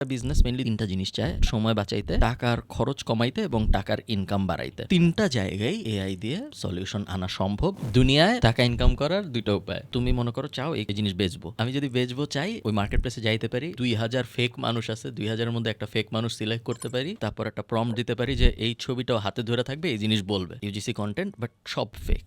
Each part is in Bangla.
বিজনেস মেইনলি তিনটা জিনিস চায়: সময় বাঁচাইতে, টাকার খরচ কমাইতে এবং টাকার ইনকাম বাড়াইতে। তিনটা জায়গায় এআই দিয়ে সলিউশন আনা সম্ভব। দুনিয়ায় টাকা ইনকাম করার দুইটা উপায়। তুমি মনে করো চাও এই জিনিস বেচবো, আমি যদি বেচবো চাই ওই মার্কেট প্লেসে যাইতে পারি, 2000 ফেক মানুষ আছে, 2000-এর মধ্যে একটা ফেক মানুষ সিলেক্ট করতে পারি, তারপর একটা প্রম্পট দিতে পারি যে এই ছবিটাও হাতে ধরে থাকবে, এই জিনিস বলবে, ইউজিসি কন্টেন্ট, বাট সব ফেক।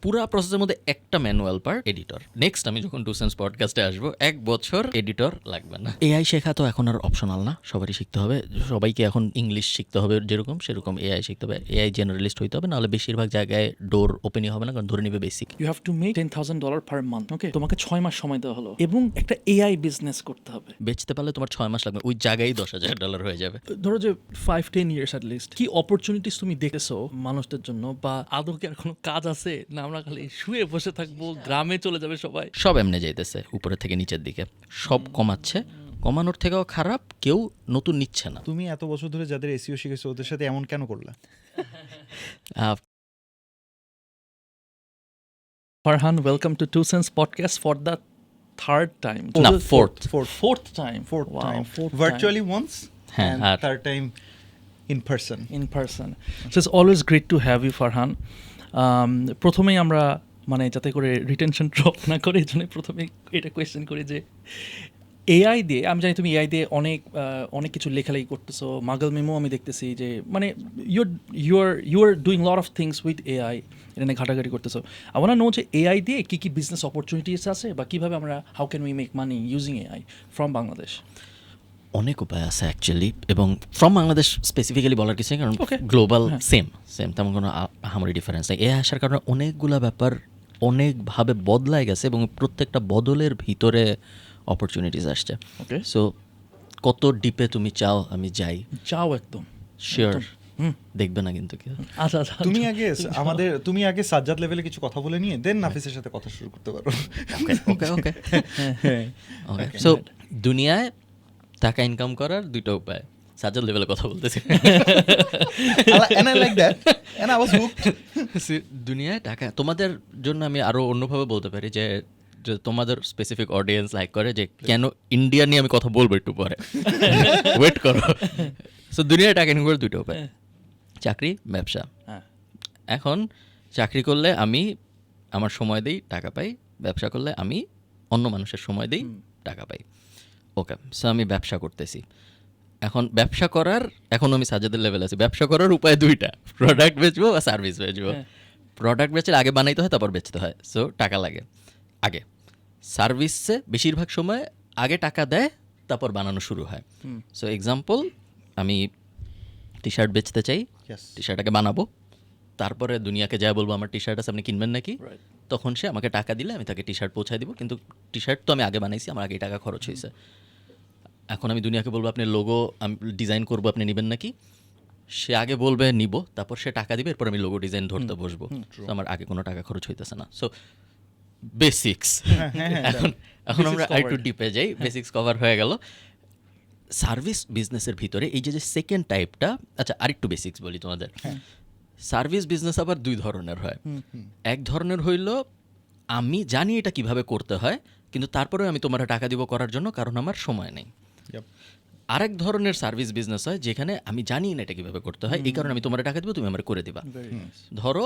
পুরা প্রসেসের মধ্যে একটা ম্যানুয়াল পার্ট, এডিটর। নেক্সট আমি যখন টু সেন্স পডকাস্টে আসবো, 1 বছর এডিটর লাগবে না। এআই শেখা তো এখন আর অপশনাল না, সবারই শিখতে হবে। সবাইকে এখন ইংলিশ শিখতে হবে, যেরকম সেরকম এআই শিখতে হবে। এআই জেনারেলিস্ট হইতে হবে, নাহলে বেশিরভাগ জায়গায় ডোর ওপেনই হবে না, কারণ ধরে নিবে basic. You have to make $10,000 per month. Okay, তোমাকে 6 মাস সময় দেওয়া হলো এবং একটা এআই বিজনেস করতে হবে। বেচতে পারলে তোমার 6 মাস লাগবে, ওই জায়গায় $10,000 হয়ে যাবে। ধরো যে 5-10 ইয়ার্স অ্যাট লিস্ট, কি অপরচুনিটিস তুমি দেখেছো মানুষদের জন্য, বা আদৌ কি আর কোনো কাজ আছে, না আমরা খালি শুয়ে বসে থাকবো, গ্রামে চলে যাবে সবাই? সব এমনি যাইতেছে উপরের থেকে নিচের দিকে, সব কমাচ্ছে। কমানোর থেকেও খারাপ, কেউ নতুন নিচ্ছে না। তুমি এত বছর ধরে যাদের এসইও শিখেছো ওদের সাথে এমন কেন করলা? Farhan, welcome to to sense podcast for the third time. না, fourth fourth time. Virtually once হ্যাঁ, and আর third time in person. In person. So it's always great to have you Farhan. প্রথমেই আমরা মানে যাতে করে রিটেনশন ড্রপ না করে, এই জন্য প্রথমেই এটা কোয়েশ্চেন করি যে এআই দিয়ে, আমি জানি তুমি এআই দিয়ে অনেক কিছু লেখালেখি করতেছো, মাগল মেমো আমি দেখতেছি যে মানে you are doing lot of things with AI, এটা নিয়ে ঘাটাঘাটি করতেছো। আমার নো যে এআই দিয়ে কী কী বিজনেস অপরচুনিটিস আছে, বা কীভাবে আমরা how can we make money using AI from Bangladesh? অনেক উপায় আছে অ্যাকচুয়ালি, এবং ফ্রম বাংলাদেশ স্পেসিফিক্যালি বলার কিছু নেই, কারণ গ্লোবাল সেম তেমন কোনো আহামরি ডিফারেন্স নেই। এ আসার কারণে অনেকগুলা ব্যাপার অনেকভাবে বদলায় গেছে, এবং প্রত্যেকটা বদলের ভিতরে অপরচুনিটিস আসছে। ওকে, সো কত ডিপে তুমি চাও আমি যাই? চাও একদম শিওর, দেখবে না কিন্তু কেউ। আচ্ছা আচ্ছা, তুমি আগে সাজ্জাদ লেভেলে কিছু কথা বলে নিয়ে দেন নাফিসের সাথে কথা শুরু করতে পারো। ওকে ওকে ওকে। সো দুনিয়ায় টাকা ইনকাম করার দুইটা উপায়। সাজ্জাদ লেভেলে কথা বলতেছি। And I like that. And I was hooked. দুনিয়ায় টাকা, তোমাদের জন্য আমি আরো অন্যভাবে বলতে পারি যে তোমাদের স্পেসিফিক অডিয়েন্স লাইক করে যে কেন ইন্ডিয়া নিয়ে আমি কথা বলবো একটু পরে, ওয়েট করো। সো দুনিয়ায় টাকা ইনকাম করার দুইটা উপায়: চাকরি, ব্যবসা। এখন চাকরি করলে আমি আমার সময় দিই, টাকা পাই। ব্যবসা করলে আমি অন্য মানুষের সময় দিই, টাকা পাই। ওকে, সো আমি ব্যবসা করতেছি। এখন ব্যবসা করার, এখন আমি সাজ্জাদের লেভেল আছি। ব্যবসা করার উপায় দুইটা: প্রোডাক্ট বেচবো বা সার্ভিস বেচবো। প্রোডাক্ট বেচলে আগে বানাইতে হয়, তারপর বেচতে হয়, সো টাকা লাগে আগে। সার্ভিসে বেশিরভাগ সময় আগে টাকা দেয়, তারপর বানানো শুরু হয়। সো এক্সাম্পল, আমি টি শার্ট বেচতে চাই, টি শার্ট আগে বানাবো, তারপরে দুনিয়াকে যা বলবো আমার টি শার্ট আছে, আপনি কিনবেন নাকি? তখন সে আমাকে টাকা দিলে আমি তাকে টি শার্ট পৌঁছায় দিব, কিন্তু টি শার্ট তো আমি আগে বানাইছি, আমার আগে টাকা খরচ হয়েছে। এখন আমি দুনিয়াকে বলবো আপনি লোগো আমি ডিজাইন করবো, আপনি নেবেন নাকি? সে আগে বলবে নিব, তারপর সে টাকা দিবে, এরপর আমি লোগো ডিজাইন ধরতে বসবো। আমার আগে কোনো টাকা খরচ হইতেছে না। So basics. এখন আমরা আরেকটু ডিপে যাই, বেসিক্স কভার হয়ে গেল। সার্ভিস বিজনেসের ভিতরে এই যে সেকেন্ড টাইপটা, আচ্ছা আরেকটু বেসিক্স বলি তোমাদের। সার্ভিস বিজনেস আবার দুই ধরনের হয়। এক ধরনের হইল আমি জানি এটা কিভাবে করতে হয়, কিন্তু তারপরেও আমি তোমার টাকা দিব করার জন্য, কারণ আমার সময় নেই। আরেক ধরনের সার্ভিস বিজনেস হয় যেখানে আমি জানি না এটা কিভাবে করতে হয়, এই কারণে আমি তোমার টাকা দিব, তুমি আমার করে দিবা। ধরো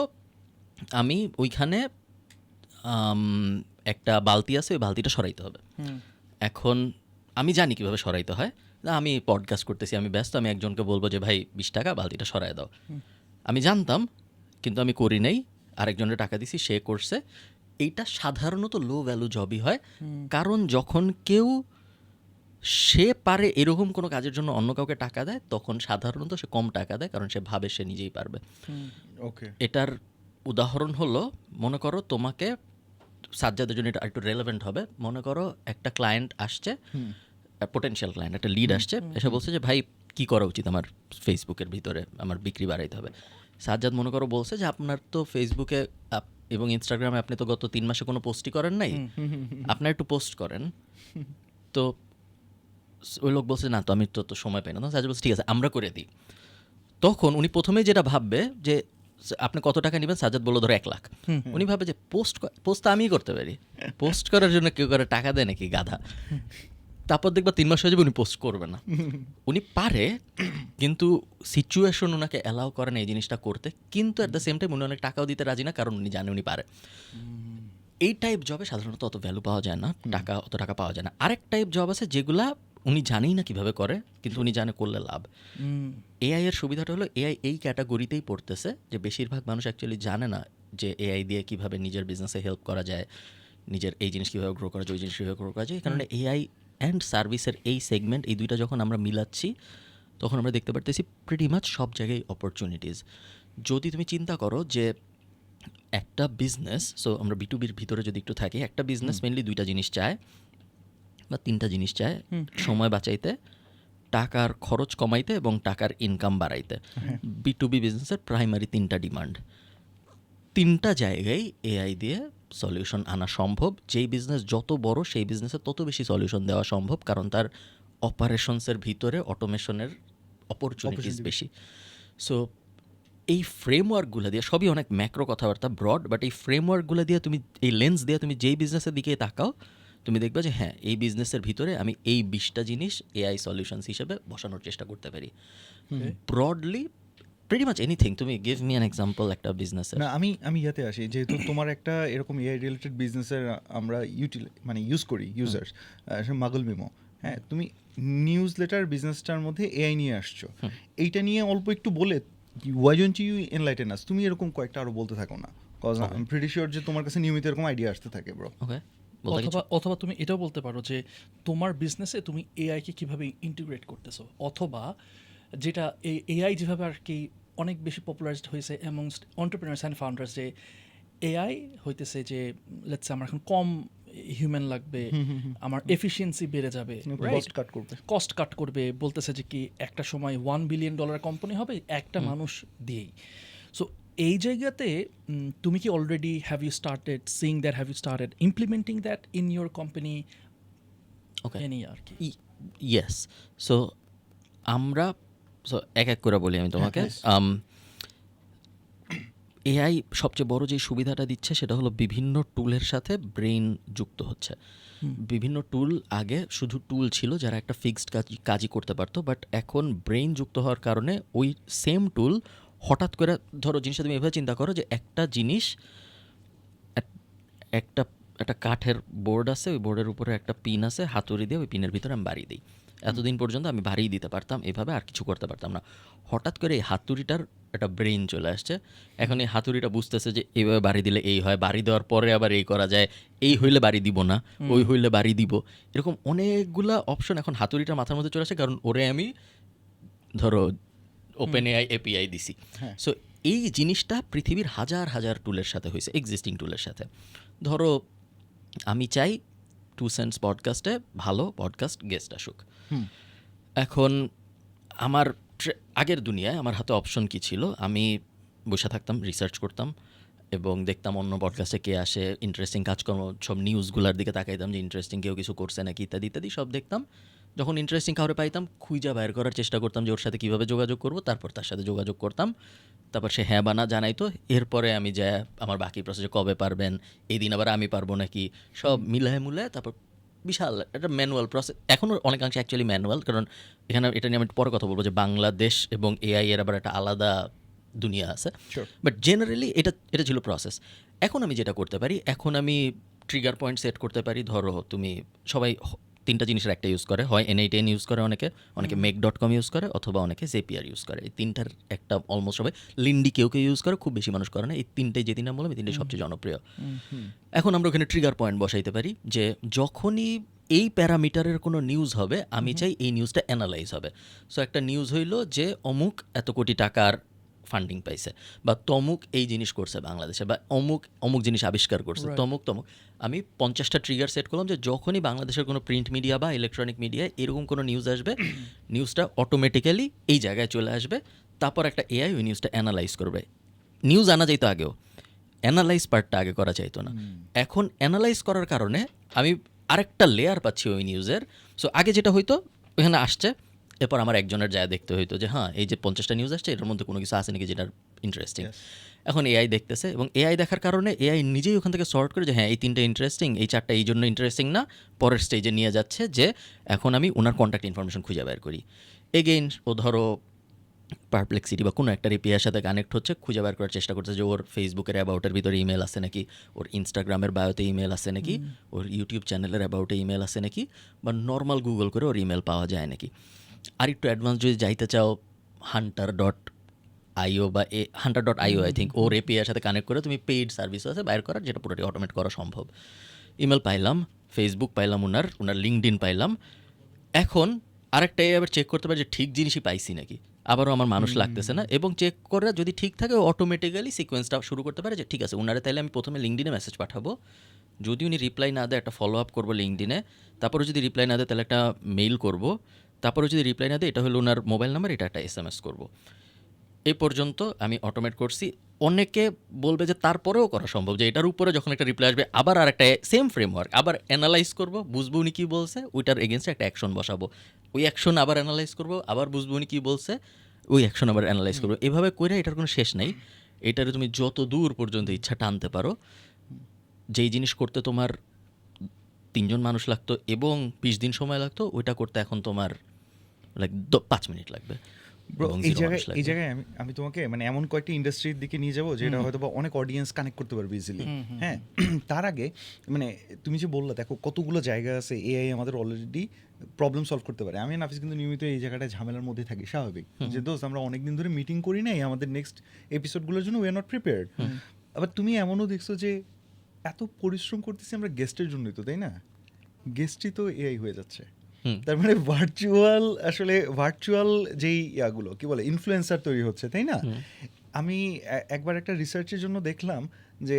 আমি ওইখানে একটা বালতি আছে, ওই বালতিটা সরাইতে হবে। এখন আমি জানি কিভাবে সরাইতে হয়, না আমি পডকাস্ট করতেছি, আমি ব্যস্ত, আমি একজনকে বলবো যে ভাই 20 টাকা বালতিটা সরাই দাও। আমি জানতাম, কিন্তু আমি করি নাই, আরেকজনের টাকা দিছি, সে করছে। এইটা সাধারণত লো ভ্যালু জবই হয়, কারণ যখন কেউ সে পারে এরকম কোনো কাজের জন্য অন্য কাউকে টাকা দেয়, তখন সাধারণত সে কম টাকা দেয়, কারণ সে ভাবে সে নিজেই পারবে। এটার উদাহরণ হলো, মনে করো তোমাকে, সাজ্জাদের জন্য এটা একটু রেলেভেন্ট হবে, মনে করো একটা ক্লায়েন্ট আসছে, পোটেনশিয়াল ক্লায়েন্ট, একটা লিড আসছে, এসে বলছে যে ভাই কী করা উচিত আমার ফেসবুকের ভিতরে, আমার বিক্রি বাড়াইতে হবে। সাজ্জাদ মনে করো বলছে যে আপনার তো ফেসবুকে এবং ইনস্টাগ্রামে আপনি তো গত 3 মাসে কোনো পোস্টই করেন নাই, আপনার একটু পোস্ট করেন। তো ওই লোক বলছে না, তো আমি তো সময় পাই না। সাজ্জাদ বলছে ঠিক আছে আমরা করে দিই। তখন উনি প্রথমেই যেটা ভাববে যে আপনি কত টাকা নেবেন, সাজ্জাদ বললো ধরো 1 লাখ। উনি ভাবে যে পোস্ট আমিই করতে পারি, পোস্ট করার জন্য কেউ করে টাকা দেয় নাকি, গাধা। তারপর দেখবা 3 মাস হয়ে যাবে উনি পোস্ট করবে না। উনি পারে, কিন্তু সিচুয়েশন ওনাকে অ্যালাউ করে না এই জিনিসটা করতে, কিন্তু অ্যাট দ্য সেম টাইম উনি অনেক টাকাও দিতে রাজি না, কারণ উনি জানে উনি পারে। এই টাইপ জবে সাধারণত অত ভ্যালু পাওয়া যায় না, অত টাকা পাওয়া যায় না। আরেক টাইপ জব আছে যেগুলা উনি জানেই না কিভাবে করে, কিন্তু উনি জানে করলে লাভ। এআই এর সুবিধাটা হলো এআই এই ক্যাটাগরিতেই পড়তেছে যে বেশিরভাগ মানুষ অ্যাকচুয়ালি জানে না যে এআই দিয়ে কিভাবে নিজের বিজনেসে হেল্প করা যায়, নিজের এই জিনিস কীভাবে গ্রো করা যায়, ওই জিনিস কীভাবে গ্রো করা যায়। এই কারণে এআই অ্যান্ড সার্ভিসের এই সেগমেন্ট, এই দুইটা যখন আমরা মিলাচ্ছি তখন আমরা দেখতে পারতেছি প্রিটি মাচ সব জায়গায় অপরচুনিটিস। যদি তুমি চিন্তা করো যে একটা বিজনেস, সো আমরা বিটুবির ভিতরে যদি একটু থাকি, একটা বিজনেস মেনলি দুইটা জিনিস চায় বা তিনটা জিনিস চায়, সময় বাঁচাইতে, টাকার খরচ কমাইতে এবং টাকার ইনকাম বাড়াইতে। বিটুবি বিজনেসের প্রাইমারি তিনটা ডিমান্ড, তিনটা জায়গায় এআই দিয়ে সলিউশন আনা সম্ভব। যেই বিজনেস যত বড় সেই বিজনেসে তত বেশি সলিউশন দেওয়া সম্ভব, কারণ তার অপারেশনসের ভিতরে অটোমেশনের অপরচুনিটিস বেশি। সো এই ফ্রেমওয়ার্কগুলো দিয়ে, সবই অনেক ম্যাক্রো কথাবার্তা, ব্রড, বাট এই ফ্রেমওয়ার্কগুলো দিয়ে তুমি, এই লেন্স দিয়ে তুমি যেই বিজনেসের দিকে তাকাও, তুমি দেখবে যে হ্যাঁ এই বিজনেসের ভিতরে আমি এই 20টা জিনিস এআই সলিউশনস হিসেবে বসানোর চেষ্টা করতে পারি। Broadly pretty much anything. তুমি গিভ মি অ্যান এক্সাম্পল একটা বিজনেসের। না, আমি ইয়াতে আসি, যেহেতু তোমার একটা এরকম এআই রিলেটেড বিজনেসের আমরা ইউজ করি ইউজার্স, মাগল মিমো। হ্যাঁ, তুমি নিউজ লেটার বিজনেসটার মধ্যে এআই নিয়ে আসছো, এইটা নিয়ে অল্প একটু বলে why don't you enlighten us? তুমি এরকম কয়েকটা আরো বলতে থাকো না, cause I am pretty sure যে তোমার কাছে নিয়মিত এরকম আইডিয়া আসতে থাকে ব্রো। ওকে, অথবা তুমি এটাও বলতে পারো যে তোমার বিজনেসে তুমি এআইকে কিভাবে ইন্টিগ্রেট করতেছো, অথবা যেটা এআই যেভাবে আর কি অনেক বেশি পপুলারাইজড হয়েছে অ্যামংস্ট এন্টারপ্রেনার্স অ্যান্ড ফাউন্ডার্স, যে এআই হইতেছে যে লেটস সে আমার এখন কম হিউম্যান লাগবে, আমার এফিসিয়েন্সি বেড়ে যাবে, কস্ট কাট করবে, বলতেছে যে কি একটা সময় $1 বিলিয়ন কোম্পানি হবে একটা মানুষ দিয়েই। সো এই জায়গাতে তুমি কি already have you started seeing that, have you started implementing that in your company? Okay, any আর কি। ইয়েস। সো আমরা, সো এক এক করে বলি আমি তোমাকে। এআই সবচেয়ে বড় যে সুবিধাটা দিচ্ছে সেটা হলো বিভিন্ন টুলের সাথে ব্রেইন যুক্ত হচ্ছে। বিভিন্ন টুল আগে শুধু টুল ছিল যারা একটা ফিক্সড কাজই করতে পারতো, বাট এখন ব্রেইন যুক্ত হওয়ার কারণে ওই সেম টুল হঠাৎ করে, ধরো জিনিসটা তুমি এভাবে চিন্তা করো যে একটা জিনিস, একটা কাঠের বোর্ড আছে, ওই বোর্ডের উপরে একটা পিন আছে, হাতুড়ি দিয়ে ওই পিনের ভিতরে আমি বাড়ি দিই। এতদিন পর্যন্ত আমি বাড়িয়ে দিতে পারতাম এভাবে, আর কিছু করতে পারতাম না। হঠাৎ করে এই হাতুড়িটার একটা ব্রেইন চলে আসছে। এখন এই হাতুড়িটা বুঝতেছে যে এইভাবে বাড়ি দিলে এই হয়, বাড়ি দেওয়ার পরে আবার এই করা যায়, এই হইলে বাড়ি দিব না, ওই হইলে বাড়ি দিব, এরকম অনেকগুলা অপশন এখন হাতুড়িটার মাথার মধ্যে চলে আসে, কারণ ওরে আমি ধরো ওপেন এআই এপিআই দিছি। সো এই জিনিসটা পৃথিবীর হাজার হাজার টুলের সাথে হয়েছে, এক্সিস্টিং টুলের সাথে। ধরো আমি চাই 2 সেন্টস পডকাস্টে ভালো পডকাস্ট গেস্ট আসুক। এখন আমার আগের দুনিয়ায় আমার হাতে অপশন কী ছিল? আমি বসে থাকতাম, রিসার্চ করতাম এবং দেখতাম অন্য পডকাস্টে কে আসে, ইন্টারেস্টিং কাজকর্ম, সব নিউজগুলোর দিকে তাকাইতাম যে ইন্টারেস্টিং কেউ কিছু করছে নাকি, ইত্যাদি ইত্যাদি সব দেখতাম। যখন ইন্টারেস্টিং কাউরে পাইতাম খুঁজা বাইর করার চেষ্টা করতাম যে ওর সাথে কীভাবে যোগাযোগ করব, তারপর তার সাথে যোগাযোগ করতাম, তারপর সে হ্যাঁ বা না জানাইতো। এরপরে আমি যা আমার বাকি প্রসেসে কবে পারবেন, এই দিন আবার আমি পারবো নাকি, সব মিলায় মুলায় তারপর বিশাল একটা ম্যানুয়াল প্রসেস। এখনও অনেকাংশে অ্যাকচুয়ালি ম্যানুয়াল, কারণ এখানে এটা নিয়ে আমি পরে কথা বলবো যে বাংলাদেশ এবং এআই এর আবার একটা আলাদা দুনিয়া আছে। বাট জেনারেলি এটা ছিল প্রসেস। এখন আমি যেটা করতে পারি, এখন আমি ট্রিগার পয়েন্ট সেট করতে পারি। ধরো তুমি সবাই 3টা জিনিসের একটা ইউজ করে, হয় N8N ইউজ করে, অনেকে make.com ইউজ করে, অথবা অনেকে Zapier ইউজ করে। এই 3টার একটা অলমোস্ট সবাই, লিন্ডি কেউ ইউজ করে, খুব বেশি মানুষ করে না। এই 3টাই যে 3টা বললাম, এই 3টাই সবচেয়ে জনপ্রিয়। এখন আমরা ওখানে ট্রিগার পয়েন্ট বসাইতে পারি যে যখনই এই প্যারামিটারের কোনো নিউজ হবে, আমি চাই এই নিউজটা অ্যানালাইজ হবে। সো একটা নিউজ হইলো যে অমুক এত কোটি টাকার ফান্ডিং পাইছে, বা তমুক এই জিনিস করছে বাংলাদেশে, বা অমুক জিনিস আবিষ্কার করছে, তমুক। আমি 50টা ট্রিগার সেট করলাম যে যখনই বাংলাদেশের কোনো প্রিন্ট মিডিয়া বা ইলেকট্রনিক মিডিয়ায় এরকম কোনো নিউজ আসবে, নিউজটা অটোমেটিক্যালি এই জায়গায় চলে আসবে। তারপর একটা এআই ওই নিউজটা অ্যানালাইজ করবে। নিউজ আনা যাইতো আগেও, অ্যানালাইজ পার্টটা আগে করা যাইতো না। এখন অ্যানালাইজ করার কারণে আমি আরেকটা লেয়ার পাচ্ছি ওই নিউজের। সো আগে যেটা হইতো, ওখানে আসছে, এরপর আমার একজনের যায় দেখতে হইতো যে হ্যাঁ এই যে 50টা নিউজ আসছে এটার মধ্যে কোনো কিছু আছে নাকি যেটা ইন্টারেস্টিং। এখন এআই দেখতেছে এবং এআই দেখার কারণে এআই নিজেই ওখান থেকে সর্ট করে যে হ্যাঁ এই 3টা ইন্টারেস্টিং, এই 4টা এই জন্য ইন্টারেস্টিং না, পরের স্টেজে নিয়ে যাচ্ছে যে এখন আমি ওনার কন্ট্যাক্ট ইনফরমেশন খুঁজে বের করি। এগেইন ও ধরো পারপ্লেক্সিটি বা কোনো একটা এপিআইয়ের সাথে কানেক্ট হচ্ছে, খুঁজে বের করার চেষ্টা করছে যে ওর ফেসবুকের অ্যাবাউটের ভিতরে ইমেল আছে নাকি, ওর ইনস্টাগ্রামের বায়োতে ইমেল আছে নাকি, ওর ইউটিউব চ্যানেলের অ্যাবাউটে ইমেল আছে নাকি, বা নর্মাল গুগল করে ওর ইমেল পাওয়া যায় নাকি। আর একটু অ্যাডভান্স যদি যাইতে চাও hunter.io বা hunter.io আই থিঙ্ক ওর এপিআইয়ের সাথে কানেক্ট করে তুমি পেইড সার্ভিস আছে বাইর করার, যেটা পুরোটি অটোমেট করা সম্ভব। ইমেল পাইলাম, ফেসবুক পাইলাম, ওনার লিঙ্কডইন পাইলাম। এখন আরেকটা আবার চেক করতে পারে যে ঠিক জিনিসই পাইছি নাকি, আবারও আমার মানুষ লাগতেছে না, এবং চেক করে যদি ঠিক থাকে অটোমেটিক্যালি সিকোয়েন্সটা শুরু করতে পারে যে ঠিক আছে ওনারে তাইলে আমি প্রথমে লিঙ্কডিনে মেসেজ পাঠাবো, যদি উনি রিপ্লাই না দেয় একটা ফলো আপ করবো লিঙ্কডিনে, তারপরে যদি রিপ্লাই না দেয় তাহলে একটা মেইল করবো, তারপরে যদি রিপ্লাই না দেয় এটা হলো ওনার মোবাইল নাম্বার, এটা একটা এসএমএস করবো। এই পর্যন্ত আমি অটোমেট করছি। অনেকে বলবে যে তারপরেও করা সম্ভব, যে এটার উপরে যখন একটা রিপ্লাই আসবে আবার আর একটা সেম ফ্রেমওয়ার্ক আবার অ্যানালাইজ করবো, বুঝবো উনি কী বলছে, ওইটার এগেনস্টে একটা অ্যাকশন বসাবো, ওই অ্যাকশন আবার অ্যানালাইজ করবো, আবার বুঝবো উনি কী বলছে, ওই অ্যাকশন আবার অ্যানালাইজ করবো। এভাবে করে এটার কোনো শেষ নেই। এটারে তুমি যত দূর পর্যন্ত ইচ্ছা টানতে পারো। যেই জিনিস করতে তোমার 3 জন মানুষ লাগতো এবং 20 দিন সময় লাগতো, ওইটা করতে এখন তোমার লাইক 5 মিনিট লাগবে। ব্রো এবং এই 0 জায়গায় মানুষ লাগবে। আমি তোমাকে মানে এমন কয়েকটা ইন্ডাস্ট্রির দিকে নিয়ে যাবো যেটা হয়তো বা অনেক অডিয়েন্স কানেক্ট করতে পারবে ইজিলি। হ্যাঁ, তার আগে মানে তুমি যে বললা দেখো কতগুলো জায়গা আছে এআই আমাদের অলরেডি প্রবলেম সলভ করতে পারে। আমি নাফিস কিন্তু নিয়মিত এই জায়গাটায় ঝামেলার মধ্যে থাকি, স্বাভাবিক যে দোস্ত আমরা অনেকদিন ধরে মিটিং করি নাই, আমাদের নেক্সট এপিসোডগুলোর জন্য উই আর নট প্রিপেয়ার্ড। আবার তুমি এমনও দেখছো যে এত পরিশ্রম করতেছি আমরা গেস্টের জন্যই তো, তাই না? গেস্টই তো এআই হয়ে যাচ্ছে। তার মানে ভার্চুয়াল যেই ইয়াগুলো কি বলে ইনফ্লুয়েন্সার তৈরি হচ্ছে, তাই না? আমি একবার একটা রিসার্চের জন্য দেখলাম যে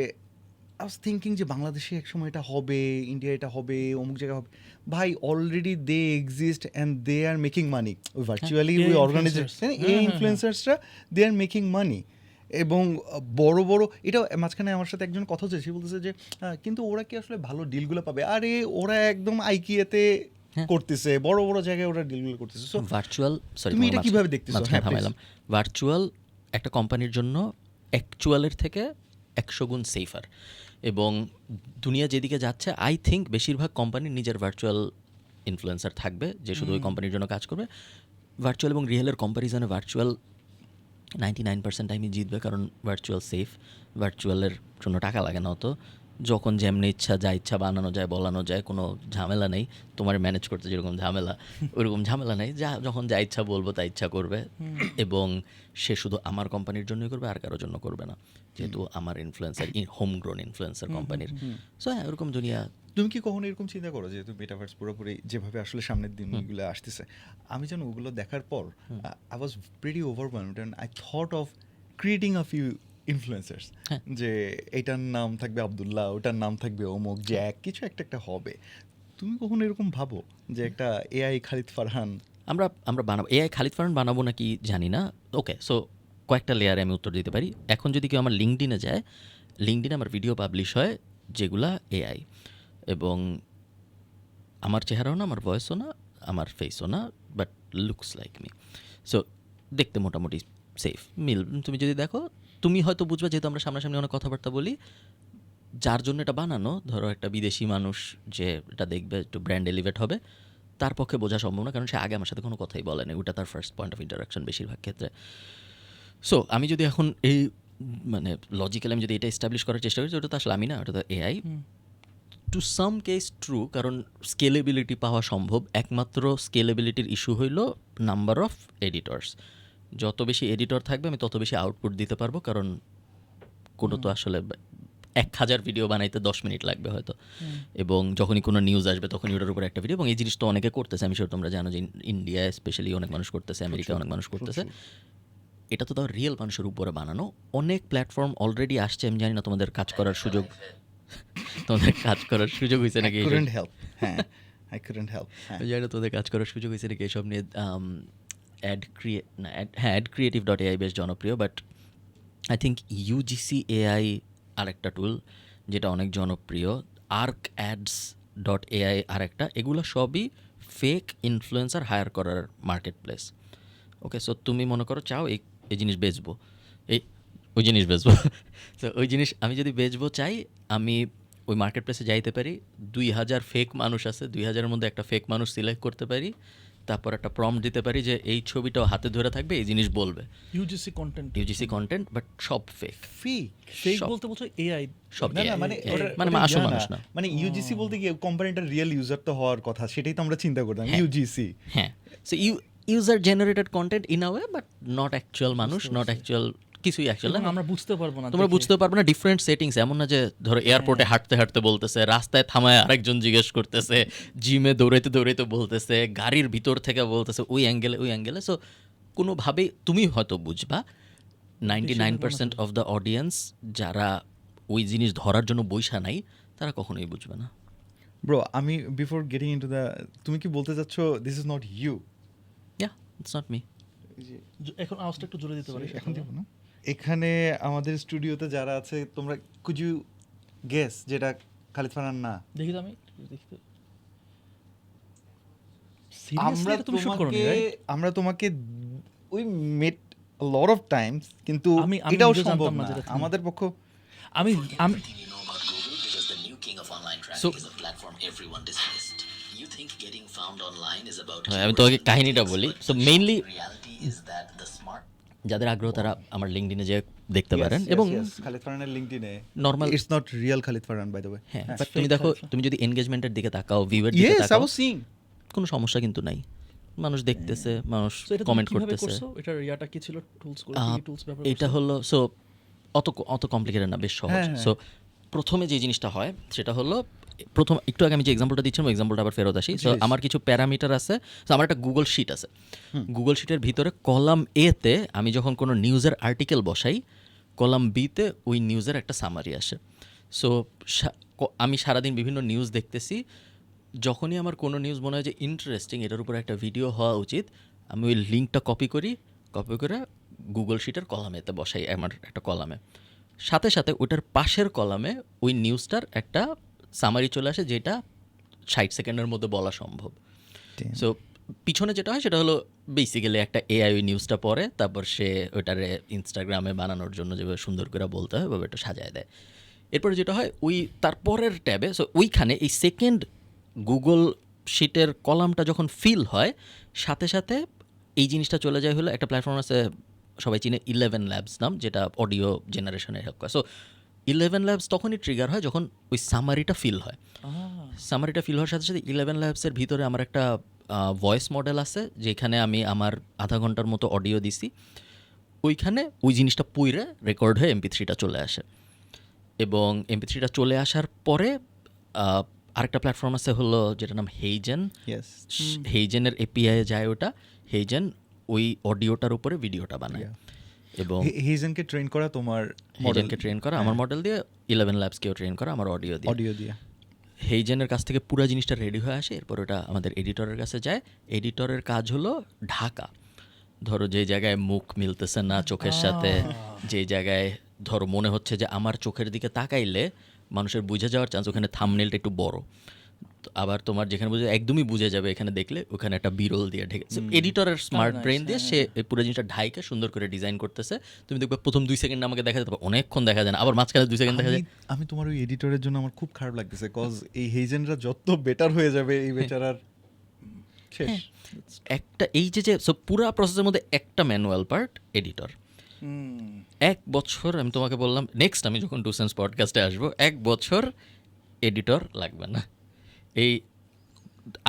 আই ওয়াজ থিঙ্কিং যে বাংলাদেশে একসময় এটা হবে, ইন্ডিয়া এটা হবে, অমুক জায়গায় হবে। ভাই already they exist and they are making money virtually. ওই অর্গানাইজেশন এই ইনফ্লুয়েন্সার্সরা দে আর মেকিং মানি। এবং বড় বড় এটা মাঝখানে আমার সাথে একজন কথা হচ্ছে, সে বলতেছে যে কিন্তু ওরা কি আসলে ভালো ডিলগুলো পাবে? আরে ওরা একদম আইকিয়াতে করতেছে, বড় বড় জায়গায় ওরা ডিলগুলো করতেছে। সো ভার্চুয়াল, সরি তুমি এটা কিভাবে দেখতেছো? হ্যাঁ, থামাইলাম। ভার্চুয়াল একটা কোম্পানির জন্য অ্যাকচুয়ালের থেকে 100 গুণ সেফার, এবং দুনিয়া যেদিকে যাচ্ছে আই থিঙ্ক বেশিরভাগ কোম্পানির নিজের ভার্চুয়াল ইনফ্লুয়েন্সার থাকবে যে শুধু ওই কোম্পানির জন্য কাজ করবে। ভার্চুয়াল এবং রিয়েলের কম্প্যারিজনে ভার্চুয়াল 99% টাইমই জিতবে, কারণ ভার্চুয়াল সেফ, ভার্চুয়ালের জন্য টাকা লাগে না অত, যখন যেমনি ইচ্ছা যা ইচ্ছা বানানো যায় বলানো যায়, কোনো ঝামেলা নেই। তোমার ম্যানেজ করতে যেরকম ঝামেলা ওইরকম ঝামেলা নেই, যখন যা ইচ্ছা বলবো তা ইচ্ছা করবে, এবং সে শুধু আমার কোম্পানির জন্যই করবে আর কারোর জন্য করবে না, যেহেতু আমার ইনফ্লুয়েন্সার হোমগ্রোন ইনফ্লুয়েন্সার কোম্পানির। সো হ্যাঁ, ওরকম দুনিয়া। তুমি কি কখনো এরকম চিন্তা করো যে তুমি মেটাভার্স পুরোপুরি যেভাবে আসলে সামনের দিনগুলো আসতেছে, আমি যেন ওগুলো দেখার পর I was pretty overwhelmed and I thought of creating a few influencers, যে এটার নাম থাকবে আব্দুল্লাহ, ওটার নাম থাকবে অমুক, জ্যাক, কিছু একটা হবে। তুমি কখনো এরকম ভাবো যে একটা এআই খালিদ ফারহান আমরা বানাবো? এআই খালিদ ফারহান বানাবো নাকি জানি না। ওকে, সো কয়েকটা লেয়ারে আমি উত্তর দিতে পারি। এখন যদি কেউ আমার লিঙ্কডিনে যায়, লিঙ্কডিনে আমার ভিডিও পাবলিশ হয় যেগুলা এআই, এবং আমার চেহারাও না, আমার ভয়েসও না, আমার ফেসও না, but looks like me. So দেখতে মোটামুটি সেফ মিল। তুমি যদি দেখো তুমি হয়তো বুঝবে, যেহেতু আমরা সামনাসামনি অনেক কথাবার্তা বলি, যার জন্য এটা বানানো, ধরো একটা বিদেশি মানুষ যে এটা দেখবে একটু ব্র্যান্ড এলিভেট হবে, তার পক্ষে বোঝা সম্ভব না, কারণ সে আগে আমার সাথে কোনো কথাই বলেনি, ওটা তার ফার্স্ট পয়েন্ট অফ ইন্টারাকশন বেশিরভাগ ক্ষেত্রে। সো আমি যদি এখন এই মানে লজিক্যালি আমি যদি এটা এস্টাবলিশ করার চেষ্টা করি, ওটা তো আসলে আমি না, ওটা তো AI. To some case true, কারণ স্কেলেবিলিটি পাওয়া সম্ভব। একমাত্র স্কেলেবিলিটির ইস্যু হইল নাম্বার অফ এডিটর্স। যত বেশি এডিটর থাকবে আমি তত বেশি আউটপুট দিতে পারবো, কারণ কোনো তো আসলে 1000 ভিডিও বানাইতে 10 মিনিট লাগবে হয়তো, এবং যখনই কোনো নিউজ আসবে তখনই ওটার উপর একটা ভিডিও, এবং এই জিনিসটা অনেকে করতেছে। আমি শিওর তোমরা জানো যে ইন্ডিয়া স্পেশালি অনেক মানুষ করতেছে, আমেরিকা অনেক মানুষ করতেছে। এটা তো তাও রিয়েল মানুষের উপরে বানানো। অনেক প্ল্যাটফর্ম অলরেডি আসছে, আমি জানি না তোমাদের কাজ করার সুযোগ হয়েছে নাকি, I couldn't help. জানি না তোদের কাজ করার সুযোগ হয়েছে নাকি এসব নিয়ে। অ্যাড ক্রিয়েটিভ.ai বেশ জনপ্রিয়, বাট আই থিঙ্ক UGC.ai আরেকটা টুল যেটা অনেক জনপ্রিয়, ArcAds.ai আরেকটা। এগুলো সবই ফেক ইনফ্লুয়েন্সার হায়ার করার মার্কেট প্লেস। ওকে, সো তুমি মনে করো চাও এই জিনিস বেচবো, ওই জিনিস বেচবো তো ওই জিনিস আমি যদি বেচবো চাই, আমি ওই মার্কেট প্লেসে যাইতে পারি, 2000 ফেক মানুষ আছে, 2000-এর মধ্যে একটা ফেক মানুষ সিলেক্ট করতে পারি, তারপর একটা প্রম্পট দিতে পারি যে এই ছবিটাও হাতে ধরে থাকবে, এই জিনিস বলবে, ইউজিসি কন্টেন্ট বাট সব ফেক। ফেক ফেক সব- বলতে বলছো এআই সব না না AI মানে মানে আসল মানুষ না। মানে ইউজিসি বলতে কি কোম্পানিটার রিয়েল ইউজার তো হওয়ার কথা, সেটাই তো আমরা চিন্তা করতাম হ্যাঁ। ইউজিসি। হ্যাঁ, so user generated contained in a way, but not actual মানুষ, নট অ্যাকচুয়াল কিছুই অ্যাকচুয়াল এবং না। আমরা বুঝতে পারবো না, তোমরা দেখে। বুঝতে পারবে না ডিফারেন্ট সেটিংস, এমন না যে ধরো এয়ারপোর্টে হাঁটতে হাঁটতে বলতেছে, রাস্তায় থামায় আরেকজন জিজ্ঞেস করতেছে, জিমে দৌড়াইতে দৌড়াইতে বলতেছে, গাড়ির ভিতর থেকে বলতেছে ওই অ্যাঙ্গেলে। সো কোনোভাবেই তুমি হয়তো বুঝবা, 99% অফ দ্য অডিয়েন্স যারা ওই জিনিস ধরার জন্য বইসা নাই, তারা কখনোই বুঝবে না। ব্রো আমি বিফোর গেটিং ইনটু দ্য, তুমি কি বলতে চাচ্ছ this is not you? Yeah, it's not me. এখন আওয়াজটা একটু জোরে দিতে পারি এখন দিব না। এখানে আমাদের স্টুডিওতে যারা আছে, তোমরা কুড ইউ গেস যেটা খালিদ ফারহান না? দেখি তো আমি দেখি তো। আমরা তুমি শুট করনি, তোমাকে right? আমরা তোমাকে we met lot of times, কিন্তু আমি এটাও নিজেও সম্ভব জানতাম না না যেটা তুমি- আমাদের পক্ষ। আমি আমি Everything you know about Google because the new king of online traffic So- is a platform everyone dismissed. You think getting found online is about হ্যাঁ, আমি তোমাকে কাহিনীটা বলি। So mainly reality is that the smart যাদের আগ্রহ তারা আমার লিঙ্কডিনে যে দেখতে পারেন, Yes, এবং yes, খালিদ ফারহানের লিংকডইনে Normal- it's not real Khalid Farhan by the way. হ্যাঁ, It's বাট তুমি fake দেখো, culture. তুমি যদি এনগেজমেন্টের দিকে তাকাও, ভিউয়ের দিকে ইয়েস আই তাকাও, ওয়াজ সিইং। কোনো সমস্যা কিন্তু নাই। মানুষ দেখতেছে, মানুষ So এটা তুমি কমেন্ট কিভাবে করতেছে। করছো? এটার ইয়াটা কি ছিল? টুলস করে আহ, কি টুলস ব্যবহার এটা করছো? হলো সো অত কমপ্লিকেটেড না, বেশ সহজ। হ্যাঁ, হ্যাঁ। সো প্রথমে যে জিনিসটা হয় সেটা হলো, প্রথম একটু আগে আমি যে এক্সাম্পলটা দিচ্ছিলাম, ওই এক্সাম্পলটা আবার ফেরত আসি। So Yes. আমার কিছু প্যারামিটার আছে। সো আমার একটা গুগল শিট আছে। গুগল শিটের ভিতরে কলাম এতে আমি যখন কোনো নিউজের আর্টিকেল বসাই, কলাম বিতে ওই নিউজের একটা সামারি আসে। সো আমি সারাদিন বিভিন্ন নিউজ দেখতেছি, যখনই আমার কোনো নিউজ মনে হয় যে ইন্টারেস্টিং, এটার উপর একটা ভিডিও হওয়া উচিত, আমি ওই লিঙ্কটা কপি করে গুগল শিটের কলামেতে বসাই, আমার একটা কলামে। সাথে সাথে ওইটার পাশের কলামে ওই নিউজটার একটা সামারি চলে আসে, যেটা 60 সেকেন্ডের মধ্যে বলা সম্ভব। সো পিছনে যেটা হয় সেটা হলো বেসিক্যালি একটা এআই ওই নিউজটা পড়ে, তারপর সে ওইটারে ইনস্টাগ্রামে বানানোর জন্য যেভাবে সুন্দর করে বলতে হয় ওইভাবে একটা সাজায় দেয়। এরপরে যেটা হয়, ওই তারপরের ট্যাবে, সো ওইখানে এই সেকেন্ড গুগল শিটের কলামটা যখন ফিল হয়, সাথে সাথে এই জিনিসটা চলে যায় হলো একটা প্ল্যাটফর্ম আছে সবাই চিনে, 11 ল্যাবস নাম, যেটা অডিও জেনারেশনের হেল্প করে। সো 11 ল্যাবস তখনই ট্রিগার হয় যখন ওই সামারিটা ফিল হয়। সামারিটা ফিল হওয়ার সাথে সাথে 11 ল্যাবসের ভিতরে আমার একটা ভয়েস মডেল আছে, যেখানে আমি আমার আধা ঘন্টার মতো অডিও দিছি, ওইখানে ওই জিনিসটা পুইরে রেকর্ড হয়ে MP3টা চলে আসে। এবং MP3টা চলে আসার পরে আরেকটা প্ল্যাটফর্ম আছে হলো যেটার নাম হেইজেন। ইয়েস হেইজেনের এপিআই যায় ওটা, হেইজেন ওই অডিওটার উপরে ভিডিওটা বানায়। এবং হেইজেনকে ট্রেন করা তোমার হেইজেনকে ট্রেন করা আমার মডেল দিয়ে, 11 ল্যাবসকেও ট্রেন করা আমার অডিও দিয়ে। অডিও দিয়ে। হেইজেনের কাছ থেকে পুরো জিনিসটা রেডি হয়ে আসে, এরপর ওটা আমাদের এডিটরের কাছে যায়। এডিটরের কাজ হলো ঢাকা, ধরো যে জায়গায় মুখ মিলতেছে না চোখের সাথে, যে জায়গায় ধরো মনে হচ্ছে যে আমার চোখের দিকে তাকাইলে মানুষের বুঝে যাওয়ার চান্স, ওখানে থাম্বনেলটা একটু বড়। তো আবার তোমার যেখানে বুঝে একদমই বুঝে যাবে এখানে দেখলে, ওখানে একটা বিরল দিয়ে ঢেকে। এডিটরের স্মার্ট ব্রেন দিয়ে সে এই পুরো জিনিসটা ঢাইকে সুন্দর করে ডিজাইন করতেছে। তুমি দেখবে প্রথম 2 সেকেন্ড আমাকে দেখা যেতে, অনেকক্ষণ দেখা যায় না, আবার মাঝখানে 2 সেকেন্ড দেখা যায়। আমি তোমার ওই এডিটরের জন্য আমার খুব খারাপ লাগতেছে, কজ এই হেইজেনরা যত বেটার হয়ে যাবে এই বেচারার শেষ। একটা এই যে সো পুরো প্রসেসের মধ্যে একটা ম্যানুয়াল পার্ট এডিটর। 1 বছর আমি তোমাকে বললাম, নেক্সট আমি যখন টু সেন্স পডকাস্টে আসবো, 1 বছর এডিটর লাগবে না। এই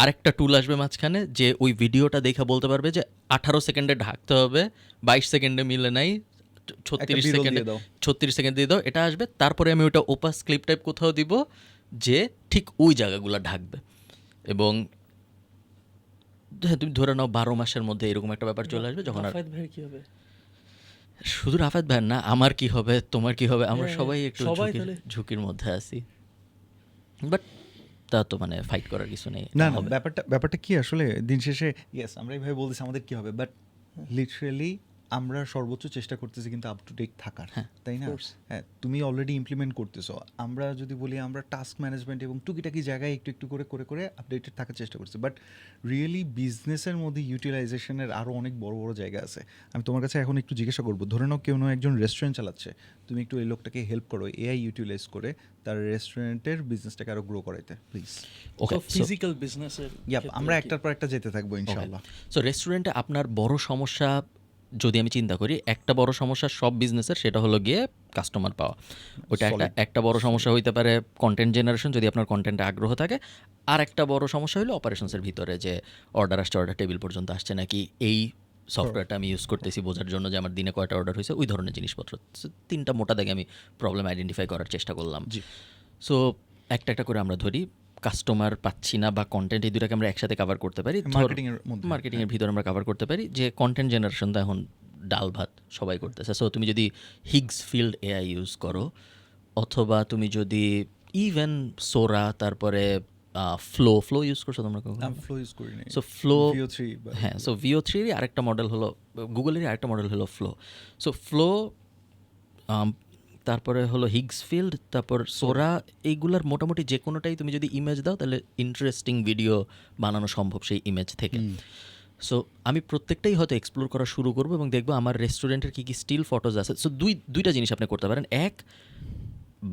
আরেকটা টুল আসবে মাঝখানে, যে ওই ভিডিওটা দেখে বলতে পারবে যে 18 সেকেন্ডে ঢাকতে হবে, 22 সেকেন্ডে মিলে নাই, 36 বিরল সেকেন্ডে দিয়ে দাও। 36 সেকেন্ড দিয়ে দাও, এটা আসবে। তারপরে আমি ওইটা ওপাস ক্লিপ টাইপ কোথাও দিব, যে ঠিক ওই জায়গাগুলো ঢাকবে। এবং হ্যাঁ, তুমি ধরে নাও 12 মাসের মধ্যে এরকম একটা ব্যাপার চলে আসবে, যখন আর রাফায়েত ভাইয়ের কি হবে? শুধু রাফাত ভাই না, আমার কি হবে, তোমার কি হবে, আমরা হ্যাঁ, সবাই একটু সবাই তাহলে। ঝুঁকির মধ্যে আছি। বাট তা তো মানে ফাইট করার কিছু নেই। না না, হবে। ব্যাপারটা কি আসলে দিন শেষে, ইয়েস আমরা এইভাবে বলতেছি আমাদের কি হবে, বাট লিটারেলি আমরা সর্বোচ্চ চেষ্টা করতেছি কিন্তু আপ টু ডেট থাকার, তাই না? course. হ্যাঁ, তুমি অলরেডি ইমপ্লিমেন্ট করতেছো, আমরা যদি বলি আমরা টাস্ক ম্যানেজমেন্ট এবং টুকিটাকি জায়গায় একটু একটু করে করে করে আপডেটেড থাকার চেষ্টা করছি, বাট রিয়েলি বিজনেসের মধ্যে ইউটিলাইজেশনের আরও অনেক বড় বড় জায়গা আছে। আমি তোমার কাছে এখন একটু জিজ্ঞাসা করবো, ধরে নাও কেউ একজন রেস্টুরেন্ট চালাচ্ছে, তুমি একটু এই লোকটাকে হেল্প করো এআই ইউটিলাইজ করে তার রেস্টুরেন্টের বিজনেসটাকে আরও গ্রো করাইতে, প্লিজ। ওকে, ফিজিক্যাল বিজনেসের আমরা একটার পর একটা যেতে থাকবো ইনশাআল্লাহ। সো রেস্টুরেন্টে আপনার বড় সমস্যা যদি আমি চিন্তা করি, একটা বড় সমস্যা সব বিজনেসের, সেটা হলো গিয়ে কাস্টমার পাওয়া। ওটা একটা বড় সমস্যা হইতে পারে কন্টেন্ট জেনারেশন, যদি আপনার কন্টেন্টে আগ্রহ থাকে। আর একটা বড় সমস্যা হলো অপারেশনসের ভিতরে, যে অর্ডার আসছে, অর্ডার টেবিল পর্যন্ত আসছে নাকি, এই সফটওয়্যারটা আমি ইউজ করতেছি বোঝার জন্য যে আমার দিনে কয়টা অর্ডার হয়েছে, ওই ধরনের জিনিসপত্র। So, তিনটা মোটা দাগে আমি প্রবলেম আইডেন্টিফাই করার চেষ্টা করলাম। সো একটা একটা করে আমরা ধরি, কাস্টমার পাচ্ছি না বা কন্টেন্ট, এই দুটাকে আমরা একসাথে কভার করতে পারি। মার্কেটিংয়ের ভিতরে আমরা কভার করতে পারি যে কন্টেন্ট জেনারেশন তো এখন ডাল ভাত সবাই করতেছে। সো তুমি যদি হিগস ফিল্ড এআই ইউজ করো, অথবা তুমি যদি ইভেন সোরা, তারপরে ফ্লো ইউজ করছো তোমরা কখনো? ফ্লো ইউজ করি না। সো ফ্লো, VO3 হ্যাঁ, সো VO3 আরেকটা মডেল হলো, গুগলেরই আরেকটা মডেল হলো ফ্লো। সো ফ্লো, তারপরে হলো হিগস ফিল্ড, তারপর সোরা, এইগুলার মোটামুটি যে কোনোটাই তুমি যদি ইমেজ দাও তাহলে ইন্টারেস্টিং ভিডিও বানানো সম্ভব সেই ইমেজ থেকে। সো আমি প্রত্যেকটাই হয়তো এক্সপ্লোর করা শুরু করবো এবং দেখবো আমার রেস্টুরেন্টের কী কী স্টিল ফটোজ আছে। সো দুইটা জিনিস আপনি করতে পারেন। এক,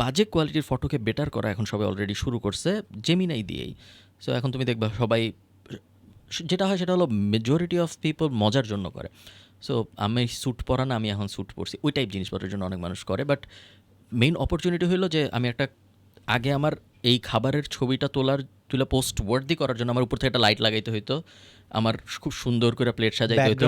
বাজে কোয়ালিটির ফটোকে বেটার করা এখন সবাই অলরেডি শুরু করছে জেমিনাই দিয়েই। সো এখন তুমি দেখবা সবাই, যেটা হয় সেটা হলো মেজরিটি অফ পিপল মজার জন্য করে। সো আমি স্যুট পরা না, আমি এখন স্যুট পরছি, ওই টাইপ জিনিসপত্রের জন্য অনেক মানুষ করে। বাট মেইন অপরচুনিটি হলো যে আমি একটা, আগে আমার এই খাবারের ছবিটা তুলে পোস্ট ওয়ার্দি করার জন্য আমার উপর থেকে একটা লাইট লাগাইতে হইতো, আমার খুব সুন্দর করে প্লেট সাজাইতে হইতো,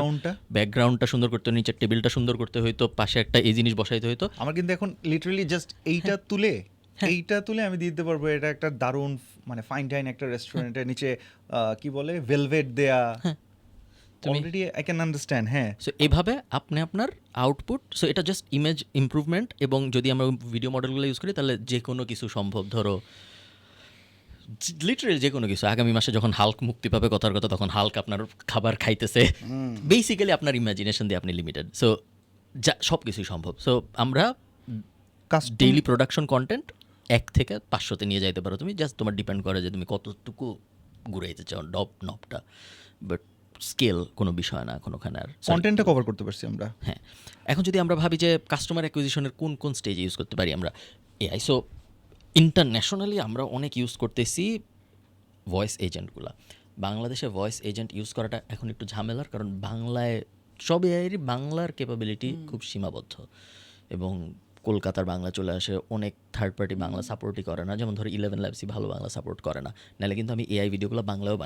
ব্যাকগ্রাউন্ডটা সুন্দর করতে হইতো, নিচের টেবিলটা সুন্দর করতে হইতো, পাশে একটা এই জিনিস বসাইতে হইতো। আমার কিন্তু এখন লিটারালি জাস্ট এইটা তুলে আমি দিতে পারবো, এটা একটা দারুণ মানে ফাইন ডাইন একটা রেস্টুরেন্টের নিচে কি বলে ভেলভেট দেয়া, অলরেডি আই ক্যান আন্ডারস্ট্যান্ড। হ্যাঁ, সো এভাবে আপনি আপনার আউটপুট, সো এটা জাস্ট ইমেজ ইমপ্রুভমেন্ট। এবং যদি আমরা ভিডিও মডেলগুলো ইউজ করি তাহলে যে কোনো কিছু সম্ভব। ধরো লিটারেলি যে কোনো কিছু, আগামী মাসে যখন হাল্ক মুক্তি পাবে কথার কথা, তখন হাল্ক আপনার খাবার খাইতেছে, বেসিক্যালি আপনার ইমাজিনেশন দিয়ে আপনি লিমিটেড। সো যা সব কিছুই সম্ভব। সো আমরা ডেইলি প্রোডাকশন কন্টেন্ট 1 থেকে 500-তে নিয়ে যাইতে পারো তুমি, জাস্ট তোমার ডিপেন্ড করে যে তুমি কতটুকু ঘুরাইতে চাও নবটা। বাট স্কেল কোনো বিষয় না এখন ওখানে। আর কন্টেন্টটা কভার করতে পারছি আমরা। হ্যাঁ, এখন যদি আমরা ভাবি যে কাস্টমার অ্যাকুইজিশনের কোন কোন স্টেজে ইউজ করতে পারি আমরা এআই, সো ইন্টারন্যাশনালি আমরা অনেক ইউজ করতেছি ভয়েস এজেন্টগুলো। বাংলাদেশে ভয়েস এজেন্ট ইউজ করাটা এখন একটু ঝামেলার, কারণ বাংলায় সব এআইয়েরই বাংলার ক্যাপাবিলিটি খুব সীমাবদ্ধ, এবং কলকাতার বাংলা চলে আসে, অনেক থার্ড পার্টি বাংলা সাপোর্টই করে না। যেমন ধরো 11 ল্যাবসই ভালো বাংলা সাপোর্ট করে না, নাহলে কিন্তু আমি এআই ভিডিওগুলো বাংলায়ও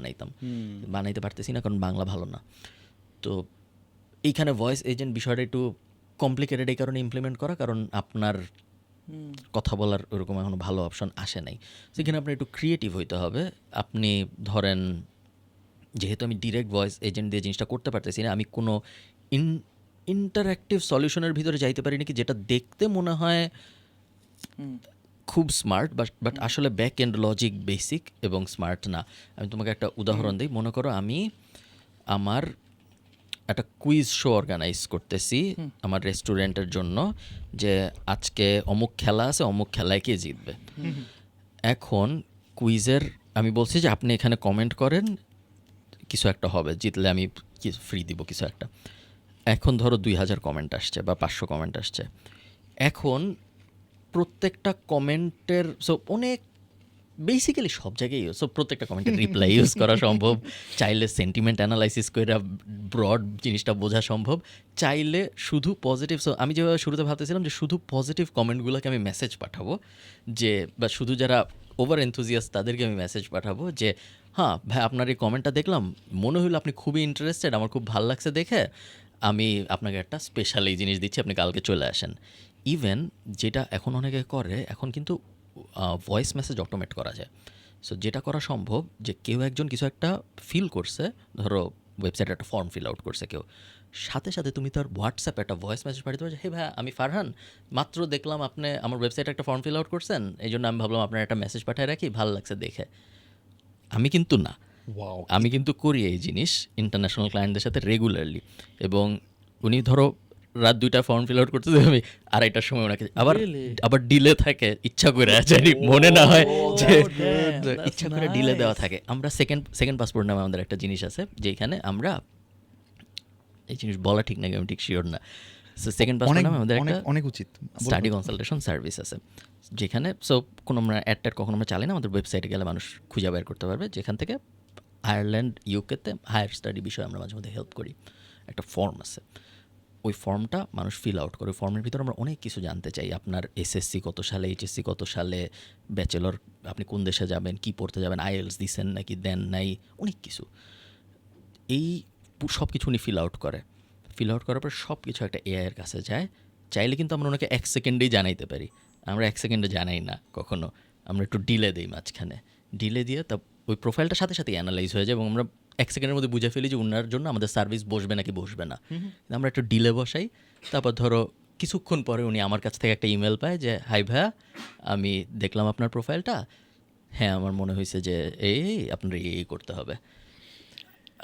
বানাইতে পারতেছি না, কারণ বাংলা ভালো না। তো এইখানে ভয়েস এজেন্ট বিষয়টা একটু কমপ্লিকেটেড এই কারণে ইমপ্লিমেন্ট করা, কারণ আপনার কথা বলার ওরকম এখনো ভালো অপশন আসে নাই। সেখানে আপনার একটু ক্রিয়েটিভ হইতে হবে। আপনি ধরেন, যেহেতু আমি ডিরেক্ট ভয়েস এজেন্ট দিয়ে জিনিসটা করতে পারতেছি না, আমি কোনো ইন্টারঅ্যাক্টিভ সলিউশনের ভিতরে যাইতে পারি নাকি যেটা দেখতে মনে হয় খুব স্মার্ট, বাট আসলে ব্যাক এন্ড লজিক বেসিক এবং স্মার্ট না। আমি তোমাকে একটা উদাহরণ দিই। মনে করো আমি আমার একটা কুইজ শো অর্গানাইজ করতেছি আমার রেস্টুরেন্টের জন্য, যে আজকে অমুক খেলা আছে, অমুক খেলায় কে জিতবে। এখন কুইজের আমি বলছি যে আপনি এখানে কমেন্ট করেন, কিছু একটা হবে, জিতলে আমি ফ্রি দিব কিছু একটা। এখন ধরো 2000 কমেন্ট আসছে বা 500 কমেন্ট আসছে। এখন প্রত্যেকটা কমেন্টের, সো অনেক বেসিক্যালি সব জায়গায় সো প্রত্যেকটা কমেন্টের রিপ্লাই ইউজ করা সম্ভব, চাইলে সেন্টিমেন্ট অ্যানালাইসিস করে ব্রড জিনিসটা বোঝা সম্ভব, চাইলে শুধু পজিটিভ। সো আমি যেভাবে শুরুতে ভাবতেছিলাম যে শুধু পজিটিভ কমেন্টগুলোকে আমি মেসেজ পাঠাবো, যে বা শুধু যারা ওভার এনথুজিয়াস্ট তাদেরকে আমি মেসেজ পাঠাবো যে হ্যাঁ ভাই, আপনার এই কমেন্টটা দেখলাম, মনে হলো আপনি খুবই ইন্টারেস্টেড, আমার খুব ভালো লাগছে দেখে, আমি আপনাকে একটা স্পেশাল এই জিনিস দিচ্ছি, আপনি কালকে চলে আসেন। ইভেন যেটা এখন অনেকে করে, এখন কিন্তু ভয়েস মেসেজ অটোমেট করা যায়। সো যেটা করা সম্ভব, যে কেউ একজন কিছু একটা ফিল করছে, ধরো ওয়েবসাইটে একটা ফর্ম ফিল আউট করছে কেউ, সাথে সাথে তুমি তার হোয়াটসঅ্যাপে একটা ভয়েস মেসেজ পাঠাতে পারো যে হে ভাই, আমি ফারহান, মাত্র দেখলাম আপনি আমার ওয়েবসাইটে একটা ফর্ম ফিল আউট করছেন, এই জন্য আমি ভাবলাম আপনার একটা মেসেজ পাঠিয়ে রাখি, ভালো লাগছে দেখে। আমি কিন্তু না, আমি কিন্তু করি এই জিনিস ইন্টারন্যাশনাল ক্লায়েন্টদের সাথে রেগুলারলি, এবং উনি ধরো রাত 2টা ফর্ম ফিল আউট করতে আমি 2:30টার সময় ওনাকে Really? আবার ডিলে থাকে ইচ্ছা করে জানি মনে না হয় যে damn, যে that's ইচ্ছা করে ডিলে দেওয়া nice. থাকে। আমরা সেকেন্ড পাসপোর্ট নামে আমাদের একটা জিনিস আছে যেখানে আমরা এই জিনিস বলা ঠিক নাকি আমি ঠিক শিওর না। সো সেকেন্ড পাসপোর্ট অনেক নামে আমাদের অনেক একটা অনেক উচিত স্টাডি কনসালটেশন সার্ভিস আছে, যেখানে সো কোনো আমরা অ্যাড কখনো আমরা চালাই না, আমাদের ওয়েবসাইটে গেলে মানুষ খুঁজে বের করতে পারবে, যেখান থেকে আয়ারল্যান্ড ইউকেতে হায়ার স্টাডি বিষয়ে আমরা মাঝে মধ্যে হেল্প করি। একটা ফর্ম আছে, ওই ফর্মটা মানুষ ফিল আউট করে। ওই ফর্মের ভিতরে আমরা অনেক কিছু জানতে চাই, আপনার এসএসসি কত সালে, এইচএসসি কত সালে, ব্যাচেলর আপনি কোন দেশে যাবেন, কি পড়তে যাবেন, আইএলস দিছেন নাকি দেন নাই, অনেক কিছু। এই সব কিছু উনি ফিল আউট করে। ফিল আউট করার পর সব কিছু একটা এআইয়ের কাছে যায়। চাইলে কিন্তু আমরা ওনাকে 1 সেকেন্ডেই জানাইতে পারি, আমরা 1 সেকেন্ডে জানাই না কখনো, আমরা একটু ডিলে দিই মাঝখানে। ডিলে দিয়ে তা ওই প্রোফাইলটার সাথে সাথে অ্যানালাইজ হয়ে যায় এবং আমরা 1 সেকেন্ডের মধ্যে বুঝে ফেলি যে ওনার জন্য আমাদের সার্ভিস বসবে নাকি বসবে না। আমরা একটু ডিলে বসাই, তারপর ধরো কিছুক্ষণ পরে উনি আমার কাছ থেকে একটা ইমেল পায় যে হাই ভাইয়া, আমি দেখলাম আপনার প্রোফাইলটা, হ্যাঁ আমার মনে হয়েছে যে এই আপনার এই করতে হবে।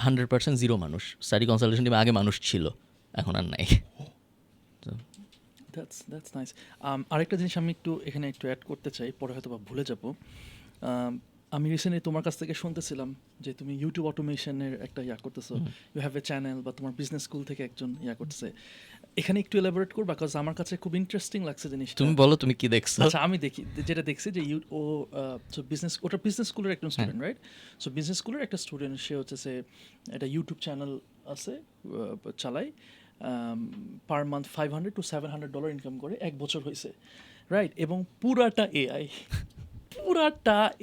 100% জিরো মানুষ। স্টাডি কনসালটেশন টিমে আগে মানুষ ছিল, এখন আর নাই। That's nice. আরেকটা জিনিস আমি এখানে একটু অ্যাড করতে চাই, পরে হয়তো বা ভুলে যাব। আমি রিসেন্টলি তোমার কাছ থেকে শুনতেছিলাম যে তুমি ইউটিউব অটোমেশনের একটা করতেছো, ইউ হ্যাভ এ চ্যানেল, বা তোমার বিজনেস স্কুল থেকে একজন করতেছে। এখানে একটু এলাবোরেট করবা, বিকজ আমার কাছে খুব ইন্টারেস্টিং লাগছে জিনিসটা। তুমি বলো তুমি কি দেখছো? আচ্ছা, আমি যেটা দেখছি যে ওটা বিজনেস স্কুলের একজন স্টুডেন্ট, রাইট? সো বিজনেস স্কুলের একটা স্টুডেন্ট, সে হচ্ছে একটা ইউটিউব চ্যানেল আছে, চালায়, পার মান্থ $500 to $700 ইনকাম করে, 1 বছর হয়েছে, রাইট? এবং পুরাটা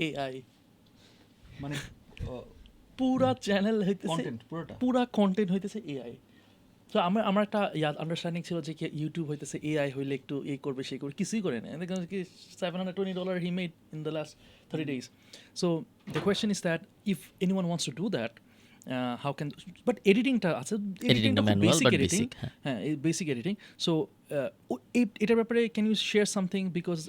এআই, মানে পুরা চ্যানেল হইতেছে, কন্টেন্ট পুরোটা পুরা কন্টেন্ট হইতেছে এআই। তো আমার একটা আন্ডারস্ট্যান্ডিং ছিল যে ইউটিউব হইতেছে এআই হইলে একটু করবে, সেই করবে, কিছুই করে না। কি $720 he made in the last 30 days. So the question is that if anyone wants to do that, how can, but editingটা আছে, Editingটা manual, basic but editing, basic, হ্যাঁ। হ্যাঁ বেসিক এডিটিং। সো এটার ব্যাপারে can you share something, because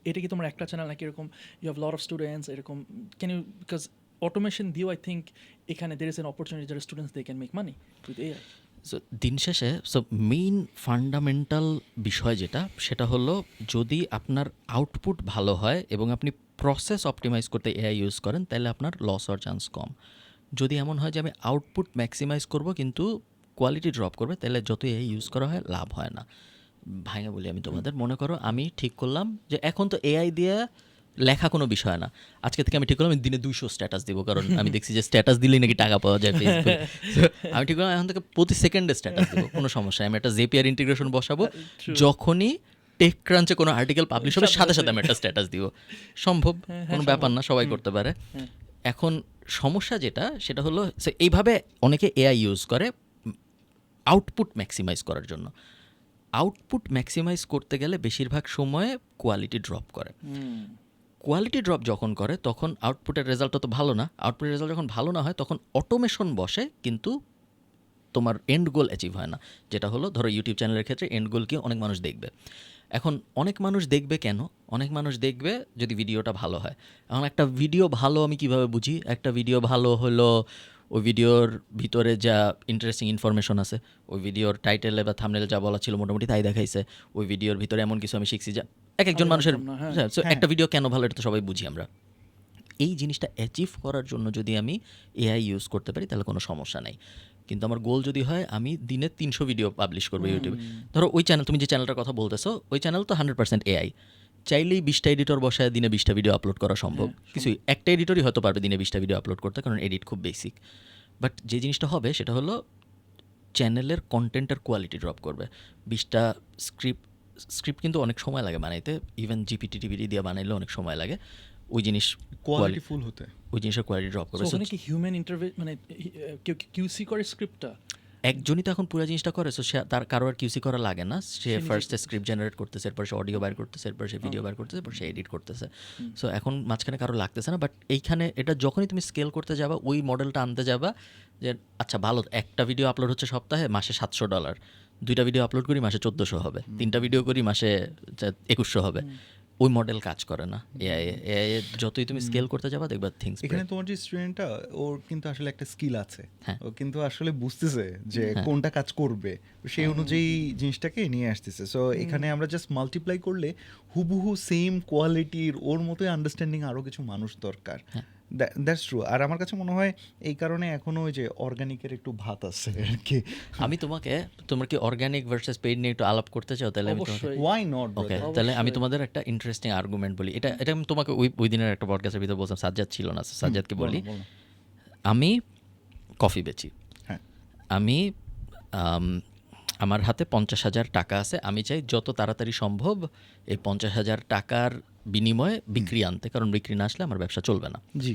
এটা কি তোমার একটা চ্যানেল নাকি এরকম you have lot of students এরকম, ক্যান ইউ, বিকজ অটোমেশন দিয়েও আই থিঙ্ক এখানে দের ইজ অ্যান অপরচুনিটি যারা students they can make money with AI. So দিন শেষে মেইন ফান্ডামেন্টাল বিষয় যেটা, সেটা হলো যদি আপনার আউটপুট ভালো হয় এবং আপনি প্রসেস অপটিমাইজ করতে এআই ইউজ করেন, তাহলে আপনার লস হওয়ার চান্স কম। যদি এমন হয় যে আমি আউটপুট ম্যাক্সিমাইজ করব কিন্তু কোয়ালিটি ড্রপ করবে, তাহলে যত এআই ইউজ করা হয় লাভ হয় না। ভাঙে বলি আমি তোমাদের, মনে করো আমি ঠিক করলাম যে এখন তো এআই দিয়ে লেখা কোনো বিষয় না, আজকে থেকে আমি ঠিক করলাম আমি দিনে 200 স্ট্যাটাস দিব, কারণ আমি দেখছি যে স্ট্যাটাস দিলেই নাকি টাকা পাওয়া যায় ফেসবুকে। আমি ঠিক করলাম এখন থেকে প্রতি সেকেন্ডে স্ট্যাটাস দিব, কোনো সমস্যা নেই। আমি একটা জেপিআর ইন্টিগ্রেশন বসাবো, যখনই টেক ক্রাঞ্চে কোনো আর্টিকেল পাবলিশ হবে সাথে সাথে আমি একটা স্ট্যাটাস দিব। সম্ভব, কোনো ব্যাপার না, সবাই করতে পারে। এখন সমস্যা যেটা, সেটা হলো এইভাবে অনেকে এআই ইউজ করে আউটপুট ম্যাক্সিমাইজ করার জন্য। আউটপুট ম্যাক্সিমাইজ করতে গেলে বেশিরভাগ সময়ে কোয়ালিটি ড্রপ করে। কোয়ালিটি ড্রপ যখন করে তখন আউটপুটের রেজাল্টটা তো ভালো না। আউটপুটের রেজাল্ট যখন ভালো না হয় তখন অটোমেশন বসে, কিন্তু তোমার এন্ড গোল অ্যাচিভ হয় না। যেটা হলো ধরো ইউটিউব চ্যানেলের ক্ষেত্রে এন্ড গোল কি, অনেক মানুষ দেখবে। এখন অনেক মানুষ দেখবে কেন? অনেক মানুষ দেখবে যদি ভিডিওটা ভালো হয়। এখন একটা ভিডিও ভালো আমি কিভাবে বুঝি? একটা ভিডিও ভালো হলো ওই ভিডিওর ভিতরে যা ইন্টারেস্টিং ইনফরমেশন আছে, ওই ভিডিওর টাইটেলে বা থাম্বনেলে যা বলা ছিল মোটামুটি তাই দেখাইছে, ওই ভিডিওর ভিতরে এমন কিছু আমি শিখছি যা একজন মানুষের, একটা ভিডিও কেন ভালো এটা তো সবাই বুঝি আমরা। এই জিনিসটা অ্যাচিভ করার জন্য যদি আমি এআই ইউজ করতে পারি তাহলে কোনো সমস্যা নাই। কিন্তু আমার গোল যদি হয় আমি দিনে 300 ভিডিও পাবলিশ করবো ইউটিউবে, ধরো ওই চ্যানেল, তুমি যে চ্যানেলটার কথা বলতেছো ওই চ্যানেল তো 100% এআই, চাইলেই 20টা এডিটর বসায় দিনে 20টা ভিডিও আপলোড করা সম্ভব। কিছুই, একটা এডিটরই হয়তো পারবে দিনে 20টা ভিডিও আপলোড করতে, কারণ এডিট খুব বেসিক। বাট যে জিনিসটা হবে সেটা হলো চ্যানেলের কন্টেন্টের কোয়ালিটি ড্রপ করবে। 20টা স্ক্রিপ্ট কিন্তু অনেক সময় লাগে বানাইতে, ইভেন জিপিটি টিপিটি দিয়ে বানাইলে অনেক সময় লাগে। ওই জিনিস কোয়ালিটি ফুল হতে, ওই জিনিসের কোয়ালিটি ড্রপ করবে। ওখানে কি হিউম্যান ইন্টারভিউ, মানে কিউসি করে স্ক্রিপ্টটা? একজনই তো এখন পুরো জিনিসটা করে, সো সে তার কারো আর কিউসি করা লাগে না। সে ফার্স্টে স্ক্রিপ্ট জেনারেট করতেছে, এরপর সে অডিও বাইর করতেছে, এরপর সে ভিডিও বাইর করতেছে, এরপর সে এডিট করতেছে। সো এখন মাঝখানে কারো লাগতেছে না। বাট এইখানে এটা যখনই তুমি স্কেল করতে যাবা, ওই মডেলটা আনতে যাবা যে আচ্ছা ভালো, একটা ভিডিও আপলোড হচ্ছে সপ্তাহে, মাসে $700, 2টা ভিডিও আপলোড করি মাসে 1400 হবে, 3টা ভিডিও করি মাসে 2100 হবে। ওই মডেল কাজ করে না এআই এআই যতই তুমি স্কেল করতে যাবা দেখবা থিংস এখানে তোমার যে স্টুডেন্টটা ওর কিন্তু আসলে একটা স্কিল আছে, হ্যাঁ। ও কিন্তু আসলে বুঝতেছে যে কোনটা কাজ করবে, সেই অনুযায়ী জিনিসটাকে নিয়ে আসতেছে। সো এখানে আমরা জাস্ট মাল্টিপ্লাই করলে হুবহু সেম কোয়ালিটির ওর মতোই আন্ডারস্ট্যান্ডিং আরও কিছু মানুষ দরকার। That's true. আর আমার কাছে মনে হয় এই কারণে এখনো ওই যে অর্গানিকের একটু ভাত আছে আর কি। আমি তোমার কি অর্গানিক ভার্সেস পেইড নিয়ে একটু আলাপ করতে চাও? তাহলে আমি তোমাকে অবশ্যই। Why not? ওকে, তাহলে আমি তোমাদের একটা ইন্টারেস্টিং আর্গুমেন্ট বলি। এটা আমি তোমাকে ওই দিনের একটা পডকাস্টের ভিতরে বলছিলাম, সাজ্জাদ ছিল না, সাজ্জাদকে বলি। আমি কফি বেচি, হ্যাঁ। আমি আমার হাতে 50,000 টাকা আছে, আমি চাই যত তাড়াতাড়ি সম্ভব এই 50,000 টাকার বিনিময়ে বিক্রি আনতে, কারণ বিক্রি না আসলে আমার ব্যবসা চলবে না। জি।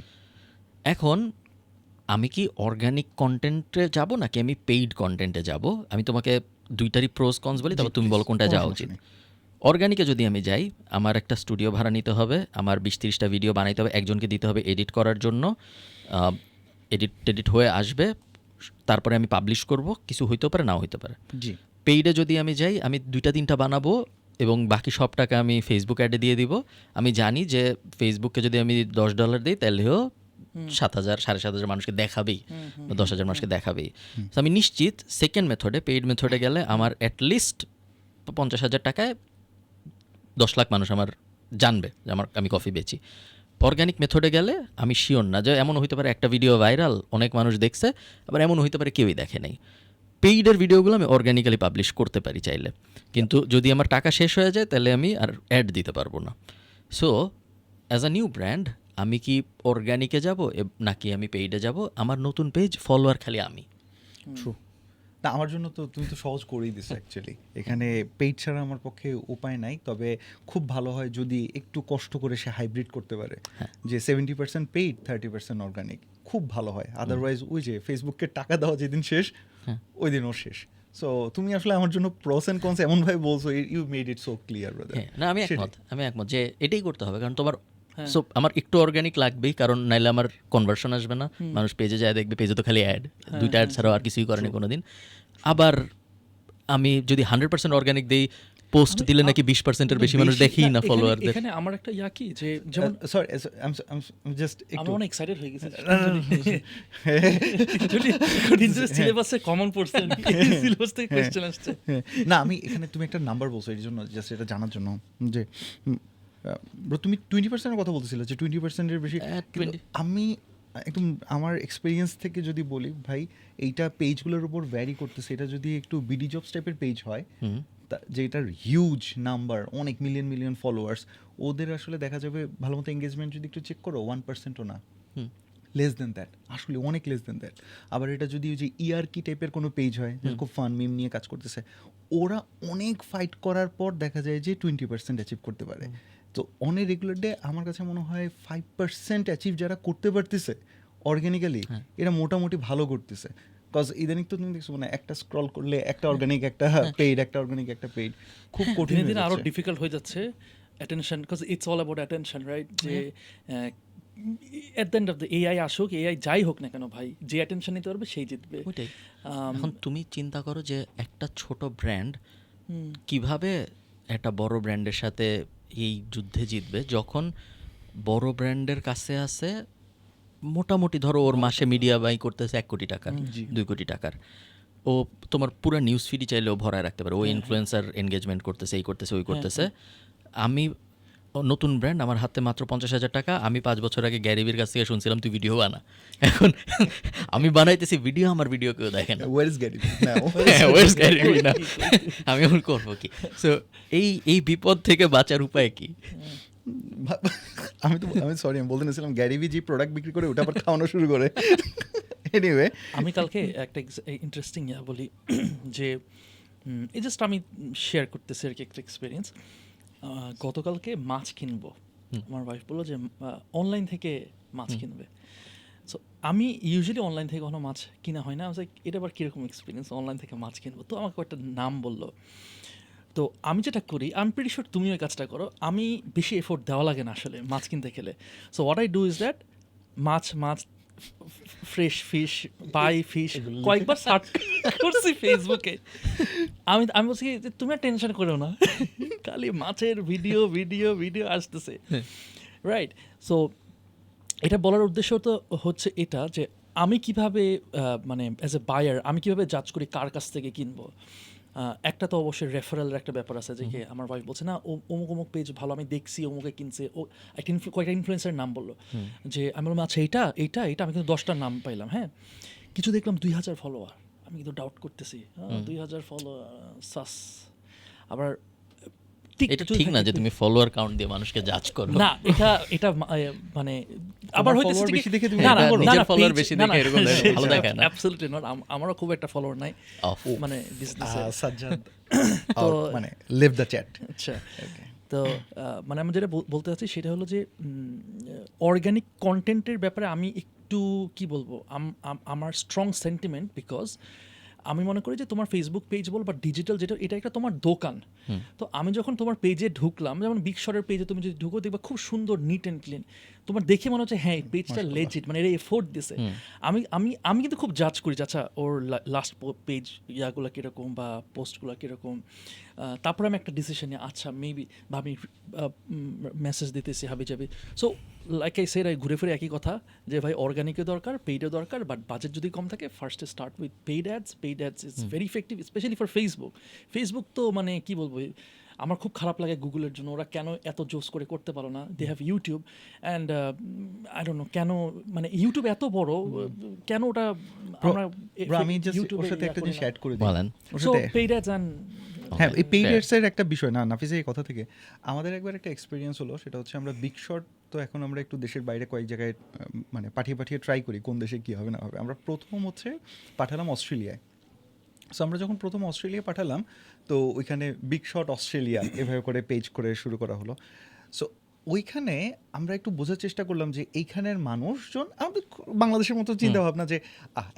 এখন আমি কি অর্গানিক কন্টেন্টে যাব নাকি আমি পেইড কন্টেন্টে যাব? আমি তোমাকে দুইটারই প্রোস কনস বলি, তারপর তুমি বলো কোনটা যাওয়া উচিত। অর্গানিকে যদি আমি যাই, আমার একটা স্টুডিও ভাড়া নিতে হবে, আমার 20-30টা ভিডিও বানাইতে হবে, একজনকে দিতে হবে এডিট করার জন্য, এডিট হয়ে আসবে, তারপরে আমি পাবলিশ করব, কিছু হইতে পারে নাও হইতে পারে। জি। পেইডে যদি আমি যাই, আমি 2-3টা বানাবো এবং বাকি সব টাকা আমি ফেসবুক অ্যাডে দিয়ে দিব। আমি জানি যে ফেসবুকে যদি আমি $10 দিই তাহলেও 7,000 7,500 মানুষকে দেখাবেই, বা 10,000 মানুষকে দেখাবেই। তো আমি নিশ্চিত সেকেন্ড মেথডে, পেইড মেথডে গেলে আমার অ্যাটলিস্ট 50,000 টাকায় 10 লাখ মানুষ আমার জানবে যে আমি কফি বেচি। অর্গানিক মেথডে গেলে আমি শিওর না, যে এমন হইতে পারে একটা ভিডিও ভাইরাল, অনেক মানুষ দেখছে, আবার এমন হইতে পারে কেউই দেখে নাই। পেইডের ভিডিওগুলো আমি অর্গানিক্যালি পাবলিশ করতে পারি চাইলে, কিন্তু যদি আমার টাকা শেষ হয়ে যায় তাহলে আমি আর অ্যাড দিতে পারবো না। So as a new brand আমি কি অর্গানিকে যাব নাকি আমি পেইডে যাব? আমার নতুন পেজ, ফলোয়ার খালি আমি। ট্রু। না, আমার জন্য তো তুমি তো সহজ করেই দিছো অ্যাকচুয়ালি। এখানে পেইড ছাড়া আমার পক্ষে উপায় নাই, তবে খুব ভালো হয় যদি একটু কষ্ট করে সে হাইব্রিড করতে পারে, যে 70% পেইড 30% অর্গানিক, খুব ভালো হয়। আদারওয়াইজ ওই যে ফেসবুককে টাকা দেওয়া যেদিন শেষ ওই দিন ওর শেষ। সো তুমি আসলে আমার জন্য প্রস অ্যান্ড কনস এমনভাবে বলছো, you made it so clear brother. না, আমি একমত যে এটাই করতে হবে, কারণ তোমার সো আমার একটু অর্গানিক লাগবেই, কারণ নাইলে আমার কনভার্সন আসবে না, মানুষ পেজে যায় দেখবে, পেজে তো খালি অ্যাড, 2টা অ্যাড ছাড়াও আর কিছুই করেনি কোনোদিন। আবার আমি যদি 100% অর্গানিক দেই, পোস্ট দিলে নাকি 20%-এর বেশি মানুষ দেখেই না ফলোয়ারদের। এখানে আমার একটা কি যে যেমন সরি, জাস্ট আমি একটু অনেক এক্সাইটেড হয়ে গেছি। যদি সিলেবাসে কমন পড়ছে, সিলেবাস থেকে কোশ্চেন আসছে। না, আমি এখানে তুমি একটা নাম্বার বলছো এর জন্য, জাস্ট এটা জানার জন্য যে ব্রো তুমি 20%-এর কথা বলতেছিলে, যে 20%-এর বেশি। 20 আমি একদম আমার এক্সপিরিয়েন্স থেকে যদি বলি ভাই, এইটা পেজগুলোর উপর ভ্যারি করতেছে। এটা যদি একটু বিডি জবস টাইপের পেজ হয়, যেটার হিউজ নাম্বার, অনেক মিলিয়ন ফলোয়ার্স, ওদের আসলে দেখা যাবে ভালো মতো এঙ্গেজমেন্ট যদি একটু চেক করো 1%-ও না, লেস দেন দ্যাট, আসলে অনেক লেস দেন দ্যাট। আবার এটা যদি ওই যে ইয়ারকি টাইপের কোনো পেজ হয়, খুব ফান মিম নিয়ে কাজ করতেছে, ওরা অনেক ফাইট করার পর দেখা যায় যে 20% অ্যাচিভ করতে পারে। তো অন এ রেগুলার ডে আমার কাছে মনে হয় 5% অ্যাচিভ যারা করতে পারতেছে অর্গ্যানিক্যালি, এরা মোটামুটি ভালো করতেছে। কজ ইদানিং তো তুমি দেখছো মানে একটা স্ক্রল করলে একটা অর্গানিক, একটা পেইড, একটা অর্গানিক, একটা পেইড, খুব কঠিন দিনে দিনে হয়ে আরো যাচ্ছে। ডিফিকাল্ট হয়ে যাচ্ছে attention, because it's all about attention, right? যে at the end of the AI আসুক, এআই যাই হোক না কেন ভাই, যে অ্যাটেনশন নিতে পারবে সেই জিতবে। ওইটাই। এখন তুমি চিন্তা করো যে একটা ছোট ব্র্যান্ড কিভাবে একটা বড় ব্র্যান্ডের সাথে এই যুদ্ধে জিতবে, যখন বড় ব্র্যান্ডের কাছে আছে মোটামুটি ধরো ওর মাসে মিডিয়া বাই করতেছে 1 কোটি টাকার, 2 কোটি টাকার, ও তোমার পুরো নিউজ ফিডই চাইলেও ভরায় রাখতে পারে, ও ইনফ্লুয়েন্সার এনগেজমেন্ট করতেছে, এই করতেছে, ওই করতেছে। আমি নতুন ব্র্যান্ড, আমার হাতে মাত্র 50,000 টাকা, আমি 5 বছর আগে গ্যারিভির কাছ থেকে শুনছিলাম তুই ভিডিও বানা, এখন আমি বানাইতেছি ভিডিও, আমার ভিডিও কেউ দেখে না। Where is Gary now? Where's Gary Vee now? আমি এখন করবো কি? সো এই বিপদ থেকে বাঁচার উপায় কি? আমি সরি, আমি বলতে নিয়েছিলাম গ্যারি ভি যে প্রোডাক্ট বিক্রি করে ওটা আবার খাওয়ানো শুরু করে। এনিওয়ে, আমি কালকে একটা ইন্টারেস্টিং বলি যে এই জাস্ট আমি শেয়ার করতেছি আর কি একটা এক্সপিরিয়েন্স। গতকালকে মাছ কিনবো, আমার ওয়াইফ বললো যে অনলাইন থেকে মাছ কিনবে। সো আমি ইউজুয়ালি অনলাইন থেকে কোনো মাছ কিনা হয় না, এটা আবার কীরকম এক্সপিরিয়েন্স অনলাইন থেকে মাছ কিনবো। তো আমাকে একটা নাম বললো। তো আমি যেটা করি, আমি প্রিটি শিওর তুমিও এই কাজটা করো, আমি বেশি এফোর্ট দেওয়া লাগে না আসলে মাছ কিনতে গেলে। So what I do is that মাছ ফ্রেশ ফিশ, বাই ফিশ কয়েকবার সার্চ করছি ফেসবুকে। আমি বলছি যে তুমি টেনশন করো না, খালি মাছের ভিডিও ভিডিও ভিডিও আসতেছে, রাইট? সো এটা বলার উদ্দেশ্য তো হচ্ছে এটা যে আমি কিভাবে মানে অ্যাজ এ বায়ার আমি কিভাবে জাজ করি কার কাছ থেকে কিনবো। একটা তো অবশ্যই রেফারেলের একটা ব্যাপার আছে যে কি আমার ওয়াইফ বলছে না অমুক অমুক পেজ ভালো, আমি দেখছি অমুকে কিনছে, ও একটা কয়েকটা ইনফ্লুয়েন্সারের নাম বললো যে আমি বললাম আচ্ছা এইটা এইটা এইটা, আমি কিন্তু 10টার নাম পাইলাম, হ্যাঁ কিছু দেখলাম 2000 ফলোয়ার, আমি কিন্তু ডাউট করতেছি 2000 ফলোয়ার সাস। আবার এটা ঠিক না যে তুমি ফলোয়ার কাউন্ট দিয়ে মানুষকে জাজ করো। না এটা এটা মানে আবার তোমার হইতেছে follower কি- বেশি দেখে তুমি না, এটা না, করো? না, নিজের না, follower page- বেশি না, দেখে না, এরকম ভালো দেখায় না। absolutely not, আমারও খুব একটা ফলোয়ার নাই Off. মানে বিজনেসে। সাজ্জাদ তো মানে লিভ দ্য চ্যাট। আচ্ছা, তো মানে আমি যেটা বলতে চাচ্ছি সেটা হলো যে অর্গানিক কন্টেন্টের ব্যাপারে আমি একটু কি বলবো, আমার স্ট্রং সেন্টিমেন্ট, বিকজ আমি মনে করি যে তোমার ফেসবুক পেজ বল বা ডিজিটাল যেটা, এটা একটা তোমার দোকান। তো আমি যখন তোমার পেজে ঢুকলাম, যেমন বিগ শটের পেজে তুমি যদি ঢুকো দেখবা খুব সুন্দর নিট অ্যান্ড ক্লিন, তোমার দেখে মনে হচ্ছে হ্যাঁ এই পেজটা লেজিট, মানে এর এফোর্ট দিছে। আমি আমি আমি কিন্তু খুব জাজ করি যে আচ্ছা ওর লাস্ট পেজ ইয়াগুলো কীরকম বা পোস্টগুলো কীরকম, তারপরে আমি একটা ডিসিশন নিই আচ্ছা মেবি বা আমি মেসেজ দিতেছি হাবি যাবি। সো লাইক আই সেড, ঘুরে ফিরে একই কথা যে ভাই অর্গানিকও দরকার, পেইডও দরকার, বাট বাজেট যদি কম থাকে ফার্স্টে start with paid ads is very effective, specially for Facebook তো মানে কি বলবো, আমার খুব খারাপ লাগে গুগলের জন্য, ওরা কেন এত জোস করে করতে পারো না, they have YouTube and I don't know কেন, মানে ইউটিউব এত বড় কেন ওটা আমরা আমি জাস্ট ওর সাথে একটা জিনিস অ্যাড করে দিই বলেন। ওর সো সাথে পেইড অ্যাডস অ্যান্ড হ্যাঁ, এই পেইড fair. অ্যাডসের একটা বিষয় না, নাফিসের এই কথা থেকে আমাদের একবার একটা এক্সপিরিয়েন্স হলো, সেটা হচ্ছে আমরা বিগ শট তো এখন আমরা একটু দেশের বাইরে কয়েক জায়গায় মানে পাঠিয়ে ট্রাই করি কোন দেশে কী হবে না হবে। আমরা প্রথম হচ্ছে পাঠালাম অস্ট্রেলিয়ায়। সো আমরা যখন প্রথম অস্ট্রেলিয়া পাঠালাম, তো ওইখানে বিগ শট অস্ট্রেলিয়া এভাবে করে পেজ করে শুরু করা হলো। সো ওইখানে আমরা একটু বোঝার চেষ্টা করলাম যে এইখানের মানুষজন আমাদের বাংলাদেশের মতো চিন্তা ভাবনা যে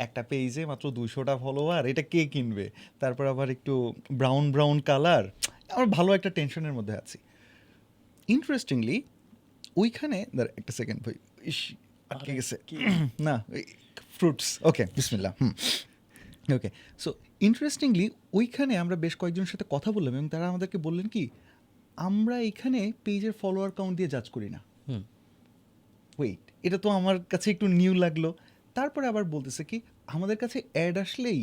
একটা পেজে মাত্র 200টা ফলোয়ার, এটা কে কিনবে, তারপর আবার একটু ব্রাউন কালার, আমরা ভালো একটা টেনশনের মধ্যে আছি। ইন্টারেস্টিংলি ওইখানে একটা সেকেন্ড ভাই, ইস আটকে গেছে না ফ্রুটস, ওকে বিসমিল্লাহ। ওকে, সো ইন্টারেস্টিংলি ওইখানে আমরা বেশ কয়েকজনের সাথে কথা বললাম এবং তারা আমাদেরকে বললেন কি, আমরা এখানে পেজের ফলোয়ার কাউন্ট দিয়ে জাজ করি না। ওয়েট, এটা তো আমার কাছে একটু নিউ লাগলো। তারপরে আবার বলতেছে কি, আমাদের কাছে অ্যাড আসলেই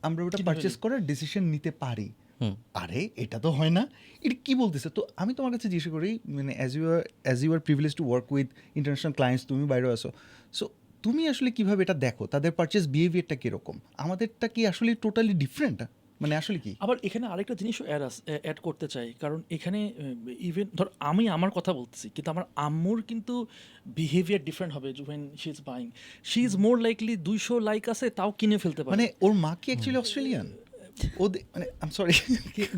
আমরা ওটা পারচেস করার ডিসিশন নিতে পারি। আরে এটা তো হয় না, এটা কি বলতেছে? তো আমি তোমার কাছে জিজ্ঞাসা করি, মানে as you are privilege to work with international clients, তুমি বাইরে আসো, সো তুমি আসলে কিভাবে এটা দেখো, তাদের পারচেস বিহেভিয়ারটা কীরকম, আমাদেরটা কি আসলে টোটালি ডিফারেন্ট, মানে আসলে কি? আবার এখানে আরেকটা জিনিসও অ্যাড করতে চাই, কারণ এখানে ইভেন ধর আমি আমার কথা বলতেছি, কিন্তু আমার আম্মুর কিন্তু বিহেভিয়ার ডিফারেন্ট হবে when she is buying, she is more likely 200 like আছে তাও কিনে ফেলতে পারে। মানে ওর মা কি অ্যাকচুয়ালি অস্ট্রেলিয়ান? ও মানে আই এম সরি,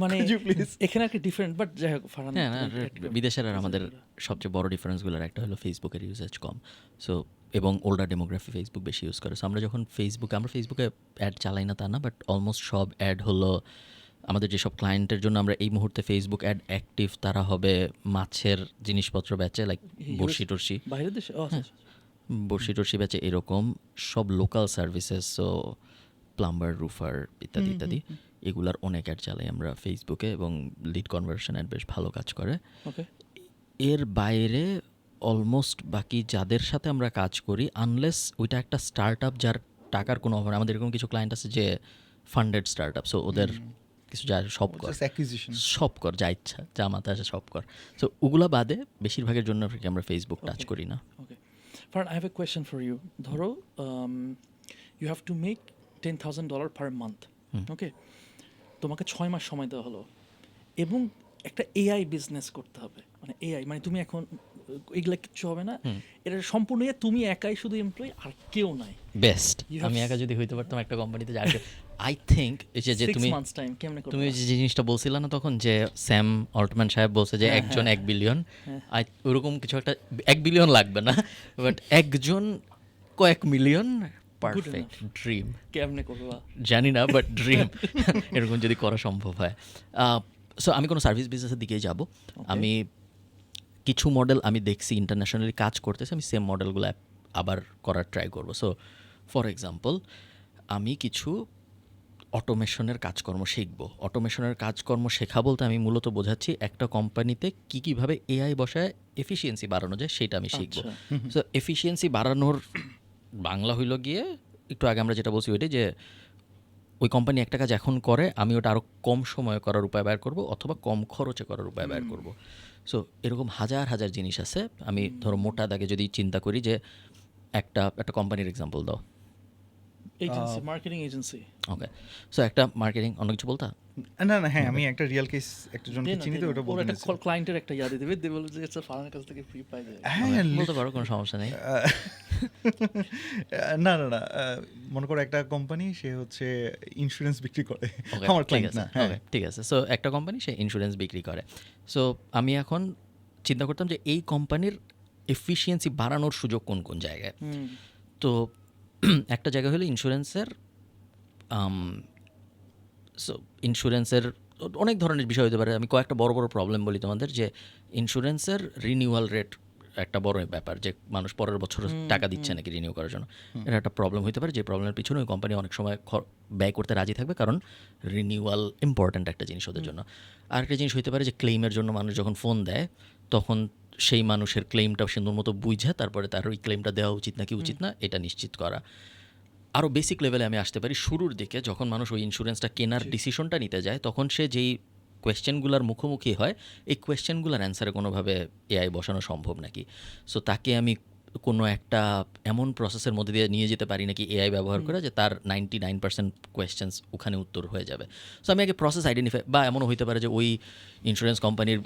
মানে প্লিজ। এখানে একটা ডিফারেন্ট, বাট যাই হোক ফারহান, হ্যাঁ, না, বিদেশের আর আমাদের সবচেয়ে বড় ডিফারেন্সগুলোর একটা হলো ফেসবুকের ইউজেজ কম, সো এবং ওল্ডার ডেমোগ্রাফি ফেসবুক বেশি ইউজ করে। সো আমরা যখন আমরা ফেসবুকে অ্যাড চালাই না তা না, বাট অলমোস্ট সব অ্যাড হলো আমাদের যেসব ক্লায়েন্টের জন্য আমরা এই মুহূর্তে ফেসবুক অ্যাড অ্যাক্টিভ, তারা হবে মাছের জিনিসপত্র বেচে, লাইক বড়শি টর্শি, বাইরের দেশে বড়শি টর্শি বেচে, এরকম সব লোকাল সার্ভিসেস, সো প্লাম্বার, রুফার ইত্যাদি ইত্যাদি, এগুলার অনেক অ্যাড চালাই আমরা ফেসবুকে এবং লিড কনভার্সন অ্যাড বেশ ভালো কাজ করে। ওকে, এর বাইরে অলমোস্ট বাকি যাদের সাথে আমরা কাজ করি, আনলেস ওইটা একটা স্টার্ট আপ যার টাকার কোনো অভাব, আমাদের এরকম কিছু ক্লায়েন্ট আছে যে ফান্ডেড স্টার্ট আপ, সো ওদের কিছু যা সব কর, সব কর যা ইচ্ছা, যা মাথায় আসে সব কর, সো ওগুলা বাদে বেশিরভাগের জন্য আমরা ফেসবুক টাচ করি না। Okay Farhan, I have a question for you. ধরো you have to make $10,000 per month, okay, তোমাকে 6 মাস সময় দেওয়া হলো এবং একটা এআই বিজনেস করতে হবে, মানে এআই মানে তুমি এখন এগুলা কিচ্ছু হবে না, এটা সম্পূর্ণ তুমি একাই শুধু এমপ্লয়ি আর কেউ নাই। বেস্ট, You have আমি একা যদি হইতে পারতাম একটা কোম্পানিতে, যা আই থিঙ্ক যে 6 তুমি months time কেমনে করবে? তুমি যে জিনিসটা বলছিলে না তখন, যে স্যাম অল্টম্যান সাহেব বলছে যে একজন 1 বিলিয়ন, ওরকম কিছু একটা 1 বিলিয়ন লাগবে না, বাট একজন কয়েক মিলিয়ন, পারফেক্ট ড্রিম। কেমনে করবা জানি না, বাট ড্রিম এরকম যদি করা সম্ভব হয়। সো আমি কোনো সার্ভিস বিজনেসের দিকেই যাব। আমি কিছু মডেল আমি দেখছি ইন্টারন্যাশনালি কাজ করতেছে, আমি সেম মডেলগুলো আবার করার ট্রাই করবো। সো ফর এক্সাম্পল, আমি কিছু অটোমেশনের কাজকর্ম শিখবো। অটোমেশনের কাজকর্ম শেখা বলতে আমি মূলত বোঝাচ্ছি একটা কোম্পানিতে কীভাবে এআই বসায় এফিসিয়েন্সি বাড়ানো যায় সেটা আমি শিখবো। সো এফিসিয়েন্সি বাড়ানোর বাংলা হইল গিয়ে একটু আগে আমরা যেটা বলছি ওইটাই, যে ওই কোম্পানি একটা কাজ এখন করে, আমি ওটা আরও কম সময়ে করার উপায় বের করব অথবা কম খরচে করার উপায় বের করব। সো এরকম হাজার হাজার জিনিস আছে। আমি ধরো মোটা দাগে যদি চিন্তা করি যে একটা কোম্পানির এক্সাম্পল দাও। Agency, marketing agency. Okay, so একটা মার্কেটিং, অন্য কিছু বলতা? না হ্যাঁ, আমি একটা রিয়েল কেস একটা জনকে চিনি, তো ওটা বলতে একটা ক্লায়েন্টের একটা ইয়া দিয়ে দেবে, দিয়ে বলবে যে এটা ফারহানের কাছ থেকে ফ্রি পাই যায়। হ্যাঁ, বলতে পারো, কোনো সমস্যা নেই। না মনে করো একটা কোম্পানি, সে হচ্ছে ইন্স্যুরেন্স বিক্রি করে, Okay, আমার ঠিক ক্লায়েন্ট আছে, না। হ্যাঁ, okay, ঠিক আছে। সো একটা কোম্পানি, সে ইন্স্যুরেন্স বিক্রি করে। সো আমি এখন চিন্তা করতাম যে এই কোম্পানির এফিসিয়েন্সি বাড়ানোর সুযোগ কোন কোন জায়গায়। তো একটা জায়গা হলো ইন্স্যুরেন্সের, সো ইন্স্যুরেন্সের অনেক ধরনের বিষয় হতে পারে। আমি কয়েকটা বড় বড় প্রবলেম বলি তোমাদের, যে ইন্স্যুরেন্সের রিনিউয়াল রেট একটা বড় ব্যাপার, যে মানুষ পরের বছর টাকা দিচ্ছে নাকি রিনিউ করার জন্য, এটা একটা প্রবলেম হতে পারে। যে প্রবলেমের পিছনে ওই কোম্পানি অনেক সময় ব্যয় করতে রাজি থাকবে, কারণ রিনিউয়াল ইম্পর্ট্যান্ট একটা জিনিস ওদের জন্য। আরেকটা জিনিস হতে পারে যে ক্লেইমের জন্য মানুষ যখন ফোন দেয়, তখন সেই মানুষের ক্লেইমটা সুন্দর মতো বুঝে তারপরে তার ওই ক্লেইমটা দেওয়া উচিত নাকি উচিত না এটা নিশ্চিত করা। আরও বেসিক লেভেলে আমি আসতে পারি, শুরুর দিকে যখন মানুষ ওই ইন্স্যুরেন্সটা কেনার ডিসিশনটা নিতে যায়, তখন সে যেই কোয়েশ্চেনগুলোর মুখোমুখি হয়, এই কোয়েশ্চেনগুলোর অ্যান্সারে কোনোভাবে এআই বসানো সম্ভব নাকি। সো তাকে আমি কোনো একটা এমন প্রসেসের মধ্যে দিয়ে নিয়ে যেতে পারি নাকি এআই ব্যবহার করে, যে তার 99% কোয়েশ্চেন্স ওখানে উত্তর হয়ে যাবে। সো আমি আগে প্রসেস আইডেন্টিফাই, বা এমনও হতে পারে যে ওই ইন্স্যুরেন্স কোম্পানির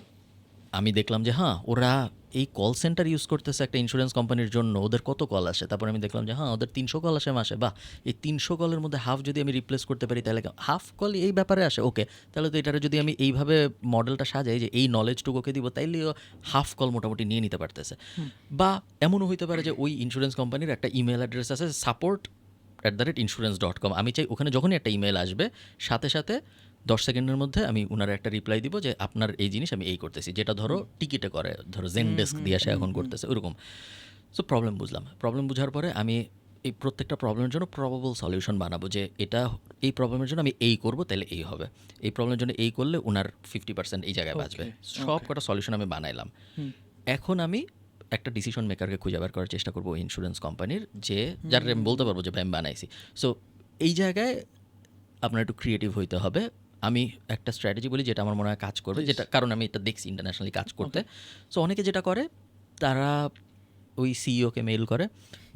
আমি দেখলাম যে হ্যাঁ ওরা এই কল সেন্টার ইউজ করতেছে একটা ইন্স্যুরেন্স কোম্পানির জন্য, ওদের কত কল আসে, তারপর আমি দেখলাম যে হ্যাঁ ওদের 300 কল আসে মাসে, বা এই 300 কলের মধ্যে হাফ যদি আমি রিপ্লেস করতে পারি, তাহলে হাফ কল এই ব্যাপারে আসে, ওকে তাহলে তো এটারে যদি আমি এইভাবে মডেলটা সাজাই যে এই নলেজটুকুকে দিব, তাইলেও হাফ কল মোটামুটি নিয়ে নিতে পারতেছে। বা এমনও হইতে পারে যে ওই ইন্স্যুরেন্স কোম্পানির একটা ইমেল অ্যাড্রেস আছে support@insurance.com, আমি চাই ওখানে যখনই একটা ইমেল আসবে সাথে সাথে 10 সেকেন্ডের মধ্যে আমি ওনার একটা রিপ্লাই দিব যে আপনার এই জিনিস আমি এই করতেছি, যেটা ধরো টিকিটে করে, ধরো জেনডেস্ক দিয়ে সে এখন করতেছে ওরকম। সো প্রবলেম বুঝলাম, প্রবলেম বুঝার পরে আমি এই প্রত্যেকটা প্রবলেমের জন্য প্রবাবল সলিউশন বানাবো, যে এটা এই প্রবলেমের জন্য আমি এই করবো তাহলে এই হবে, এই প্রবলেমের জন্য এই করলে ওনার 50% এই জায়গায় বাঁচবে। সব কটা সলিউশন আমি বানাইলাম। এখন আমি একটা ডিসিশন মেকারকে খুঁজে বের করার চেষ্টা করবো ইন্স্যুরেন্স কোম্পানির, যে যার আমি বলতে পারবো যে আমি বানাইছি। সো এই জায়গায় আপনার একটু ক্রিয়েটিভ হইতে হবে। আমি একটা স্ট্র্যাটেজি বলি যেটা আমার মনে হয় কাজ করবে, যেটা কারণ আমি এটা দেখছি ইন্টারন্যাশনালি কাজ করতে। সো অনেকে যেটা করে, তারা ওই সিইওকে মেইল করে,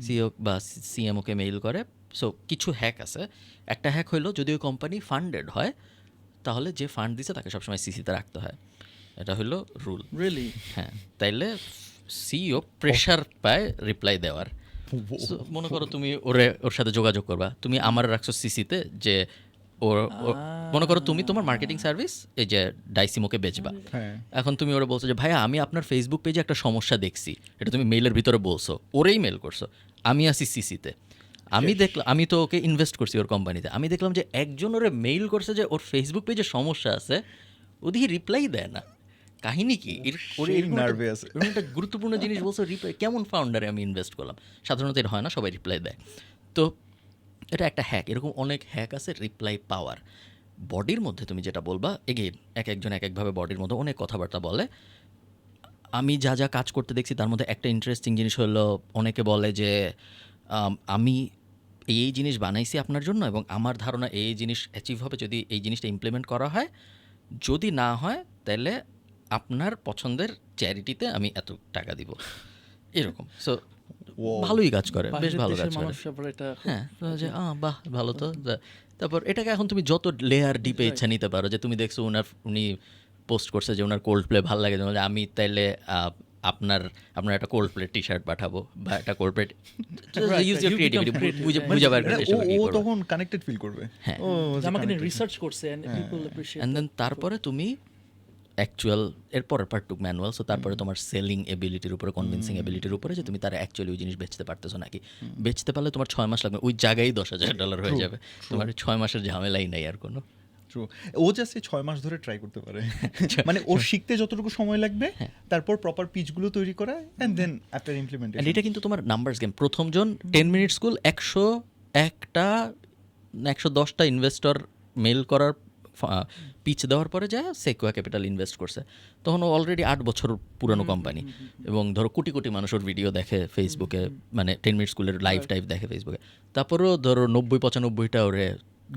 সিইও বা সিএমওকে মেইল করে। সো কিছু হ্যাক আছে। একটা হ্যাক হইলো, যদি ওই কোম্পানি ফান্ডেড হয়, তাহলে যে ফান্ড দিছে তাকে সবসময় সিসিতে রাখতে হয়। এটা হলো রুল। রিয়েলি? হ্যাঁ, তাইলে সিইও প্রেশার পায় রিপ্লাই দেওয়ার। So, মনে করো তুমি ওর সাথে যোগাযোগ করবা, তুমি আমার রাখছো সিসিতে, যে মনে করো তুমি তোমার মার্কেটিং সার্ভিস এই যে ডাইসিমোকে বেচবা। হ্যাঁ। এখন তুমি ওরা বলছো যে ভাইয়া আমি আপনার ফেসবুক পেজে একটা সমস্যা দেখছি, এটা তুমি মেইলের ভিতরে বলছো, ওরেই মেল করছো, আমি আসি সিসিতে। আমি দেখলাম, আমি তো ওকে ইনভেস্ট করছি ওর কোম্পানিতে, আমি দেখলাম যে একজন ওরে মেইল করছে যে ওর ফেসবুক পেজে সমস্যা আছে, ওদিকে রিপ্লাই দেয় না। কাহিনী কি? নার্ভাস একটা গুরুত্বপূর্ণ জিনিস বলছো, রিপ্লাই কেমন? ফাউন্ডারে আমি ইনভেস্ট করলাম, সাধারণত এটা হয় না, সবাই রিপ্লাই দেয়। তো এটা একটা হ্যাক। এরকম অনেক হ্যাক আছে রিপ্লাই পাওয়ার। বডির মধ্যে তুমি যেটা বলবা, এগেইন একজন এক একভাবে বডির মধ্যে অনেক কথাবার্তা বলে। আমি যা যা কাজ করতে দেখছি তার মধ্যে একটা ইন্টারেস্টিং জিনিস হলো, অনেকে বলে যে আমি এই জিনিস বানাইছি আপনার জন্য এবং আমার ধারণা এই জিনিস অ্যাচিভ হবে যদি এই জিনিসটা ইমপ্লিমেন্ট করা হয়, যদি না হয় তাহলে আপনার পছন্দের চ্যারিটিতে আমি এত টাকা দিব, এরকম। সো ভালোই কাজ করে, বেশ ভালো কাজ করে। হ্যাঁ, যে বাহ ভালো তো। তারপর এটাকে এখন তুমি যত লেয়ার ডিপে ইচ্ছা নিতে পারো, যে তুমি দেখছো উনি পোস্ট করছে যে ওনার কোল্ড প্লে ভালো লাগে, আমি তাইলে আপনার একটা কোল্ড প্লে টি শার্ট পাঠাবো, বা একটা cold play use your creativity বুঝাবার চেষ্টা করি। ও তখন কানেক্টেড ফিল করবে। হ্যাঁ, আমাকে নিয়ে রিসার্চ করছে and people appreciate. And then তারপরে তুমি অ্যাকচুয়াল এরপরের পার্টটুক ম্যানুয়াল। সো তারপরে তোমার সেলিং এবিলিটির উপরে, কনভিন্সিং এবিলিটির উপরে, যে তুমি তারা অ্যাকচুয়ালি ওই জিনিস বেচতে পারতেছো নাকি। বেচতে পারলে তোমার 6 মাস লাগবে, ওই জায়গায় $10,000 হয়ে যাবে, তোমার 6 মাসের ঝামেলাই নাই আর কোনো। ও জাস্ট 6 মাস ধরে ট্রাই করতে পারে, মানে ওর শিখতে যতটুকু সময় লাগবে, তারপর প্রপার পিচগুলো তৈরি করা, এন্ড দেন আফটার ইমপ্লিমেন্টেশন। এটা কিন্তু তোমার নাম্বারস গেম। প্রথম জন 10 মিনিট স্কুল 110টা ইনভেস্টর মেল করার পিচ দেওয়ার পরে যায় সেকুয়া ক্যাপিটাল ইনভেস্ট করছে, তখন ও অলরেডি 8 বছর পুরানো কোম্পানি, এবং ধরো কোটি কোটি মানুষের ভিডিও দেখে ফেসবুকে, মানে 10 মিনিট স্কুলের লাইভ টাইপ দেখে ফেসবুকে, তারপরেও ধরো 90-95টা ওরে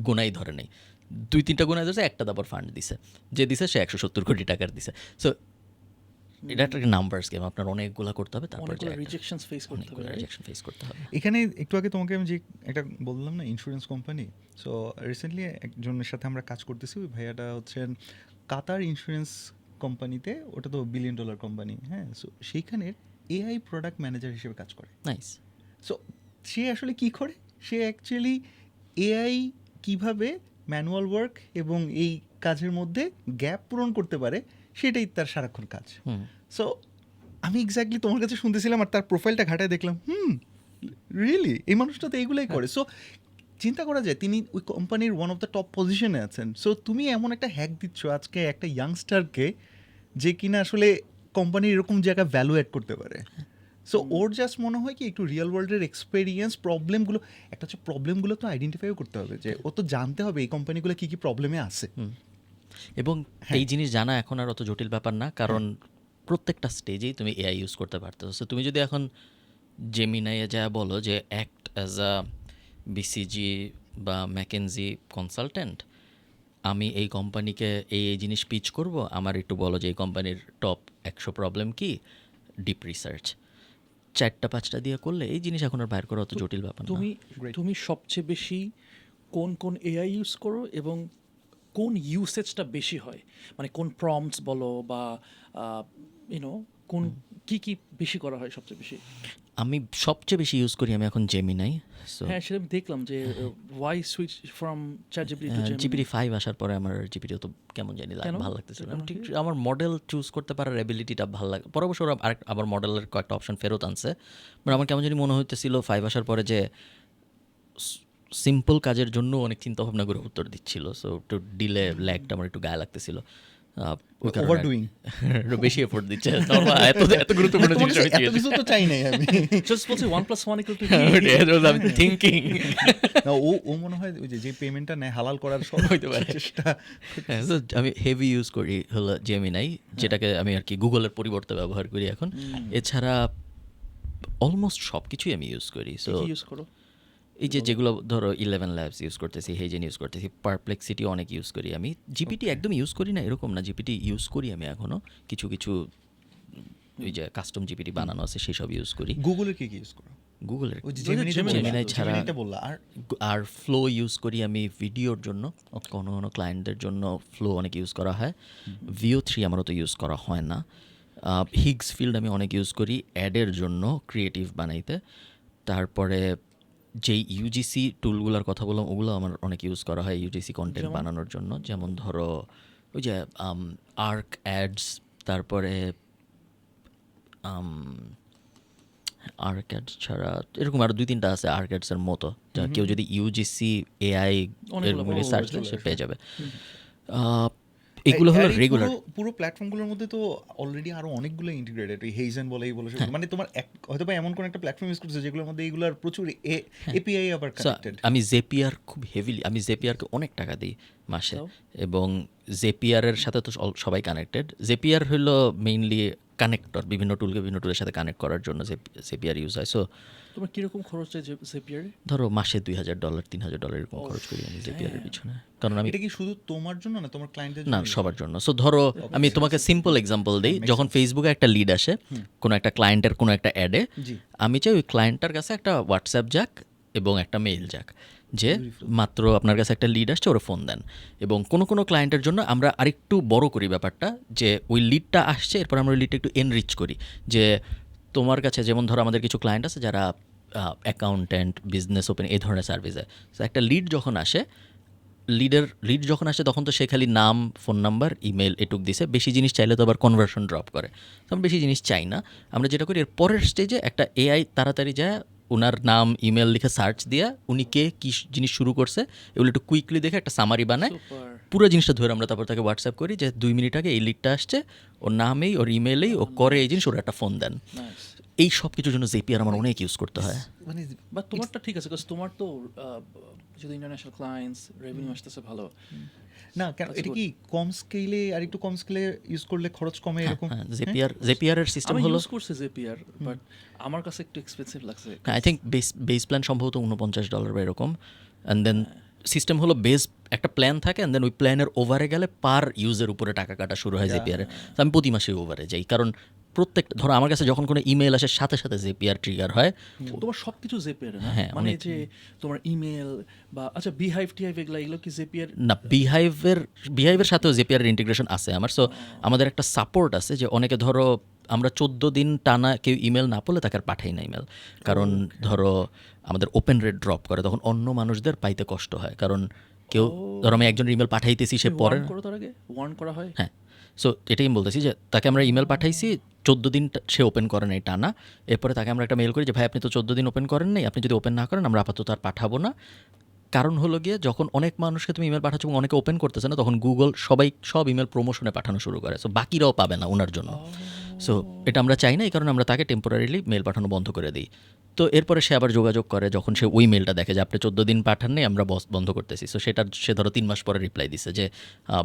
গুনাই ধরে নেই, 2-3টা গুনাই ধরছে, একটা তারপর ফান্ড দিছে, যে দিছে সে 170 কোটি টাকার দিছে। সো এটা একটা নাম্বারস গেম, আপনার অনেকগুলা করতে হবে, তারপর অনেকগুলো রিজেকশনস ফেস করতে হবে, right? রিজেকশন ফেস করতে হবে। এখানে একটু আগে তোমাকে আমি যে একটা বললাম না ইন্স্যুরেন্স কোম্পানি, সো রিসেন্টলি একজনের সাথে আমরা কাজ করতেছি, ওই ভাইয়াটা হচ্ছেন কাতার ইন্স্যুরেন্স কোম্পানিতে, ওটা তো $1 বিলিয়ন কোম্পানি, হ্যাঁ, সো সেইখানের এআই প্রোডাক্ট ম্যানেজার হিসেবে কাজ করে। নাইস। সো সে আসলে কি করে, সে অ্যাকচুয়ালি এআই কিভাবে ম্যানুয়াল ওয়ার্ক এবং এই কাজের মধ্যে গ্যাপ পূরণ করতে পারে, সেটাই তার সারাক্ষণ কাজ। সো আমি এক্স্যাক্টলি তোমার কাছে শুনতেছিলাম আর তার প্রোফাইলটা ঘাটায় দেখলাম, রিয়েলি এই মানুষটা তো এইগুলোই করে। সো চিন্তা করা যায় তিনি ওই কোম্পানির ওয়ান অফ দ্য টপ পজিশনে আছেন। সো তুমি এমন একটা হ্যাক দিচ্ছ আজকে একটা ইয়াংস্টারকে, যে কিনা আসলে কোম্পানির এরকম জায়গায় ভ্যালু অ্যাড করতে পারে। সো ওর জাস্ট মনে হয় কি একটু রিয়েল ওয়ার্ল্ডের এক্সপেরিয়েন্স, প্রবলেমগুলো, একটা হচ্ছে প্রবলেমগুলো তো আইডেন্টিফাইও করতে হবে, যে ও তো জানতে হবে এই কোম্পানিগুলো কী কী প্রবলেমে আছে। এবং এই জিনিস জানা এখন আর অত জটিল ব্যাপার না, কারণ প্রত্যেকটা স্টেজেই তুমি এআই ইউজ করতে পারতো। সো তুমি যদি এখন জেমিনাইয়ে যা বলো যে অ্যাক্ট অ্যাজ আ বিসিজি বা ম্যাকেনজি কনসালটেন্ট, আমি এই কোম্পানিকে এই এই জিনিস পিচ করব, আমার একটু বলো যে এই কোম্পানির টপ 100 প্রবলেম কি, ডিপ রিসার্চ 4টা-5টা দিয়ে করলে এই জিনিস এখন আর বাইর করা অত জটিল ব্যাপার না। তুমি সবচেয়ে বেশি কোন এআই ইউজ করো এবং কোন ইউসেজটা বেশি হয়, মানে কোন প্রম্পটস বলো বা কোন কি বেশি করা হয় সবচেয়ে বেশি? আমি সবচেয়ে বেশি ইউজ করি আমি এখন জেমিনাই। সো হ্যাঁ, সেটা আমি দেখলাম যে why switch from ChatGPT to GPT 5 আসার পরে আমার জিপিটি তো কেমন জানি কেন? ভালো লাগতেছিল না। ঠিক আমার মডেল চুজ করতে পারার এবিলিটিটা ভালো লাগে। পরে অবশ্য ওরা আবার মডেলের কয়েকটা অপশন ফেরত আনছে, মানে আমার কেমন জানি মনে হইতেছিল 5 আসার পরে যে সিম্পল কাজের জন্য অনেক চিন্তা ভাবনা করে উত্তর দিচ্ছিল। সো একটু ডিলে ল্যাগটা আমার একটু গায়ে লাগতেছিল। Overdoing. বেশি এফোর্ট দিচ্ছে। এত গুরুত্বপূর্ণ জিনিস আমি এত কিছু তো চাই নাই আমি। জাস্ট বলছি 1+1 আমি থিঙ্কিং। না, ও মনে হয় ওই যে পেমেন্টটা নেয় হালাল করার সব হইতে পারে। চেষ্টা। আমি হেভি ইউজ করি হলো জেমিনাই, যেটাকে আমি আর কি গুগলের পরিবর্তে ব্যবহার করি এখন। এছাড়া অলমোস্ট সব কিছুই আমি ইউজ করি। সো ইউজ করো? এই যেগুলো ধরো 11 ল্যাবস ইউজ করতেছি, হেজেন ইউজ করতেছি, পারপ্লেক্সিটি অনেক ইউজ করি আমি। জিপিটি একদম ইউজ করি না এরকম না, জিপিটি ইউজ করি আমি এখনও কিছু ওই যে কাস্টম জিপিটি বানানো আছে সেসব ইউজ করি। গুগলের কি ইউজ করো? গুগলের ওই যে জেমিনাই ছাড়া জেমিনাইটা বললা, আর ফ্লো ইউজ করি আমি ভিডিওর জন্য, কোনো কোনো ক্লায়েন্টদের জন্য ফ্লো অনেক ইউজ করা হয়। VO3 আমারও তো ইউজ করা হয় না। হিগস ফিল্ড আমি অনেক ইউজ করি অ্যাডের জন্য, ক্রিয়েটিভ বানাইতে। তারপরে যেই ইউজিসি টুলগুলোর কথা বললাম ওগুলো আমার অনেক ইউজ করা হয় ইউজিসি কন্টেন্ট বানানোর জন্য। যেমন ধরো ওই যে আর্ক অ্যাডস, তারপরে আর্ক অ্যাডস ছাড়া এরকম আরও 2-3টা আছে আর্ক অ্যাডসের মতো, যা কেউ যদি ইউজিসি এআই সার্চ দেয় সে পেয়ে যাবে। এগুলো হলো রেগুলার। পুরো প্ল্যাটফর্মগুলোর মধ্যে তো অলরেডি আরো অনেকগুলো ইন্টিগ্রেটেড, ওই হেইজেন বলে এই বলে সেগুলো। মানে তোমার হয়তো বা এমন কোন একটা প্ল্যাটফর্ম ইউজ করছে যেগুলোর মধ্যে এইগুলোর প্রচুর এপিআই আবার কানেক্টেড। আমি জেপিআর খুব হেভিলি, আমি জেপিআরকে অনেক টাকা দিই মাসে, এবং জেপিআরের সাথে তো সবাই কানেক্টেড। জেপিআর হলো মেইনলি কানেক্টর, বিভিন্ন টুলের সাথে কানেক্ট করার জন্য জেপিআর ইউজ হয়। সো তোমার কিরকম খরচ হয় জেপিআর? ধরো মাসে $2,000 $3,000 এরকম খরচ করি আমি জেপিআর এর পিছনে। কারণ আমি এটা কি শুধু তোমার জন্য না তোমার ক্লায়েন্টদের না, জন্য? সবার জন্য। সো ধরো আমি তোমাকে সিম্পল এক্সাম্পল দিই, যখন ফেসবুকে একটা লিড আসে কোনো একটা ক্লায়েন্টের কোনো একটা অ্যাডে, আমি চাই ওই ক্লায়েন্টটার কাছে একটা হোয়াটসঅ্যাপ যাক এবং একটা মেইল যাক, যে মাত্র আপনার কাছে একটা লিড আসছে, ওরা ফোন দেন। এবং কোনো ক্লায়েন্টের জন্য আমরা আরেকটু বড় করি ব্যাপারটা, যে ওই লিডটা আসছে এরপর আমরা ওই লিডটা একটু এনরিচ করি, যে তোমার কাছে যেমন ধরো আমাদের কিছু ক্লায়েন্ট আছে যারা অ্যাকাউন্ট্যান্ট, বিজনেস ওপেন, এই ধরনের সার্ভিস দেয়। তো একটা লিড যখন আসে, লিড যখন আসে তখন তো সে খালি নাম, ফোন নাম্বার, ইমেল এটুক দিছে, বেশি জিনিস চাইলে তো আবার কনভার্সন ড্রপ করে। তো আমরা বেশি জিনিস চাই না। আমরা যেটা করি এর পরের স্টেজে একটা এআই তাড়াতাড়ি যায় ওনার নাম ইমেল লিখে সার্চ দিয়া উনি কে কী জিনিস শুরু করছে এগুলো একটু কুইকলি দেখে একটা সামারি বানায়, পুরো জিনিসটা ধরে আমরা তারপর তাকে হোয়াটসঅ্যাপ করি যে 2 মিনিট আগে এই লিডটা আসছে, ওর নামেই ওর ইমেলেই ও করে এই জিনিস, ওর একটা ফোন দেন। এই সব কিছুর জন্য জেপিআর আমার অনেক ইউজ করতে হয়। মানে বা তোমারটা ঠিক আছে, বিকজ তোমার তো যদি ইন্টারন্যাশনাল ক্লায়েন্টস রেভিনিউ আসতেছে ভালো। না কেন এটা কি কম স্কেলে আর একটু কম স্কেলে ইউজ করলে খরচ কমে এরকম? হ্যাঁ, জেপিআর এর সিস্টেম আমি হলো, ইউজ করছি জেপিআর, বাট আমার কাছে একটু এক্সপেন্সিভ লাগছে। আই থিঙ্ক বেস প্ল্যান সম্ভবত $49 বা এরকম, অ্যান্ড দেন সিস্টেম হলো বেস একটা প্ল্যান থাকে, অ্যান্ড দেন ওই প্ল্যানের ওভারে গেলে পার ইউজের উপরে টাকা কাটা শুরু হয় জেপিআরে। তো আমি প্রতি মাসে ওভারে যাই, কারণ প্রত্যেকটা ধরো আমার কাছে যখন কোনো ইমেল আসে সাথে সাথে জেপিআর ট্রিগার হয়। তোমার সবকিছু জেপিআর না, হ্যাঁ, মানে অনেক। যে তোমার ইমেল বা আচ্ছা বিহাইভ টিহাইভ এগুলো কি জেপিআর? না, বিহাইভের সাথেও জেপিআর ইন্টিগ্রেশন আছে আমার। সো আমাদের একটা সাপোর্ট আছে যে অনেকে ধরো আমরা 14 দিন টানা কেউ ইমেল না পড়লে তাকে আর পাঠাই না ইমেল, কারণ ধরো আমাদের ওপেন রেট ড্রপ করে, তখন অন্য মানুষদের পাইতে কষ্ট হয়, কারণ কেউ ধরো আমি একজন ইমেল পাঠাইতেছি সে পরে করো তার আগে ওয়ার্ন করা হয়। হ্যাঁ, সো এটাই আমি বলতেছি যে তাকে আমরা ইমেল পাঠাইছি 14 দিন সে ওপেন করে নাই টানা, এরপরে তাকে আমরা একটা মেল করি যে ভাই আপনি তো 14 দিন ওপেন করেন নাই, আপনি যদি ওপেন না করেন আমরা আপাতত আর পাঠাবো না। কারণ হলো গিয়ে যখন অনেক মানুষকে তুমি ইমেল পাঠাচ্ছ এবং অনেকে ওপেন করতেছে না, তখন গুগল সব ইমেল প্রমোশনে পাঠানো শুরু করে, সো বাকিরাও পাবে না ওনার জন্য। সো এটা আমরা চাই না, এই কারণে আমরা তাকে টেম্পোরারিলি মেল পাঠানো বন্ধ করে দিই। তো এরপরে সে আবার যোগাযোগ করে যখন সে ওই মেলটা দেখে যে আপনি 14 দিন পাঠান নেই, আমরা বন্ধ করতেছি। সো সে ধরো 3 মাস পরে রিপ্লাই দিছে যে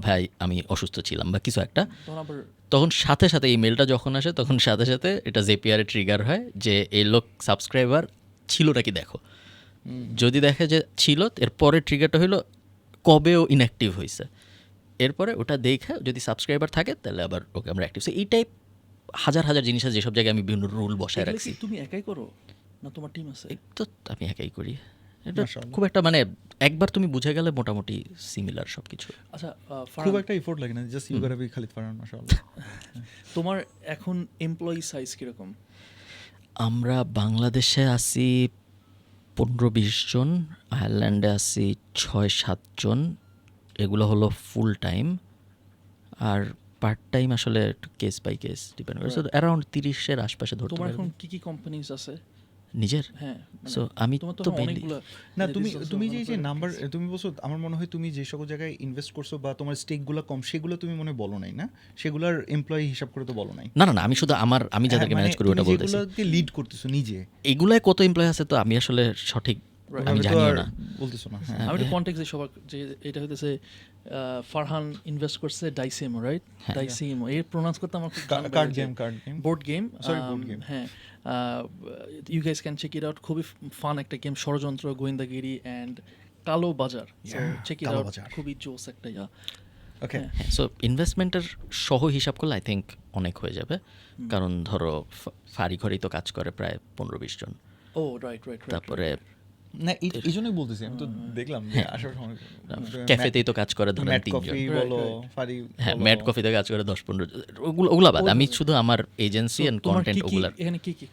ভাই আমি অসুস্থ ছিলাম বা কিছু একটা, তখন আবার তখন সাথে সাথে এই মেলটা যখন আসে তখন সাথে সাথে এটা জেপিআর ট্রিগার হয় যে এই লোক সাবস্ক্রাইবার ছিল নাকি দেখো। যদি দেখে যে ছিল, এরপরে ট্রিগারটা হলো কবে ও ইনঅ্যাক্টিভ হয়েছে, এরপরে ওটা দেখে যদি সাবস্ক্রাইবার থাকে তাহলে আবার ওকে আমরা অ্যাক্টিভ। এই টাইপ হাজার হাজার জিনিস আছে যেসব জায়গায় আমি বিভিন্ন রুল বসায় এগুলো রাখছি। কি তুমি একাই করো না তোমার টিম আছে? এই তো আমি একাই করি, এটা মাশাআল্লাহ। খুব একটা মানে একবার তুমি বুঝে গেলে মোটামুটি সিমিলার সব কিছু। আচ্ছা খুব ফারহান, একটা এফোর্ট লাগে না, জাস্ট ইউ গোটা বি খালিদ ফারহান মাশাআল্লাহ। তোমার এখন এমপ্লয়ি সাইজ কিরকম? আমরা বাংলাদেশে আছি 15-20 জন, আয়ারল্যান্ডে আছি 6-7 জন, এগুলো হলো ফুল টাইম, আর পার্ট টাইম আসলে কেস বাই কেস ডিপেন্ড করে। সো অ্যারাউন্ড 30-এর আশপাশে ধরতে তোমার এখন পারবে কি কি কোম্পানিজ আছে? নিজের। হ্যাঁ মানে সো আমি তোমার তো তো এখন mainly- অনেকগুলো না যে তুমি resource তুমি ব্যবহার যে করে নাম্বার রাখতেছি। তুমি বলছো, আমার মনে হয় তুমি যে সকল জায়গায় ইনভেস্ট করছো বা তোমার স্টেকগুলো কম সেগুলো তুমি মনে হয় বলো নাই না, সেগুলোর এমপ্লয়ি হিসাব করে তো বলো নাই। না, আমি শুধু আমি যাদেরকে হ্যাঁ, ম্যানেজ করি ওটা তুমি বলতেছি। যেগুলোকে লিড করতেছো নিজে, এগুলায় কত এমপ্লয় আছে তো আমি আসলে সঠিক আমি ওভাবে তো জানিও আর না। বলতেছো না। হ্যাঁ আমি একটু কন্টেক্সট দিই সবার, যে এটা হইতেছে ফারহান ইনভেস্ট করছে ডাইসিমো, রাইট? ডাইসিমো এর প্রোনাউন্স করতে আমার খুব card game board game, Sorry, board game. হ্যাঁ, you guys can check it out, খুবই ফান একটা গেম, ষড়যন্ত্র, গোয়েন্দাগিরি অ্যান্ড কালো বাজার। চেক ইট কালো আউট, বাজার। খুবই জোস একটা ইয়া। ওকে। সো ইনভেস্টমেন্টের সহ হিসাব করলে আই থিঙ্ক অনেক হয়ে যাবে, কারণ ধরো ফাড়ি ঘরেই তো কাজ করে প্রায় 15-20 জন, ও রাইট রাইট রাইট। তারপরে না এই জন্যই বলতেছি, আমি তো দেখলাম যে আসার সময় ক্যাফেতেই তো কাজ করে ধরেন ম্যাট 3 জন। কফি বলো, ফারি হ্যাঁ, বলো। ম্যাট কফিতে কাজ করে 10-15 জন, ওগুলা বাদ। আমি শুধু আমার এজেন্সি এন্ড তোমার কন্টেন্ট কি কি ওগুলার এখানে কি কি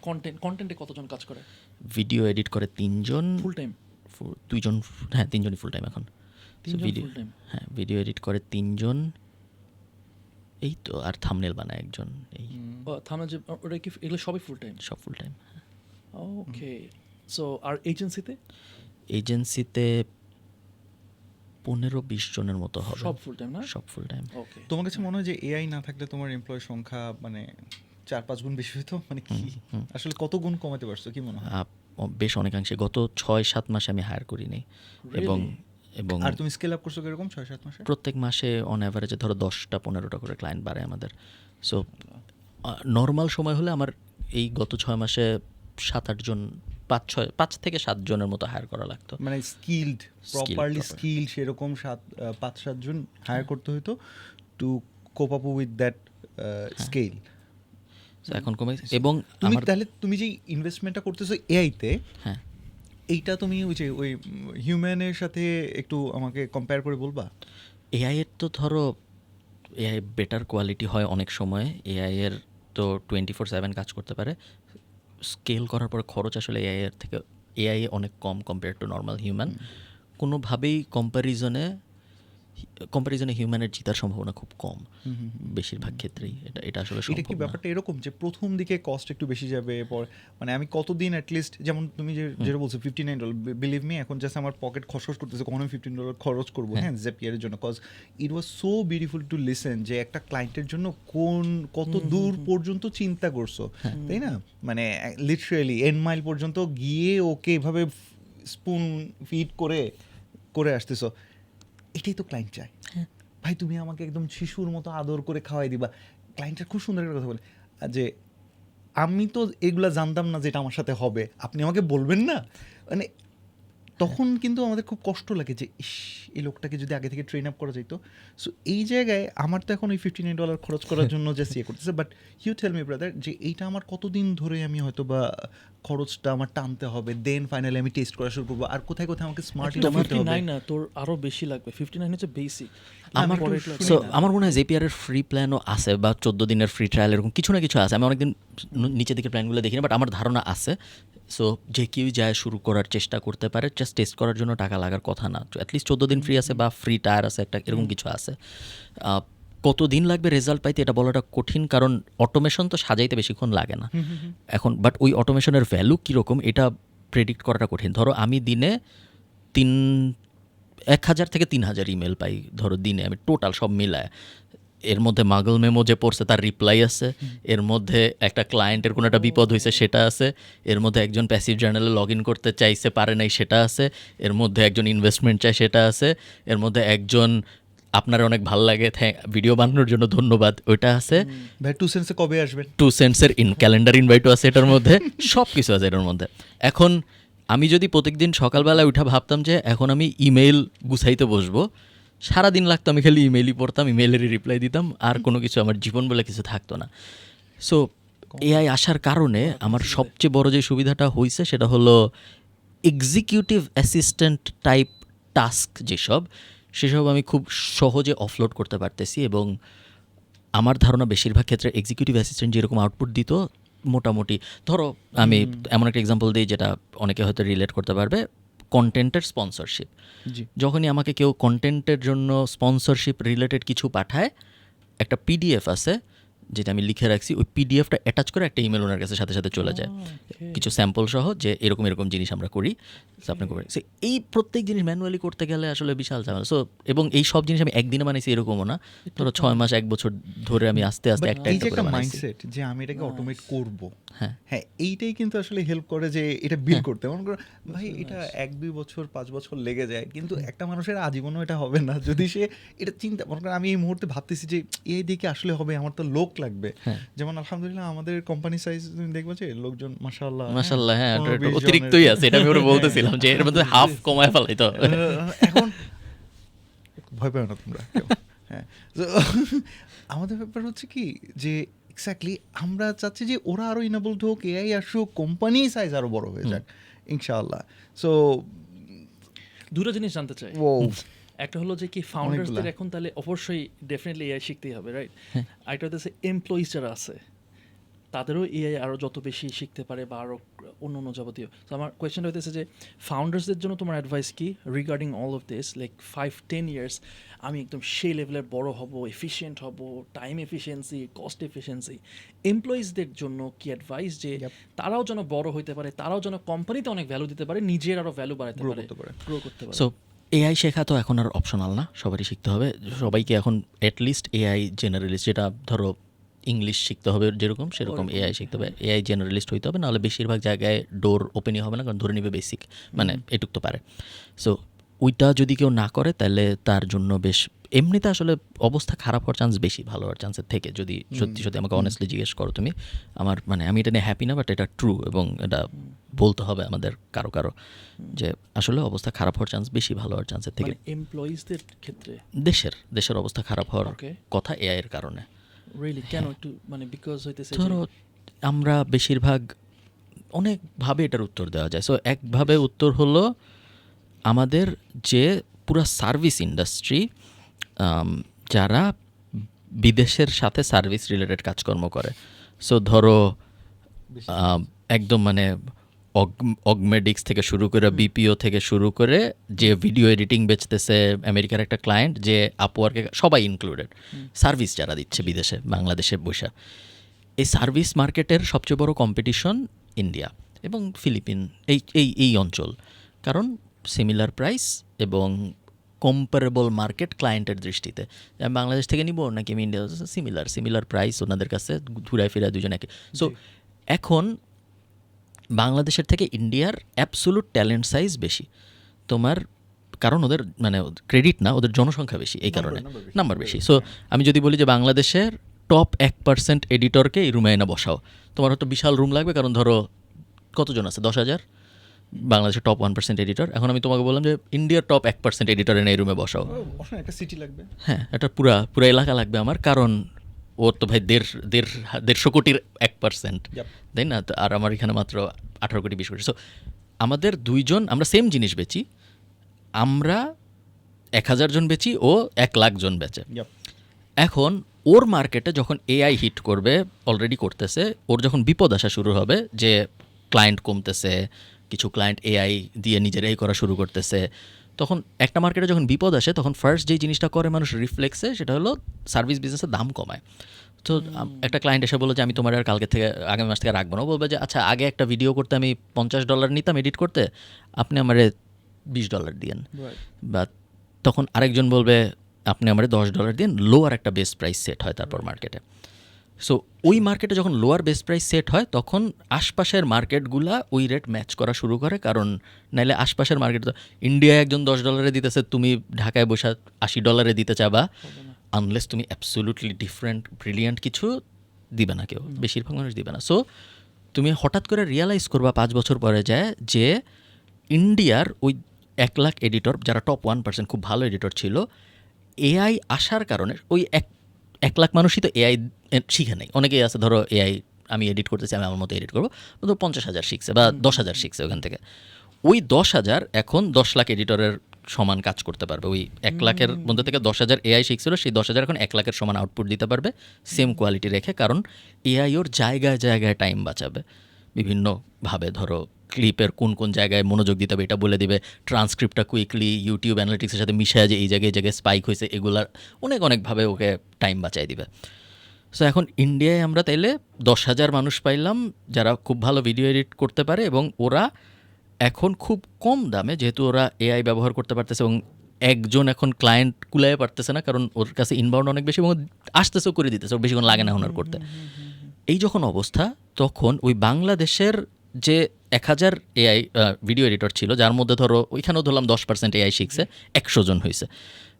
কন্টেন্টে কতজন কাজ করে ভিডিও এডিট করে 3 জন, ফুল টাইম? 2 জন, হ্যাঁ 3 জনই ফুল টাইম এখন। তিনজন ভিডিও, full time? হ্যাঁ ভিডিও এডিট করে 3 জন, এই তো, আর থাম্বনেল বানায় একজন, এই ও থামে যে ওটা কি এগুলো সবই ফুল টাইম? সব ফুল টাইম। ওকে। সো আর এজেন্সিতে এজেন্সিতে 15-20 জনের মতো হবে, সব ফুল টাইম না? সব ফুল টাইম। ওকে। তোমার কাছে মনে হয় যে এআই না থাকলে তোমার এমপ্লয় সংখ্যা মানে 4-5 গুণ বেশি হতো, মানে কি আসলে কত গুণ কমাতে পারছো কি মনে হয়? বেশ অনেকাংশে। গত 6-7 মাসে আমি হায়ার করিনি, এবং এবং আর তুমি স্কেল আপ করছো কিরকম 6-7 মাসে? প্রত্যেক মাসে অন অ্যাভারেজে ধরো 10-15টা করে ক্লায়েন্ট বাড়ে আমাদের। সো নর্মাল সময় হলে আমার এই গত 6 মাসে 7-8 জন, 5 থেকে 7 জনের মতো হায়ার করা লাগতো। মানে স্কিলড, প্রপারলি proper. স্কিল সেরকম 5-7 জন হায়ার করতে হতো two cope up with that scale. So এখন কমে, এবং তুমি আমার তাহলে তুমি যে ইনভেস্টমেন্টটা করতেছো এআই তে, হ্যাঁ, এইটা তুমি ওই হিউম্যানের সাথে একটু আমাকে কম্পেয়ার করে বলবা? এআই এর তো ধরো এআই বেটার কোয়ালিটি হয় অনেক সময়, এআই এর তো 24/7 কাজ করতে পারে। স্কেল করার পর খরচ আসলে এআই অনেক কম কম্পেয়ার টু নর্মাল হিউম্যান। কোনোভাবেই কম্প্যারিজনে কম্প্যারিজনে হিউম্যানের জিতার সম্ভাবনা খুব কম বেশিরভাগ ক্ষেত্রেই। এটা আসলে এটা সম্ভব কি না। ব্যাপারটা এরকম যে প্রথম দিকে কস্ট একটু বেশি যাবে, পরে মানে আমি কতদিন অ্যাটলিস্ট, যেমন তুমি যেটা বলছো $59, বিলিভ মি এখন জাস্ট আমার পকেট খসখস করতেছে কখন আমি $15 খরচ করবো হ্যাঁ জেপিয়ারের জন্য, cause it was so beautiful to listen যে একটা ক্লায়েন্টের জন্য কত দূর পর্যন্ত চিন্তা করছো, তাই না? মানে লিটারেলি এন্ড মাইল পর্যন্ত গিয়ে ওকে এভাবে স্পুন ফিড করে আসতেছো, এটাই তো ক্লায়েন্ট চায়। ভাই তুমি আমাকে একদম শিশুর মতো আদর করে খাওয়াই দিবা। ক্লায়েন্টের খুব সুন্দর একটা কথা বলে যে আমি তো এগুলা জানতাম না যে এটা আমার সাথে হবে, আপনি আমাকে বলবেন না, মানে তখন কিন্তু আমাদের খুব কষ্ট লাগে যে ইস, এই লোকটাকে যদি আগে থেকে ট্রেন আপ করা যেত। সো এই জায়গায় আমার তো এখন ওই $59 খরচ করার জন্য জাস্ট ইয়ে করতেছে, but you tell me brother যে এইটা আমার কতদিন ধরে আমি হয়তো বা খরচটা আমার টানতে হবে, দেন ফাইনালি আমি টেস্ট করা শুরু করবো, আর কোথায় কোথায় আমাকে স্মার্ট হতে হবে। 59 না, তোর আরো বেশি লাগবে। 59 হচ্ছে বেসিক। আমার সো আমার মনে হয় জেপিআর এর ফ্রি প্ল্যানও আছে, বা 14 দিনের ফ্রি ট্রায়াল এরকম কিছু না কিছু আছে। আমি অনেকদিন নিচের দিকে প্ল্যানগুলো দেখিনি, বাট আমার ধারণা আছে। সো যে কেউ যায় শুরু করার চেষ্টা করতে পারে, জাস্ট টেস্ট করার জন্য টাকা লাগার কথা না। অ্যাটলিস্ট 14 দিন ফ্রি আছে বা ফ্রি টায়ার আছে একটা, এরকম কিছু আছে। কতদিন লাগবে রেজাল্ট পাইতে এটা বলাটা কঠিন, কারণ অটোমেশন তো সাজাইতে বেশিক্ষণ লাগে না এখন, বাট ওই অটোমেশনের ভ্যালু কীরকম এটা প্রেডিক্ট করাটা কঠিন। ধরো আমি দিনে 1,000 থেকে 3,000 ইমেল পাই ধরো দিনে, আমি টোটাল সব মিলায়। এর মধ্যে মাগল মেমো যে পড়ছে তার রিপ্লাই আছে, এর মধ্যে একটা ক্লায়েন্টের কোনো একটা বিপদ হয়েছে সেটা আছে, এর মধ্যে একজন প্যাসিভ জার্নালে লগ ইন করতে চাইছে পারে নাই সেটা আছে, এর মধ্যে একজন ইনভেস্টমেন্ট চায় সেটা আছে, এর মধ্যে একজন আপনার অনেক ভাল লাগে ভিডিও বানানোর জন্য ধন্যবাদ ওইটা আছে, ভাই 2 সেন্সে কবে আসবেন, 2 সেন্টসের ক্যালেন্ডার ইনভাইটও আছে এটার মধ্যে, সব কিছু আছে এটার মধ্যে। এখন আমি যদি প্রত্যেকদিন সকালবেলায় উঠা ভাবতাম যে এখন আমি ইমেইল গুছাইতে বসবো, সারাদিন লাগতো আমি খালি ইমেইলই পড়তাম, ইমেইলেরই রিপ্লাই দিতাম, আর কোনো কিছু আমার জীবন বলে কিছু থাকতো না। সো এআই আসার কারণে আমার সবচেয়ে বড় যে সুবিধাটা হয়েছে সেটা হলো এক্সিকিউটিভ অ্যাসিস্ট্যান্ট টাইপ টাস্ক যেসব, সেসব আমি খুব সহজে অফলোড করতে পারতেছি। এবং আমার ধারণা বেশিরভাগ ক্ষেত্রে এক্সিকিউটিভ অ্যাসিস্ট্যান্ট যেরকম আউটপুট দিত, মোটামুটি ধরো আমি এমন একটা এক্সাম্পল দিই যেটা অনেকে হয়তো রিলেট করতে পারবে, কন্টেন্টের স্পন্সরশিপ। যখনই আমাকে কেউ কন্টেন্টের জন্য স্পন্সরশিপ রিলেটেড কিছু পাঠায়, একটা পিডিএফ আছে যেটা আমি লিখে রাখছি, ওই পিডিএফটা অ্যাটাচ করে একটা ইমেল ওনার কাছে সাথে সাথে চলে যায়, কিছু স্যাম্পল সহ, যে এরকম এরকম জিনিস আমরা করি, আপনি করবেন। সো এই প্রত্যেক জিনিস ম্যানুয়ালি করতে গেলে আসলে বিশাল ঝামেলা। সো এবং এই সব জিনিস আমি একদিনে বানাইছি এরকমও না, ধরো 6 মাস 1 বছর ধরে আমি আস্তে আস্তে একটা এই যে একটা করে একটা বানাইছি। মাইন্ডসেট যে আমি এটাকে অটোমেট করব, হ্যাঁ হ্যাঁ এইটাই কিন্তু আসলে হেল্প করে যে এটা বিল করতে। মনে করো ভাই এটা 1-2 বছর 5 বছর লেগে যায়, কিন্তু একটা মানুষের আজীবনও এটা হবে না যদি সে এটা চিন্তা। মনে করো আমি এই মুহূর্তে ভাবতেছি যে এই দিকে আসলে হবে, আমার তো লোক লাগবে। যেমন আলহামদুলিল্লাহ আমাদের কোম্পানি সাইজ তুমি দেখবে যে লোকজন মাশাআল্লাহ মাশাআল্লাহ, হ্যাঁ 15-20 জনের। অতিরিক্তই আছে, এটা আমি ওরা বলতেছিলাম যে এর মধ্যে হাফ কমায় ফেলাই তো। এখন ভয় পাও না তোমরা কেউ। হ্যাঁ তো আমাদের ব্যাপার হচ্ছে কি যে এক্স্যাক্টলি আমরা চাচ্ছি যে ওরা আরো ইনেবলড হোক, এআই আসুক, কোম্পানি সাইজ আরো বড় হয়ে যাক ইনশাআল্লাহ। সো দুটো জিনিস জানতে চাই। ও একটা হলো যে কি ফাউন্ডার্সদের অনেকগুলা। এখন তাহলে অবশ্যই ডেফিনেটলি এআই শিখতেই হবে, রাইট? আরেকটা হচ্ছে এমপ্লয়িজ যারা আছে তাদেরও এআই আরও যত বেশি শিখতে পারে বা আরও অন্য অন্য যাবতীয়। তো আমার কোয়েশ্চেনটা হইতেছে যে ফাউন্ডার্সদের জন্য তোমার অ্যাডভাইস কি regarding all of this, like 5-10 years আমি একদম সেই লেভেলের বড় হব, এফিশিয়েন্ট হব, টাইম এফিসিয়েন্সি, কস্ট এফিসিয়েন্সি। এমপ্লয়িজদের জন্য কি অ্যাডভাইস যে তারাও যেন বড় হইতে পারে, তারাও যেন কোম্পানিতে অনেক ভ্যালু দিতে পারে, নিজের আরও ভ্যালু বাড়াতে Grow পারে, করতে পারে। গ্রো করতে পারে। সো এআই শেখা তো এখন আর অপশনাল না, সবারই শিখতে হবে। সবাইকে এখন অ্যাটলিস্ট এআই জেনারেলিস্ট, যেটা ধরো ইংলিশ শিখতে হবে যেরকম সেরকম এআই শিখতে হবে, এআই জেনারেলিস্ট হইতে হবে, নাহলে বেশিরভাগ জায়গায় ডোর ওপেনই হবে না, কারণ ধরে নিবে বেসিক মানে এটুক তো পারে। সো ওইটা যদি কেউ না করে তাহলে তার জন্য বেশ এমনিতে আসলে অবস্থা খারাপ হওয়ার চান্স বেশি ভালো হওয়ার চান্সের থেকে। যদি সত্যি সত্যি আমাকে অনেস্টলি জিজ্ঞেস করো তুমি, আমার মানে আমি এটা নিয়ে হ্যাপি না, বাট এটা ট্রু এবং এটা বলতে হবে আমাদের কারো কারো যে আসলে অবস্থা খারাপ হওয়ার চান্স বেশি ভালো হওয়ার চান্সের থেকে। মানে এমপ্লয়িজদের ক্ষেত্রে দেশের অবস্থা খারাপ হওয়ার Okay. কথা এআই এর কারণে। রিয়েলি কেন একটু মানে বিকজ হইতেছে যে- ধরো আমরা বেশিরভাগ অনেকভাবে এটার উত্তর দেওয়া যায়। সো একভাবে উত্তর হলো আমাদের যে পুরো সার্ভিস ইন্ডাস্ট্রি, যারা বিদেশের সাথে সার্ভিস রিলেটেড কাজকর্ম করে, সো ধরো একদম মানে অগমেডিক্স থেকে শুরু করে বিপিও থেকে শুরু করে যে ভিডিও এডিটিং বেচতেছে আমেরিকার একটা ক্লায়েন্ট, যে আপওয়ার্কে, সবাই ইনক্লুডেড, সার্ভিস যারা দিচ্ছে বিদেশে বাংলাদেশে বসে, এই সার্ভিস মার্কেটের সবচেয়ে বড় কম্পিটিশন ইন্ডিয়া এবং ফিলিপিন, এই অঞ্চল। কারণ সিমিলার প্রাইস এবং কম্পারেবল মার্কেট ক্লায়েন্টের দৃষ্টিতে, আমি বাংলাদেশ থেকে নিব নাকি আমি ইন্ডিয়া, সিমিলার প্রাইস ওনাদের কাছে, ঘুরায় ফিরায় দুজন একে। সো এখন বাংলাদেশের থেকে ইন্ডিয়ার অ্যাবসোলুট ট্যালেন্ট সাইজ বেশি তোমার, কারণ ওদের মানে ক্রেডিট না, ওদের জনসংখ্যা বেশি, এই কারণে নাম্বার বেশি। সো আমি যদি বলি যে বাংলাদেশের টপ 1% এডিটরকে এই রুমে এনে বসাও, তোমার হয়তো বিশাল রুম লাগবে, কারণ ধরো কতজন আছে, 10,000 বাংলাদেশের টপ 1% এডিটর। এখন আমি তোমাকে বললাম যে ইন্ডিয়ার টপ 1% এডিটর এনে এই রুমে বসাও, একটা সিটি লাগবে, হ্যাঁ, এটা পুরা এলাকা লাগবে আমার, কারণ ওর তো ভাই 150 কোটির 1%, তাই না? আর আমার এখানে মাত্র 18 কোটি 20 কোটি। সো আমাদের দুইজন, আমরা সেম জিনিস বেচি, আমরা 1,000 জন বেচি, ও 1 লাখ জন বেচে। এখন ওর মার্কেটে যখন এআই হিট করবে, অলরেডি করতেছে, ওর যখন বিপদ আসা শুরু হবে যে ক্লায়েন্ট কমতেছে, কিছু ক্লায়েন্ট এআই দিয়ে নিজেরাই করা শুরু করতেছে, তখন একটা মার্কেটে যখন বিপদ আসে, তখন ফার্স্ট যেই জিনিসটা করে মানুষ রিফ্লেক্সে, সেটা হলো সার্ভিস বিজনেসের দাম কমায়। তো একটা ক্লায়েন্ট এসে বললো যে আমি তোমার আর কালকে থেকে, আগামী মাস থেকে রাখবো না। বলবে যে আচ্ছা, আগে একটা ভিডিও করতে আমি $50 নিতাম এডিট করতে, আপনি আমারে $20 দিয়েন। বা তখন আরেকজন বলবে আপনি আমারে $10 দিন, লোয়ার একটা বেস প্রাইস সেট হয় তারপর মার্কেটে। সো ওই মার্কেটে যখন লোয়ার বেস প্রাইস সেট হয়, তখন আশপাশের মার্কেটগুলা ওই রেট ম্যাচ করা শুরু করে, কারণ নাইলে আশপাশের মার্কেটে তো ইন্ডিয়ায় একজন $10 দিতেছে, তুমি ঢাকায় বসে $80 দিতে চাবা, আনলেস তুমি অ্যাবসোলুটলি ডিফারেন্ট ব্রিলিয়ান্ট কিছু দিবে না, কেউ, বেশিরভাগ মানুষ দিবে না। সো তুমি হঠাৎ করে রিয়ালাইজ করবা 5 বছর পরে যায় যে ইন্ডিয়ার ওই 1 লাখ এডিটর, যারা টপ 1% খুব ভালো এডিটর ছিল, এআই আসার কারণে ওই 1 লাখ মানুষই তো এআই শিখে নেই। অনেকেই আছে ধরো এআই আমি এডিট করতেছি, আমি আমার মতো এডিট করবো, তো 50,000 শিখছে বা 10,000 শিখছে ওখান থেকে। ওই 10,000 এখন 10 লাখ এডিটরের সমান কাজ করতে পারবে। ওই 1 লাখের মধ্যে থেকে 10,000 এআই শিখছিল, সেই 10,000 এখন 1 লাখের সমান আউটপুট দিতে পারবে, সেম কোয়ালিটি রেখে, কারণ এআই ওর জায়গায় জায়গায় টাইম বাঁচাবে বিভিন্নভাবে। ধরো ক্লিপের কোন জায়গায় মনোযোগ দিতে হবে এটা বলে দিবে, ট্রান্সক্রিপ্টটা কুইকলি ইউটিউব অ্যানালিটিক্সের সাথে মিশায় যে এই জায়গায় স্পাইক হয়েছে, এগুলার অনেকভাবে ওকে টাইম বাঁচাই দিবে। সো এখন ইন্ডিয়ায় আমরা তাইলে 10,000 মানুষ পাইলাম যারা খুব ভালো ভিডিও এডিট করতে পারে, এবং ওরা এখন খুব কম দামে, যেহেতু ওরা এআই ব্যবহার করতে পারতেছে, এবং একজন এখন ক্লায়েন্ট কুলাইয়ে পারতেছে না, কারণ ওর কাছে ইনবাউন্ড অনেক বেশি, এবং আসতেছেও করে দিতেছে, ওর বেশিক্ষণ লাগে না ওনার করতে। এই যখন অবস্থা, তখন ওই বাংলাদেশের যে 1,000 এআই ভিডিও এডিটর ছিল, যার মধ্যে ধরো ওইখানেও ধরলাম 10% এআই শিখছে, 100 জন হয়েছে।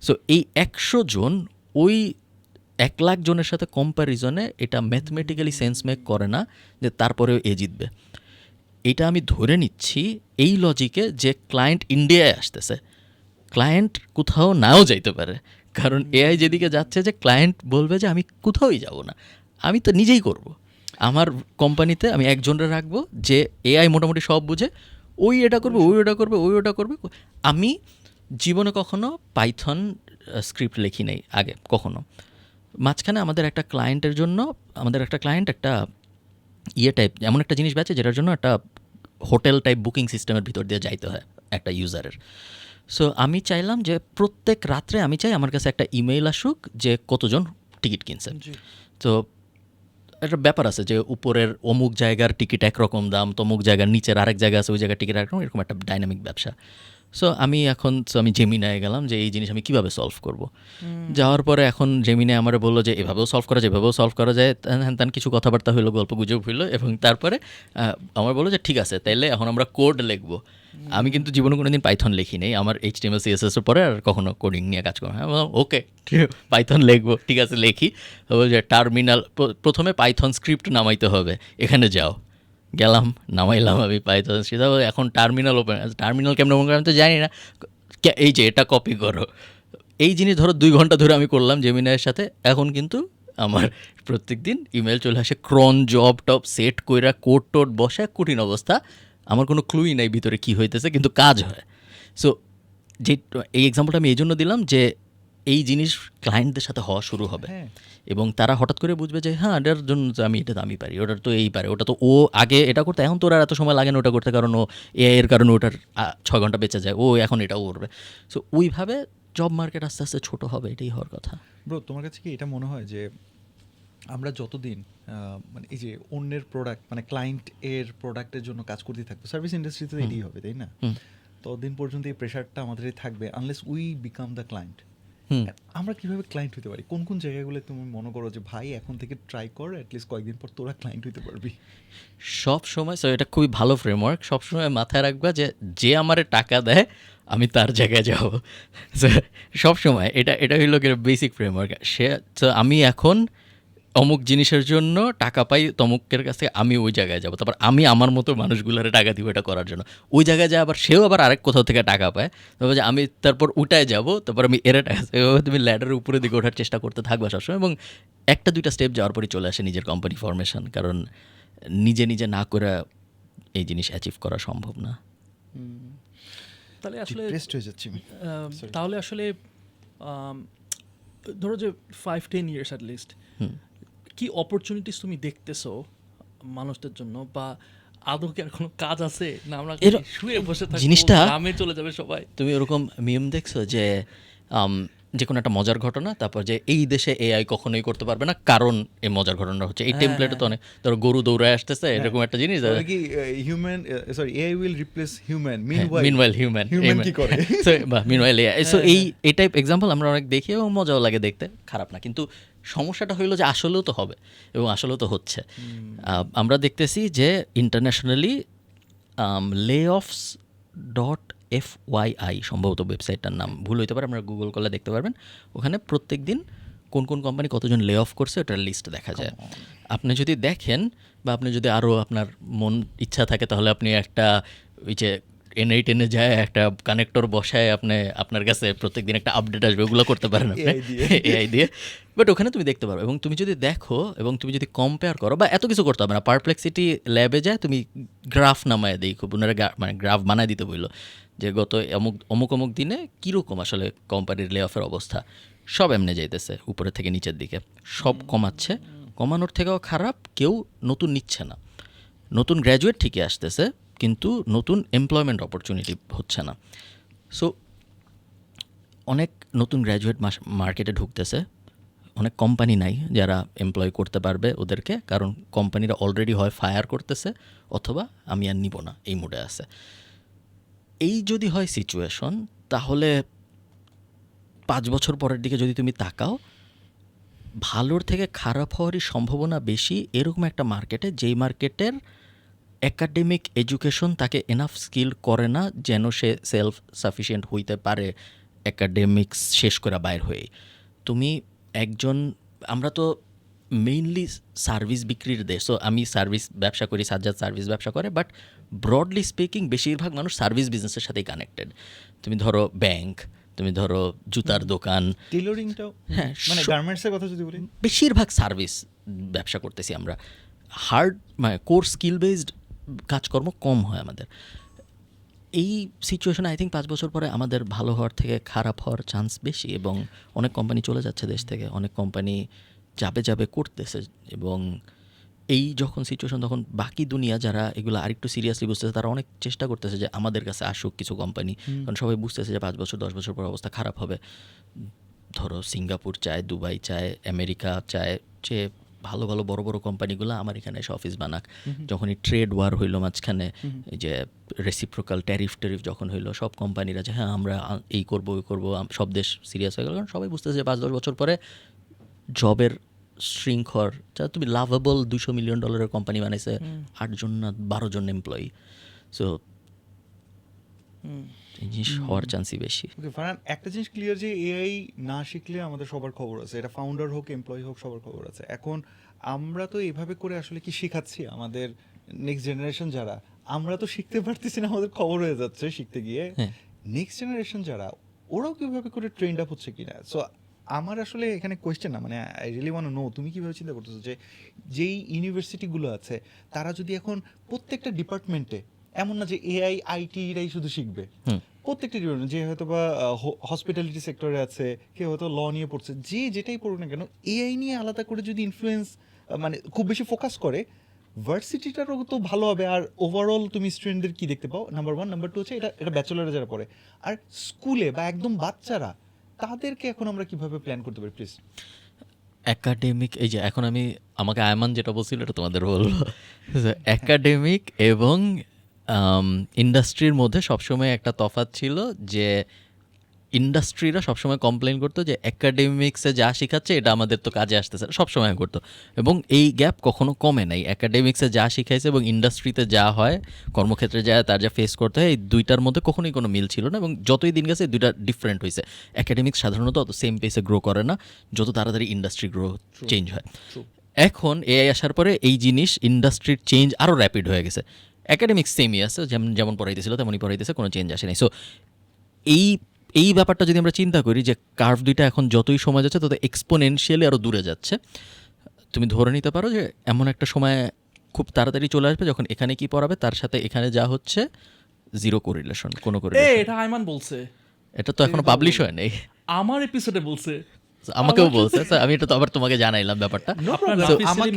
সো এই 100 জন ওই 1 লাখ জনের সাথে কম্প্যারিজনে এটা ম্যাথমেটিক্যালি সেন্স মেক করে না যে তারপরেও এ জিতবে। এটা আমি ধরে নিচ্ছি এই লজিকে যে ক্লায়েন্ট ইন্ডিয়ায় আসতেছে, ক্লায়েন্ট কোথাও নাও যাইতে পারে, কারণ এআই যেদিকে যাচ্ছে যে ক্লায়েন্ট বলবে যে আমি কোথাওই যাব না, আমি তো নিজেই করব। আমার কোম্পানিতে আমি একজনের রাখবো যে এআই মোটামুটি সব বুঝে, ওই এটা করবে, ওই ওটা করবে, ওই ওটা করবে। আমি জীবনে কখনো পাইথন স্ক্রিপ্ট লিখি নাই আগে কখনো। মাঝখানে আমাদের একটা ক্লায়েন্টের জন্য, আমাদের একটা ক্লায়েন্ট একটা টাইপ, এমন একটা জিনিস বেচে যেটার জন্য একটা হোটেল টাইপ বুকিং সিস্টেমের ভিতর দিয়ে যাইতে হয় একটা ইউজারের। সো আমি চাইলাম যে প্রত্যেক রাত্রে আমি চাই আমার কাছে একটা ইমেইল আসুক যে কতজন টিকিট কিনছে। তো একটা ব্যাপার আছে যে উপরের অমুক জায়গার টিকিট একরকম দাম, তমুক জায়গার নিচের আরেক জায়গা আছে, ওই জায়গার টিকিট একরকম, এরকম একটা ডাইনামিক ব্যবসা। সো আমি জেমিনায় গেলাম যে এই জিনিস আমি কীভাবে সলভ করব। যাওয়ার পরে এখন জেমিনে আমার বললো যে এভাবেও সলভ করা যায়, এভাবেও সলভ করা যায়, হ্যান কিছু কথাবার্তা হইলো, গল্প গুজব হইলো, এবং তারপরে আমার বললো যে ঠিক আছে, তাইলে এখন আমরা কোড লিখবো। আমি কিন্তু জীবনে কোনো দিন পাইথন লিখি নেই, আমার HTML CSS পরে আর কখনো কোডিং নিয়ে কাজ করবো। হ্যাঁ, ওকে পাইথন লিখবো, ঠিক আছে লিখি। যে টার্মিনাল, প্রথমে পাইথন স্ক্রিপ্ট নামাইতে হবে, এখানে যাও, গেলাম, নামাইলাম আমি পাইথন স্ক্রিপ্ট। এখন টার্মিনাল ওপেন, টার্মিনাল কেমন ওপেন করে আমি তো জানি না, এই যে এটা কপি করো। এই জিনিস ধরো 2 ঘন্টা ধরে আমি করলাম জেমিনাইয়ের সাথে। এখন কিন্তু আমার প্রত্যেক দিন ইমেল চলে আসে, ক্রন জব টপ সেট কইরা কোড টোড বসে, কঠিন অবস্থা, আমার কোনো ক্লুই নাই ভিতরে কী হইতেছে, কিন্তু কাজ হয়। সো যে এই এক্সাম্পলটা আমি এই জন্য দিলাম যে এই জিনিস ক্লায়েন্টদের সাথে হওয়া শুরু হবে হ্যাঁ। এবং তারা হঠাৎ করে বুঝবে যে হ্যাঁ এটার জন্য তো আমি এটা দামি পারি, ওটার তো এই পারে, ওটা তো ও আগে এটা করতে, এখন তো ওরা এত সময় লাগে না ওটা করতে, কারণ ও এআই এর কারণে ওটার 6 ঘন্টা বেঁচে যায়, ও এখন এটাও করবে। সো ওইভাবে জব মার্কেট আস্তে আস্তে ছোট হবে, এটাই হওয়ার কথা। ব্রো, তোমার কাছে কি এটা মনে হয় যে আমরা যতদিন মানে এই যে অন্যের প্রোডাক্ট মানে ক্লায়েন্ট এর প্রোডাক্টের জন্য কাজ করতে থাকবো, সার্ভিস ইন্ডাস্ট্রিতে এটাই হবে, তাই না? ততদিন পর্যন্ত এই প্রেশারটা আমাদেরই থাকবে unless we become the client. আমরা কিভাবে ক্লায়েন্ট হতে পারি? কোন কোন জায়গাগুলো তুমি মনে করো যে ভাই এখন থেকে ট্রাই কর, অ্যাটলিস্ট কয়েকদিন পর তোরা ক্লায়েন্ট হতে পারবি? সব সময়, সো এটা খুবই ভালো ফ্রেমওয়ার্ক, সবসময় মাথায় রাখবা যে যে আমারে টাকা দেয় আমি তার জায়গায় যাব। সব সময় এটা হইল বেসিক ফ্রেমওয়ার্ক। সে তো আমি এখন অমুক জিনিসের জন্য টাকা পাই তমুকের কাছ থেকে, আমি ওই জায়গায় যাব, তারপর আমি আমার মতো মানুষগুলোরে টাকা দিব এটা করার জন্য। ওই জায়গায় যায় আবার সেও আবার আরেক কোথাও থেকে টাকা পায়, তারপর যে আমি তারপর ওটায় যাব, তারপর আমি এরা টাকা, এভাবে তুমি ল্যাডারের উপরের দিকে ওঠার চেষ্টা করতে থাকবা সবসময়। এবং একটা দুইটা স্টেপ যাওয়ার পরই চলে আসে নিজের কোম্পানি ফরমেশন, কারণ নিজে নিজে না করে এই জিনিস অ্যাচিভ করা সম্ভব না। তাহলে আসলে ডিপ্রেসড হয়ে যাচ্ছি আমি। Sorry. তাহলে আসলে ধরো যে 5-10 ইয়ার্স অ্যাট লিস্ট কি অপরচুনিটিস তুমি দেখতেছো মানুষদের জন্য, বা আদৌ কি আর কোনো কাজ আছে না আমরা খালি শুয়ে বসে থাকবো, জিনিসটা- গ্রামে চলে যাবে সবাই? তুমি ওরকম মিম দেখছো যে যে কোনো একটা মজার ঘটনা, তারপর যে এই দেশে এআই কখনোই করতে পারবে না, কারণ এই মজার ঘটনাটা হচ্ছে এই টেমপ্লেটে তো অনেক, ধরো গরু দৌড়ায় আসতেছে এরকম একটা জিনিস, তাহলে কি human sorry AI will replace human, meanwhile human কি করে? Meanwhile AI. সো এই টাইপ এক্সাম্পল আমরা অনেক দেখি এবং মজাও লাগে দেখতে, খারাপ না। কিন্তু সমস্যাটা হইলো যে আসলেও তো হবে এবং আসলেও তো হচ্ছে। আমরা দেখতেছি যে ইন্টারন্যাশনালি layoffs.fyi সম্ভবত ওয়েবসাইটটার নাম, ভুল হইতে পারে, আপনারা গুগল করলে দেখতে পারবেন। ওখানে প্রত্যেক দিন কোন কোন কোম্পানি কতজন লে অফ করছে ওটার লিস্ট দেখা যায়। আপনি যদি দেখেন বা আপনি যদি আরও আপনার মন ইচ্ছা থাকে তাহলে আপনি একটা ওই যে টেনে যায় একটা কানেক্টর বসায় আপনি আপনার কাছে প্রত্যেকদিন একটা আপডেট আসবে, ওগুলো করতে পারেন আপনি এআই দিয়ে। বাট ওখানে তুমি দেখতে পারো, এবং তুমি যদি দেখো এবং তুমি যদি কম্পেয়ার করো, বা এত কিছু করতে হবে না, পারপ্লেক্সিটি ল্যাবে যায় তুমি গ্রাফ নামায় দিই, খুব ওনারা মানে গ্রাফ বানায় দিতে বললো যে গত অমুক অমুক দিনে কীরকম আসলে কোম্পানির লে অফের অবস্থা, সব এমনি যাইতেছে উপরের থেকে নিচের দিকে, সব কমাচ্ছে, কমানোর থেকেও খারাপ কেউ নতুন নিচ্ছে না। নতুন গ্র্যাজুয়েট ঠিকই আসতেছে কিন্তু নতুন এমপ্লয়মেন্ট অপরচুনিটি হচ্ছে না। সো অনেক নতুন গ্র্যাজুয়েট মার্কেটে ঢুকতেছে, অনেক কোম্পানি নাই যারা এমপ্লয় করতে পারবে ওদেরকে, কারণ কোম্পানিরা অলরেডি হয় ফায়ার করতেছে অথবা আমি আর নিব না এই মুডে আছে। এই যদি হয় সিচুয়েশন, তাহলে 5 বছর পরের দিকে যদি তুমি তাকাও, ভালোর থেকে খারাপ হওয়ারই সম্ভাবনা বেশি এরকম একটা মার্কেটে, যেই মার্কেটের একাডেমিক এডুকেশন তাকে এনাফ স্কিল করে না যেন সে সেলফ সাফিসিয়েন্ট হইতে পারে একাডেমিক্স শেষ করে বাইর হয়ে। তুমি একজন, আমরা তো মেইনলি সার্ভিস বিক্রির দেশ, সো আমি সার্ভিস ব্যবসা করি, সাজ্জাদ সার্ভিস ব্যবসা করে, বাট ব্রডলি স্পিকিং বেশিরভাগ মানুষ সার্ভিস বিজনেসের সাথেই কানেক্টেড। তুমি ধরো ব্যাংক, তুমি ধরো জুতার দোকান, টেইলরিংটাও, হ্যাঁ, মানে গার্মেন্টসের কথা যদি বলি, বেশিরভাগ সার্ভিস ব্যবসা করতেছি আমরা। হার্ড মানে কোর স্কিল বেসড কাজকর্ম কম হয় আমাদের। এই সিচুয়েশনে আই থিঙ্ক 5 বছর পরে আমাদের ভালো হওয়ার থেকে খারাপ হওয়ার চান্স বেশি, এবং অনেক কোম্পানি চলে যাচ্ছে দেশ থেকে, অনেক কোম্পানি যাবে করতেছে। এবং এই যখন সিচুয়েশন, তখন বাকি দুনিয়া যারা এগুলো আরেকটু সিরিয়াসলি বুঝতেছে তারা অনেক চেষ্টা করতেছে যে আমাদের কাছে আসুক কিছু কোম্পানি, কারণ সবাই বুঝতেছে যে 5 বছর 10 বছর পর অবস্থা খারাপ হবে। ধরো সিঙ্গাপুর চায়, দুবাই চায়, আমেরিকা চায় যে ভালো ভালো বড় বড় কোম্পানিগুলো আমার এখানে এসে অফিস বানাক। যখন এই ট্রেড ওয়ার হইলো মাঝখানে, এই যে রেসিপ্রোকাল ট্যারিফ যখন হইলো, সব কোম্পানিরা যে হ্যাঁ আমরা এই করবো ওই করবো, সব দেশ সিরিয়াস হয়ে গেল, কারণ সবাই বুঝতেছে যে 5-10 বছর পরে জবের শৃঙ্খল, যা তুমি লাভেবল $200 মিলিয়ন কোম্পানি বানাইছে 8 জন না 12 জন এমপ্লয়ি। সো এই জিনিস হওয়ার চান্সই বেশি। ওকে ফারহান, একটা জিনিস ক্লিয়ার যে এআই না শিখলে আমাদের সবার খবর আছে, এটা ফাউন্ডার হোক এমপ্লয়ি হোক সবার খবর আছে। এখন আমরা তো এভাবে করে আসলে কি শেখাচ্ছি আমাদের নেক্সট জেনারেশন যারা, আমরা তো শিখতে পারতেছি না, আমাদের খবর হয়ে যাচ্ছে শিখতে গিয়ে। নেক্সট জেনারেশন যারা, ওরাও কিভাবে করে ট্রেন্ড আপ হচ্ছে কিনা। সো আমার আসলে এখানে কোয়েশ্চেন না, মানে I really want to know তুমি কিভাবে চিন্তা করতেছো যে যেই ইউনিভার্সিটিগুলো আছে তারা যদি এখন প্রত্যেকটা ডিপার্টমেন্টে, এমন না যে এআই আইটিরাই শুধু শিখবে, প্রত্যেকটা ডিপার্টমেন্ট, যে হয়তো বা হসপিটালিটি সেক্টরে আছে, কেউ হয়তো ল নিয়ে পড়ছে, যে যেটাই পড়ুক না কেন, এআই নিয়ে আলাদা করে যদি ইনফ্লুয়েন্স মানে খুব বেশি ফোকাস করে, ভার্সিটিটারও তো ভালো হবে। আর ওভারঅল তুমি স্টুডেন্টদের কি দেখতে পাও, নাম্বার 1, নাম্বার 2 হচ্ছে এটা ব্যাচেলরে যারা পড়ে, আর স্কুলে বা একদম বাচ্চারা, তাদেরকে এখন আমরা কিভাবে প্ল্যান করতে পারি প্লিজ? একাডেমিক, এই যে এখন আমাকে আয়মান যেটা বলছিল এটা তোমাদের বলবো, একাডেমিক এবং ইন্ডাস্ট্রির মধ্যে সবসময় একটা তফাৎ ছিল যে ইন্ডাস্ট্রিরা সবসময় কমপ্লেন করতো যে একাডেমিক্সে যা শেখাচ্ছে এটা আমাদের তো কাজে আসতেছে, সবসময় করতো। এবং এই গ্যাপ কখনো কমে নাই, একাডেমিক্সে যা শিখাইছে এবং ইন্ডাস্ট্রিতে যা হয়, কর্মক্ষেত্রে যা তার যা ফেস করতে হয়, এই দুইটার মধ্যে কখনোই কোনো মিল ছিল না। এবং যতই দিন গেছে দুইটা ডিফারেন্ট হয়েছে। একাডেমিক্স সাধারণত অত সেম পেসে গ্রো করে না যত তাড়াতাড়ি ইন্ডাস্ট্রি গ্রো চেঞ্জ হয়। এখন এআই আসার পরে এই জিনিস ইন্ডাস্ট্রির চেঞ্জ আরও র্যাপিড হয়ে গেছে। একাডেমিক্স সেমই আছে, যেমন পড়াইতেছিল তেমনই পড়াইতেছে, কোনো চেঞ্জ আসে নাই। সো এই ব্যাপারটা যদি আমরা চিন্তা করি যে কার্ভ দুইটা এখন যতই সময় যাচ্ছে তত এক্সপোনেনশিয়ালি আরও দূরে যাচ্ছে, তুমি ধরে নিতে পারো যে এমন একটা সময় খুব তাড়াতাড়ি চলে আসবে যখন এখানে কি পড়াবে তার সাথে এখানে যা হচ্ছে জিরো কোরিলেশন, কোনো কোরিলেশন। এটা আইমান বলছে, এটা তো এখনো পাবলিশ হয় নাই, আমার এপিসোডে বলছে, আমাকেও বলছে। So, আমি এটা তো আবার তোমাকে জানাইলাম ব্যাপারটা। আপনার problem. রাফি আমাকে-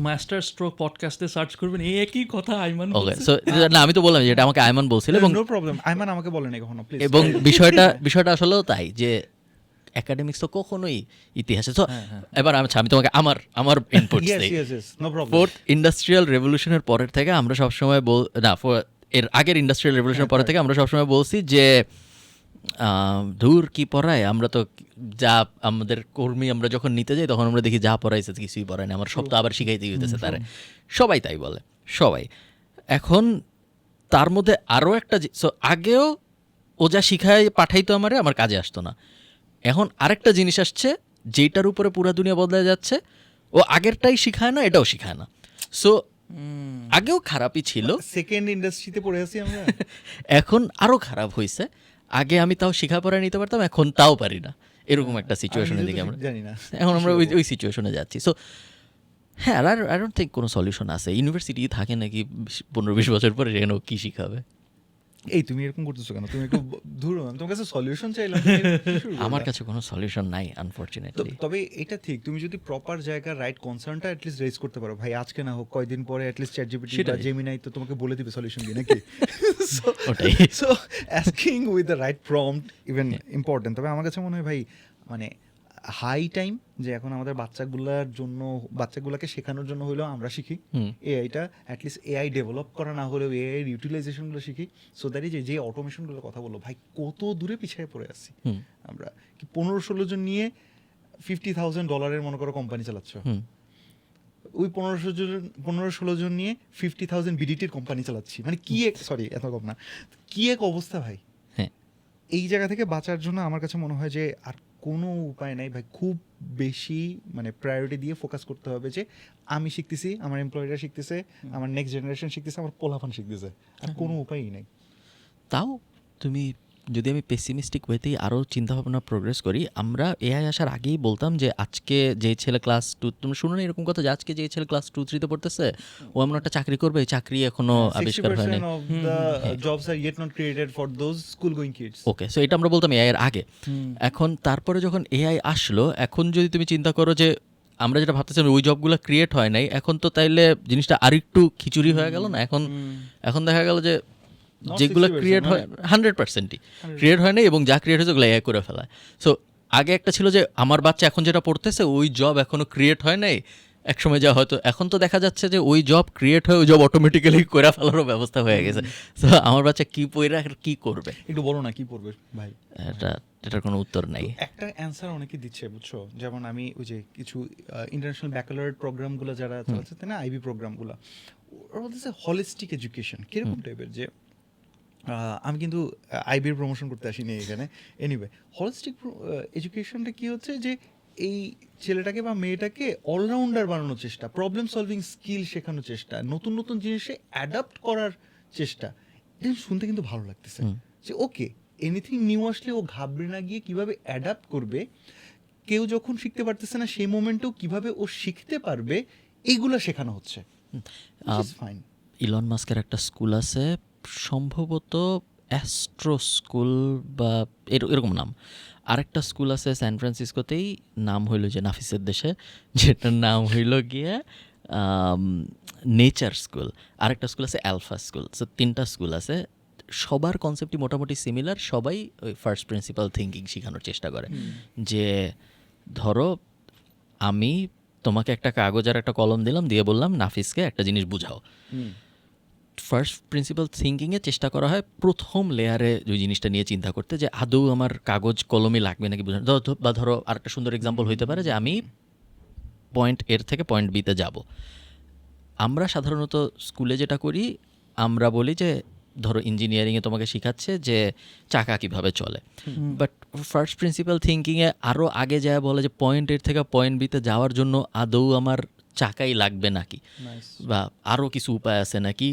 মাস্টার স্ট্রোক পডকাস্টে সার্চ করবেন, এই একই কথা আইমান ওকে, বলছে। সো না আমি তো বললাম যে এটা আমাকে আয়মান বলছিল। এবং নো প্রবলেম, আইমান আমাকে বলেন কখনো প্লিজ। এবং বিষয়টা আসলেও তাই যে একাডেমিক্স তো কখনোই ইতিহাসে। তো এবার আমি তোমাকে আমার ইনপুটস ইয়েস দেই। Yes yes, no problem. Fourth industrial রেভলিউশনের পরের থেকে আমরা সবসময় এর আগের ইন্ডাস্ট্রিয়াল রেভলিউশনের পরের থেকে আমরা সবসময় বলছি যে ধুর কি পড়ায়, আমরা তো যা আমাদের কর্মী আমরা যখন নিতে যাই তখন আমরা দেখি যা পড়াইছে কিছুই পড়ায় না, আমার সব তো আবার শিখাইতেই হইতেছে তারে। সবাই তাই বলে, সবাই। এখন তার মধ্যে আরও একটা আগেও ও যা শিখায় পাঠাইতো আমার কাজে আসতো না। এখন আরেকটা জিনিস আসছে যেটার উপরে পুরো দুনিয়া বদলে যাচ্ছে, ও আগেরটাই শিখায় না, এটাও শিখায় না। সো আগেও খারাপই ছিল, সেকেন্ড ইন্ডাস্ট্রিতে পড়ে আছি আমরা। এখন আরও খারাপ হয়েছে। আগে আমি তাও শিখাপড়া নিতে পারতাম, এখন তাও পারি না, এরকম একটা সিচুয়েশনের দিকে আমরা জানি না এখন আমরা ওই সিচুয়েশনে যাচ্ছি। সো হ্যাঁ, আই ডোন্ট থিঙ্ক কোনো সলিউশন আছে। ইউনিভার্সিটি থাকে নাকি 15-20 বছর পরে সেখানে কী শিখাবে? এই তুমি এরকম করতেছো কেন? তুমি একটু ধরো, আমি তোমার কাছে সলিউশন চাইলাম, তুমি কি শুরু করলা? আমার কাছে কোনো সলিউশন নাই আনফরচুনেটলি। তবে এটা ঠিক, তুমি যদি প্রপার জায়গার রাইট কনসার্নটা অ্যাটলিস্ট রেজ করতে পারো, ভাই আজকে না হোক কয়দিন পরে অ্যাটলিস্ট চ্যাটজিপিটি বা সেটাই। জেমিনাই তো তোমাকে বলে দিবে সলিউশন দিয়ে, নাকি? ওটাই। So asking with the right prompt even important. তবে আমার কাছে মনে হয় ভাই, মানে হাই টাইম যে এখন আমাদের বাচ্চাগুলোকে শেখানোর জন্য হলেও আমরা শিখি এআইটা, অ্যাটলিস্ট এআই ডেভেলপ করা না হলেও এআই এর ইউটিলাইজেশনগুলো শিখি। সো দ্যাট যে অটোমেশনগুলোর কথা বললো, ভাই কত দূরে পিছিয়ে পড়ে আসছি আমরা। কি 15-16 জন নিয়ে $50,000 মনে করো কোম্পানি চালাচ্ছ, ওই 15-16 জন নিয়ে 50,000 বিডিটির কোম্পানি চালাচ্ছি, মানে কি এক, সরি এত কম না, কি এক অবস্থা ভাই। হ্যাঁ, এই জায়গা থেকে বাঁচার জন্য আমার কাছে মনে হয় যে আর কোনো উপায় নাই ভাই, খুব বেশি মানে প্রায়োরিটি দিয়ে ফোকাস করতে হবে যে আমি শিখতেছি, আমার এমপ্লয়িরা শিখতেছে, আমার নেক্সট জেনারেশন শিখতেছে, আমার পোলাপান শিখতেছে, আর কোনো উপায়ই নেই। তাও তুমি যদি আমি পেসিমিস্টিক ওয়েতেই আরও চিন্তাভাবনা প্রোগ্রেস করি, আমরা এআই আসার আগেই বলতাম যে আজকে যে ছেলে ক্লাস 2, তোমরা শুনো না এরকম কথা যে আজকে যে ছেলে ক্লাস 2-3-তে পড়তেছে ও এমন একটা চাকরি করবে, এই চাকরি এখনো আবিষ্কার হয় নাই। 60% of the jobs are yet not created for those school going kids. Okay, so এটা আমরা বলতাম এআই এর আগে। এখন তারপরে যখন এআই আসলো, এখন যদি তুমি চিন্তা করো যে আমরা যেটা ভাবতেছিলাম ওই জবগুলো ক্রিয়েট হয় নাই, এখন তো তাইলে জিনিসটা আরেকটু খিচুড়ি হয়ে গেল না? এখন দেখা গেল যে যেগুলো 60%, ক্রিয়েট হয় 100%ই ক্রিয়েট হয় নাই, এবং যা ক্রিয়েট হয়েছে ওগুলো এআই করে ফেলায়। সো আগে একটা ছিল যে আমার বাচ্চা এখন যেটা পড়তেছে ওই জব এখনো ক্রিয়েট হয় নাই, একসময় যা হয়তো, এখন তো দেখা যাচ্ছে যে ওই জব ক্রিয়েট হয়ে ওই জব অটোমেটিক্যালি করে ফেলারও ব্যবস্থা হয়ে গেছে। তো আমার বাচ্চা কি পড়ে কি করবে? একটু বলো না কি পড়বে ভাই। এটার কোনো উত্তর নাই। একটা অ্যান্সার অনেকে দিচ্ছে, বুঝছো, যেমন আমি ওই যে কিছু ইন্টারন্যাশনাল ব্যাকালারেট প্রোগ্রামগুলো যারা চালাচ্ছে, তাই না, আইবি প্রোগ্রামগুলো, ওরা বলতেছে হলিস্টিক এডুকেশন। কিরকম টাইপের? যে আমি কিন্তু আইবির প্রমোশন করতে আসিনি এখানে, এনিওয়ে হলিস্টিক এডুকেশনটা কি হচ্ছে যে এই ছেলেটাকে বা মেয়েটাকে অলরাউন্ডার বানানোর চেষ্টা, প্রবলেম সলভিং স্কিল শেখানোর চেষ্টা, নতুন নতুন জিনিসে অ্যাডাপ্ট করার চেষ্টা। এটা শুনতে কিন্তু ভালো লাগতেছে যে ওকে এনিথিং নিউ আসলে ও ঘাবড়ে না গিয়ে কিভাবে অ্যাডাপ্ট করবে, কেউ যখন শিখতে পারতেছে না সেই মোমেন্টেও কিভাবে ও শিখতে পারবে, এইগুলো শেখানো হচ্ছে। ফাইন। ইলন মাস্কের একটা স্কুল আছে সম্ভবত অ্যাস্ট্রো স্কুল বা এরকম নাম। আরেকটা স্কুল আছে স্যান ফ্রান্সিসকোতেই, নাম হইল যে নাফিসের দেশে, যেটার নাম হইল গিয়ে নেচার স্কুল। আরেকটা স্কুল আছে অ্যালফা স্কুল। সো 3টা স্কুল আছে, সবার কনসেপ্টই মোটামুটি সিমিলার। সবাই ওই ফার্স্ট প্রিন্সিপাল থিঙ্কিং শেখানোর চেষ্টা করে, যে ধরো আমি তোমাকে একটা কাগজ আর একটা কলম দিলাম, দিয়ে বললাম নাফিসকে একটা জিনিস বুঝাও। ফার্স্ট প্রিন্সিপাল থিঙ্কিংয়ে চেষ্টা করা হয় প্রথম লেয়ারে ওই জিনিসটা নিয়ে চিন্তা করতে, যে আদৌ আমার কাগজ কলমই লাগবে নাকি বোঝানো। বা ধরো আরেকটা সুন্দর এক্সাম্পল হইতে পারে যে আমি পয়েন্ট এর থেকে পয়েন্ট বিতে যাব। আমরা সাধারণত স্কুলে যেটা করি, আমরা বলি যে ধরো ইঞ্জিনিয়ারিংয়ে তোমাকে শেখাচ্ছে যে চাকা কিভাবে চলে, বাট ফার্স্ট প্রিন্সিপাল থিঙ্কিংয়ে আরও আগে যায় বলে যে পয়েন্ট এর থেকে পয়েন্ট বিতে যাওয়ার জন্য আদৌ আমার চাকাই লাগবে নাকি, বা আরও কিছু উপায় আছে নাকি,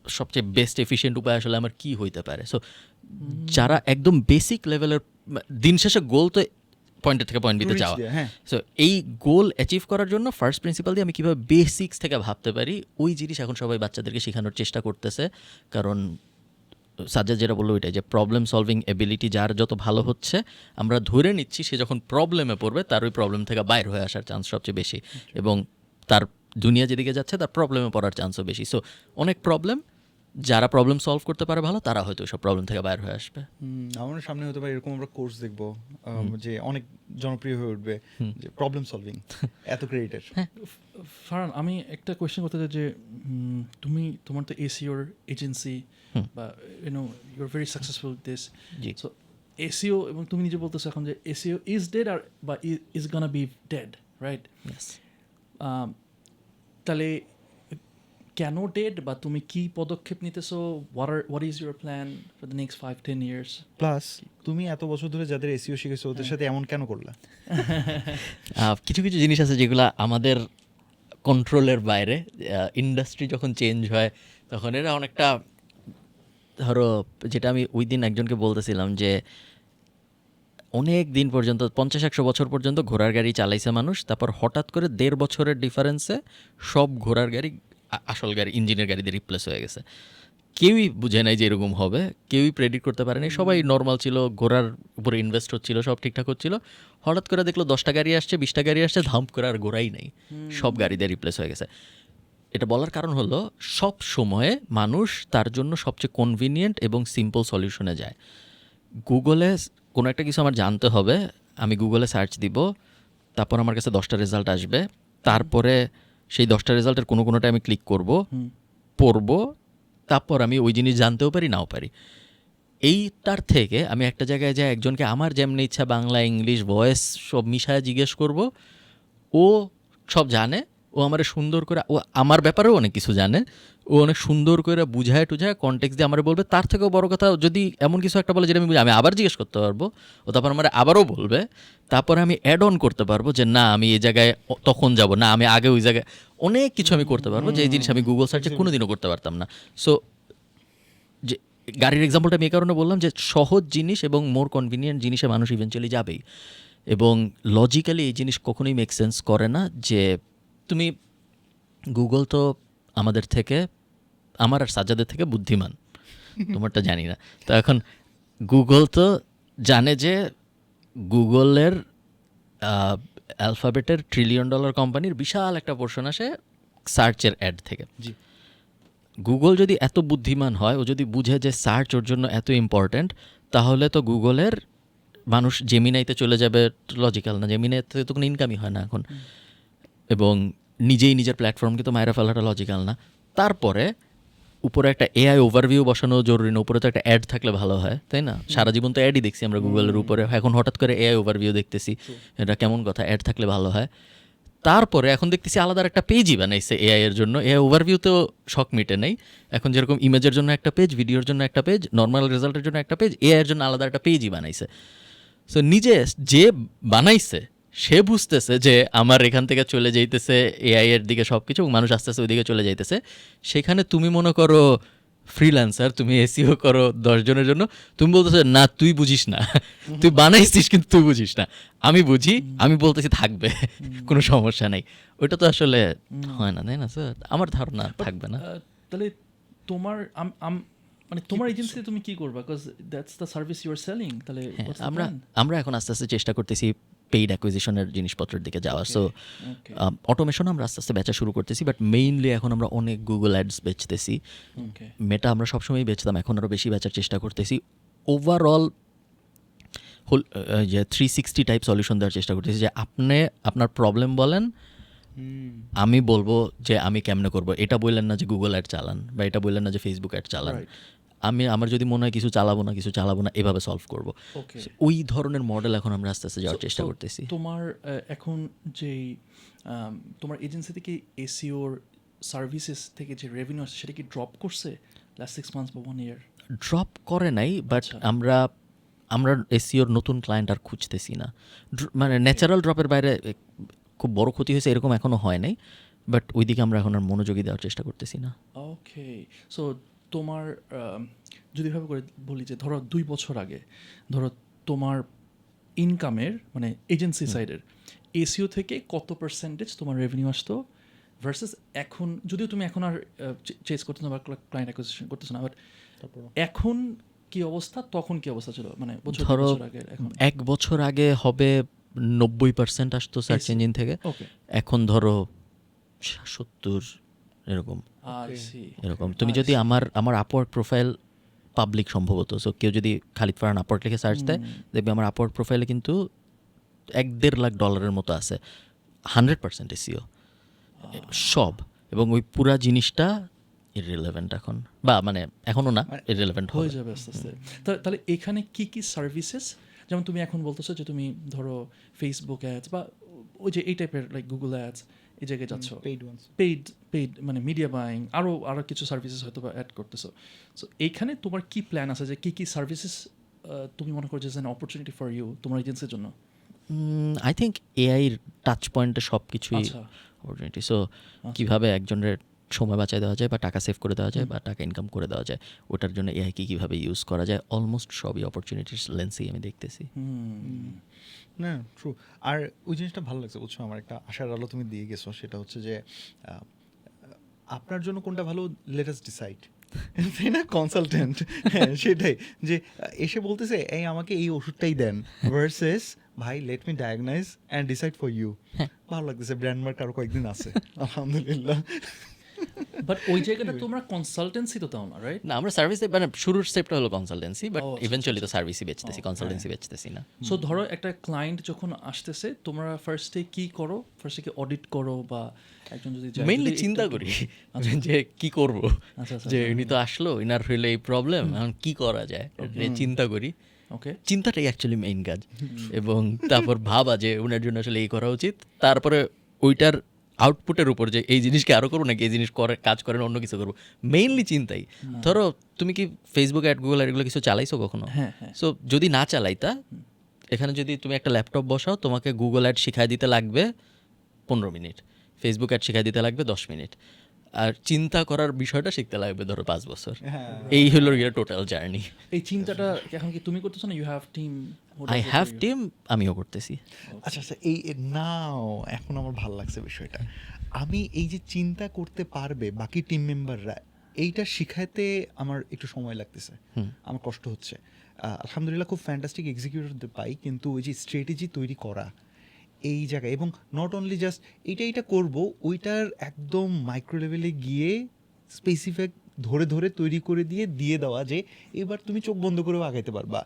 সবচেয়ে বেস্ট এফিশিয়েন্ট উপায় আসলে আমার কী হইতে পারে। সো যারা একদম বেসিক লেভেলের, দিন শেষে গোল তো পয়েন্টের থেকে পয়েন্ট বিতে যাওয়া, সো এই গোল অ্যাচিভ করার জন্য ফার্স্ট প্রিন্সিপাল দিয়ে আমি কীভাবে বেসিক্স থেকে ভাবতে পারি, ওই জিনিস এখন সবাই বাচ্চাদেরকে শেখানোর চেষ্টা করতেছে। কারণ সাজ্জাদ যেটা বললো ওইটাই, যে প্রবলেম সলভিং এবিলিটি যার যত ভালো হচ্ছে, আমরা ধরে নিচ্ছি সে যখন প্রবলেমে পড়বে তার ওই প্রবলেম থেকে বাইর হয়ে আসার চান্স সবচেয়ে বেশি, এবং তার দুনিয়া যেদিকে যাচ্ছে তার প্রবলেমে পড়ার চান্সও বেশি। সো অনেক প্রবলেম, যারা প্রবলেম সলভ করতে পারে ভালো, তারা হয়তো সব প্রবলেম থেকে বাইর হয়ে আসবে। আমার সামনে হতে পারে এরকম আমরা কোর্স দেখবো যে অনেক জনপ্রিয় হয়ে উঠবে, যে প্রবলেম সলভিং এত ক্রেডিটের। ফারহান, আমি একটা কোয়েশ্চেন করতে চাই যে তোমার তো এসিওর এজেন্সি, বা you are very successful this, জি। সো এসিও, এবং তুমি নিজে বলতেছো এখন যে এসিও ইজ ডেড, আর বা is gonna be dead, right? তাহলে কেন ডেড, বা তুমি কি পদক্ষেপ নিতেছো? What is your plan for the next 5-10 years? Plus তুমি এত বছর ধরে যাদের এসইও শিখেছো ওদের সাথে এমন কেন করলা? কিছু কিছু জিনিস আছে যেগুলো আমাদের কন্ট্রোলের বাইরে। ইন্ডাস্ট্রি যখন চেঞ্জ হয় তখন এরা অনেকটা, ধরো যেটা আমি ওই দিন একজনকে বলতেছিলাম, যে অনেক দিন পর্যন্ত 50-100 বছর পর্যন্ত ঘোড়ার গাড়ি চালাইছে মানুষ, তারপর হঠাৎ করে 1.5 বছরের ডিফারেন্সে সব ঘোড়ার গাড়ি আসল গাড়ি ইঞ্জিনের গাড়িতে রিপ্লেস হয়ে গেছে। কেউই বুঝে নাই যে এরকম হবে, কেউই প্রেডিক্ট করতে পারেনি, সবাই নর্মাল ছিল, ঘোড়ার উপরে ইনভেস্ট হচ্ছিল, সব ঠিকঠাক হচ্ছিল। হঠাৎ করে দেখলো 10টা গাড়ি আসছে, 20টা গাড়ি আসছে, ধাম করে আর ঘোড়াই নেই, সব গাড়িতে রিপ্লেস হয়ে গেছে। এটা বলার কারণ হলো, সব সময়ে মানুষ তার জন্য সবচেয়ে কনভিনিয়েন্ট এবং সিম্পল সলিউশনে যায়। গুগলে কোনো একটা কিছু আমার জানতে হবে, আমি গুগলে সার্চ দিব, তারপর আমার কাছে 10টা রেজাল্ট আসবে, তারপরে সেই 10টা রেজাল্টের কোনোটা আমি ক্লিক করব, পড়ব, তারপর আমি ওই জিনিস জানতেও পারি নাও পারি। এইটার থেকে আমি একটা জায়গায় যাই, একজনকে আমার যেমনি ইচ্ছা বাংলা ইংলিশ ভয়েস সব মিশায় জিজ্ঞেস করব, ও সব জানে, ও আমার সুন্দর করে, ও আমার ব্যাপারেও অনেক কিছু জানে, ও অনেক সুন্দর করে বুঝায় টুঝায় কনটেক্সট দিয়ে আমার বলবে। তার থেকেও বড় কথা, যদি এমন কিছু একটা বলে যেটা আমি বুঝি, আমি আবার জিজ্ঞেস করতে পারবো, ও তারপর আমার আবারও বলবে, তারপরে আমি অ্যাড অন করতে পারবো যে না আমি এই জায়গায় তখন যাব না, আমি আগে ওই জায়গায়, অনেক কিছু আমি করতে পারবো, যে এই জিনিস আমি গুগল সার্চে কোনোদিনও করতে পারতাম না। সো যে গাড়ির এক্সাম্পলটা আমি এই কারণে বললাম, যে সহজ জিনিস এবং মোর কনভিনিয়েন্ট জিনিসে মানুষ ইভেনচুয়ালি যাবেই, এবং লজিক্যালি এই জিনিস কখনোই মেক সেন্স করে না। যে তুমি গুগল তো আমাদের থেকে, আমার আর সাজ্জাদের থেকে বুদ্ধিমান, তোমারটা জানি না। তো এখন গুগল তো জানে যে গুগলের অ্যালফাবেটের $1 ট্রিলিয়ন কোম্পানির বিশাল একটা পোর্শন আসে সার্চের অ্যাড থেকে। জি। গুগল যদি এত বুদ্ধিমান হয়, ও যদি বুঝে যে সার্চ ওর জন্য এত ইম্পর্ট্যান্ট, তাহলে তো গুগলের মানুষ জেমিনাইতে চলে যাবে। লজিক্যাল না? জেমিনাইতে তো কোনো ইনকামই হয় না এখন, এবং নিজেই নিজের প্ল্যাটফর্মকে তো মায়েরা ফেলাটা লজিক্যাল না। তারপরে উপরে একটা এআই ওভারভিউ বসানো জরুরি না, উপরে তো একটা অ্যাড থাকলে ভালো হয়, তাই না? সারা জীবন তো অ্যাডই দেখছি আমরা গুগলের উপরে, এখন হঠাৎ করে এআই ওভারভিউ দেখতেছি, এটা কেমন কথা? অ্যাড থাকলে ভালো হয়। তারপরে এখন দেখতেছি আলাদা একটা পেজই বানাইছে এআই এর জন্য। এআই ওভারভিউতেও শখ মিটে নেই, এখন যেরকম ইমেজের জন্য একটা পেজ, ভিডিওর জন্য একটা পেজ, নর্মাল রেজাল্টের জন্য একটা পেজ, এআই এর জন্য আলাদা একটা পেজই বানাইছে। সো নিজে যে বানাইছে সে বুঝতেছে যে আমার এখান থেকে চলে যাইতেছে এআই এর দিকে সব কিছু, মানুষ আস্তে আস্তে ওইদিকে চলে যাইতেছে। সেখানে তুমি মনে করো ফ্রিল্যান্সার, তুমি এসইও করো 10 জনের জন্য, তুমি বলতেছো না তুই বুঝিস না, তুই বানাইছিস কিন্তু তুই বুঝিস না, আমি বুঝি, আমি বলতেছি থাকবে, কোনো সমস্যা নেই। ওইটা তো আসলে হয় না, তাই না স্যার? আমার ধারণা থাকবে না। তাহলে তোমার মানে তোমার এজেন্সিতে তুমি কি করবা, because that's the service you are selling, তাহলে হ্যাঁ, what's the আমরা plan? আমরা এখন আস্তে আস্তে চেষ্টা করতেছি পেইড অ্যাকুইজিশনের জিনিসপত্রের দিকে যাওয়ার। So Okay. অটোমেশন আমরা আস্তে আস্তে বেচা শুরু করতেছি, বাট মেইনলি এখন আমরা অনেক গুগল অ্যাডস বেচতেছি। Okay. মেটা আমরা সবসময় বেচতাম, এখন আরও বেশি বেচার চেষ্টা করতেছি। ওভারঅল যে 360 টাইপ সলিউশন দেওয়ার চেষ্টা করতেছি, যে আপনি আপনার প্রবলেম বলেন, আমি বলবো যে আমি কেমনে করব। এটা বললেন না যে গুগল অ্যাড চালান, বা এটা বললেন না যে ফেসবুক অ্যাড চালান। Right. আমার যদি মনে হয় কিছু চালাবো না এভাবে সলভ করব। Okay. ওই ধরনের মডেল এখন আমরা আস্তে আস্তে যাওয়ার চেষ্টা করতেছি। তোমার এখন যেই তোমার এজেন্সি থেকে এসিওর সার্ভিসেস থেকে যে রেভিনিউ আছে সেটা কি ড্রপ করছে লাস্ট 6 মান্থস বা 1 ইয়ার? ড্রপ করে নাই, বাট আচ্ছা। আমরা এসিওর নতুন ক্লায়েন্ট আর খুঁজতেছি না। মানে ন্যাচারাল ড্রপের বাইরে খুব বড় ক্ষতি হয়েছে এরকম এখনো হয় নাই, বাট ওইদিকে আমরা এখন আর মনোযোগী দেওয়ার চেষ্টা করতেছি না। ওকে, সো তোমার যদি ভাবে করে বলি যে ধরো 2 বছর আগে ধরো তোমার ইনকামের মানে এজেন্সি সাইডের এসিও থেকে কত পার্সেন্টেজ তোমার রেভিনিউ আসতো ভার্সেস এখন, যদিও তুমি এখন আর চেস করতেছো না বা ক্লায়েন্ট অ্যাকুইজিশন করতেছো না, বাট এখন কি অবস্থা, তখন কি অবস্থা ছিল, মানে বছর ধরো আগে এখন? 1 বছর আগে হবে 90% আসতো সার্চ AC ইঞ্জিন থেকে, ওকে, এখন ধরো 70 এরকম। I see. এরকম তুমি যদি আমার আপওয়ার্ক প্রোফাইল পাবলিক সম্ভবত, সো কেউ যদি খালিদ ফারহান আপওয়ার্ক লিখে সার্চ দেয় দেখবে আমার আপওয়ার্ক প্রোফাইলে কিন্তু $1.5 লাখ মতো আছে। 100% এসিও সব, এবং ওই পুরা জিনিসটা ইররিলেভেন্ট এখন, বা মানে এখনো না, ইররিলেভেন্ট হয়ে হয়ে যাবে আস্তে আস্তে। তাহলে এখানে কি কি সার্ভিসেস, যেমন তুমি এখন বলতেছো যে তুমি ধরো ফেসবুক অ্যাডস বা ওই যে এই টাইপের লাইক গুগল অ্যাডস এই জায়গায় যাচ্ছ, পেইড ওয়ান্স। পেইড মানে মিডিয়া বাইং, আরও কিছু সার্ভিসেস হয়তো বা অ্যাড করতেছো। সো এইখানে তোমার কি প্ল্যান আছে যে কি সার্ভিসেস তুমি মনে করো যে অ্যান অপরচুনিটি ফর ইউ তোমার এজেন্সির জন্য? আই থিঙ্ক এআইর টাচ পয়েন্টে সব কিছুই আচ্ছা। অপরচুনিটি। সো কীভাবে একজনের সময় বাঁচায় দেওয়া যায়, বা টাকা সেভ করে দেওয়া যায়, বা টাকা ইনকাম করে দেওয়া যায়, ওটার জন্য এআই কীভাবে ইউজ করা যায়, অলমোস্ট সবই অপরচুনিটির লেন্সেই আমি দেখতেছি। না ট্রু। আর ওই জিনিসটা ভালো লাগছে, বুঝছো, আমার একটা আশার আলো তুমি দিয়ে গেছো, সেটা হচ্ছে যে আপনার জন্য কোনটা ভালো, লেট আস ডিসাইড, তাই না? কনসালটেন্ট, হ্যাঁ সেটাই, যে এসে বলতেছে এই আমাকে এই ওষুধটাই দেন, ভার্সেস ভাই let me diagnose and decide for you. ভালো লাগতেছে, ব্র্যান্ড মার্ক আরও কয়েকদিন আছে আলহামদুলিল্লাহ। বাট ওই জায়গাটা তোমরা কনসালটেন্সি তো তাও না, রাইট? না, আমরা সার্ভিস মানে শুরুর স্টেপটা হলো কনসালটেন্সি, বাট ও, আচ্ছা, ইভেনচুয়ালি তো সার্ভিসই বেচতেছি, কনসালটেন্সি হ্যাঁ। বেচতেছি না। সো ধরো একটা ক্লায়েন্ট যখন আসতেছে তোমরা ফার্স্টে কি করো? ফার্স্টে কি অডিট করো, বা একজন যদি যায়, মেইনলি যদি চিন্তা একটু- করি আচ্ছা। যে কি করব, আচ্ছা, আচ্ছা, যে আচ্ছা, উনি তো আসলো, ইনার হইলে এই প্রবলেম, এখন কি করা যায়, চিন্তা করি। ওকে, চিন্তাটাই অ্যাকচুয়ালি মেইন কাজ, এবং তারপর ভাবা যে ওনার জন্য আসলে এই করা উচিত, তারপরে ওইটার আউটপুটের উপর যে এই জিনিসকে আরও করবো নাকি এই জিনিস করে কাজ করেন অন্য কিছু করবো, মেইনলি চিন্তাই। ধরো তুমি কি ফেসবুক অ্যাড, গুগল অ্যাড এগুলো কিছু চালাইছো কখনো? হ্যাঁ, হ্যাঁ। সো যদি না চালাইতা, এখানে যদি তুমি একটা ল্যাপটপ বসাও, তোমাকে গুগল অ্যাড শিখাই দিতে লাগবে 15 মিনিট, ফেসবুক অ্যাড শিখাই দিতে লাগবে 10 মিনিট, আর চিন্তা করার বিষয়টা শিখতে লাগবে ধরো 5 বছর। এই হলো গিয়ে টোটাল জার্নি। এই চিন্তাটা এখন কি তুমি করতেছো না, you have team? I have team, আমিও করতেছি। আচ্ছা আচ্ছা, এই নাও এখন আমার ভালো লাগছে বিষয়টা। আমি এই যে চিন্তা করতে পারবে বাকি টিম মেম্বাররা, এইটা শিখাতে আমার একটু সময় লাগতেছে, আমার কষ্ট হচ্ছে। আলহামদুলিল্লাহ খুব ফ্যান্টাস্টিক এক্সিকিউটিভ পাই, কিন্তু ওই যে স্ট্র্যাটেজি তৈরি করা এই জায়গায়, এবং নট অনলি জাস্ট এইটা করব, ওইটার একদম মাইক্রো লেভেলে গিয়ে স্পেসিফিক ধরে ধরে তৈরি করে দিয়ে দেওয়া যে এবার তুমি চোখ বন্ধ করেও আগাইতে পারবা,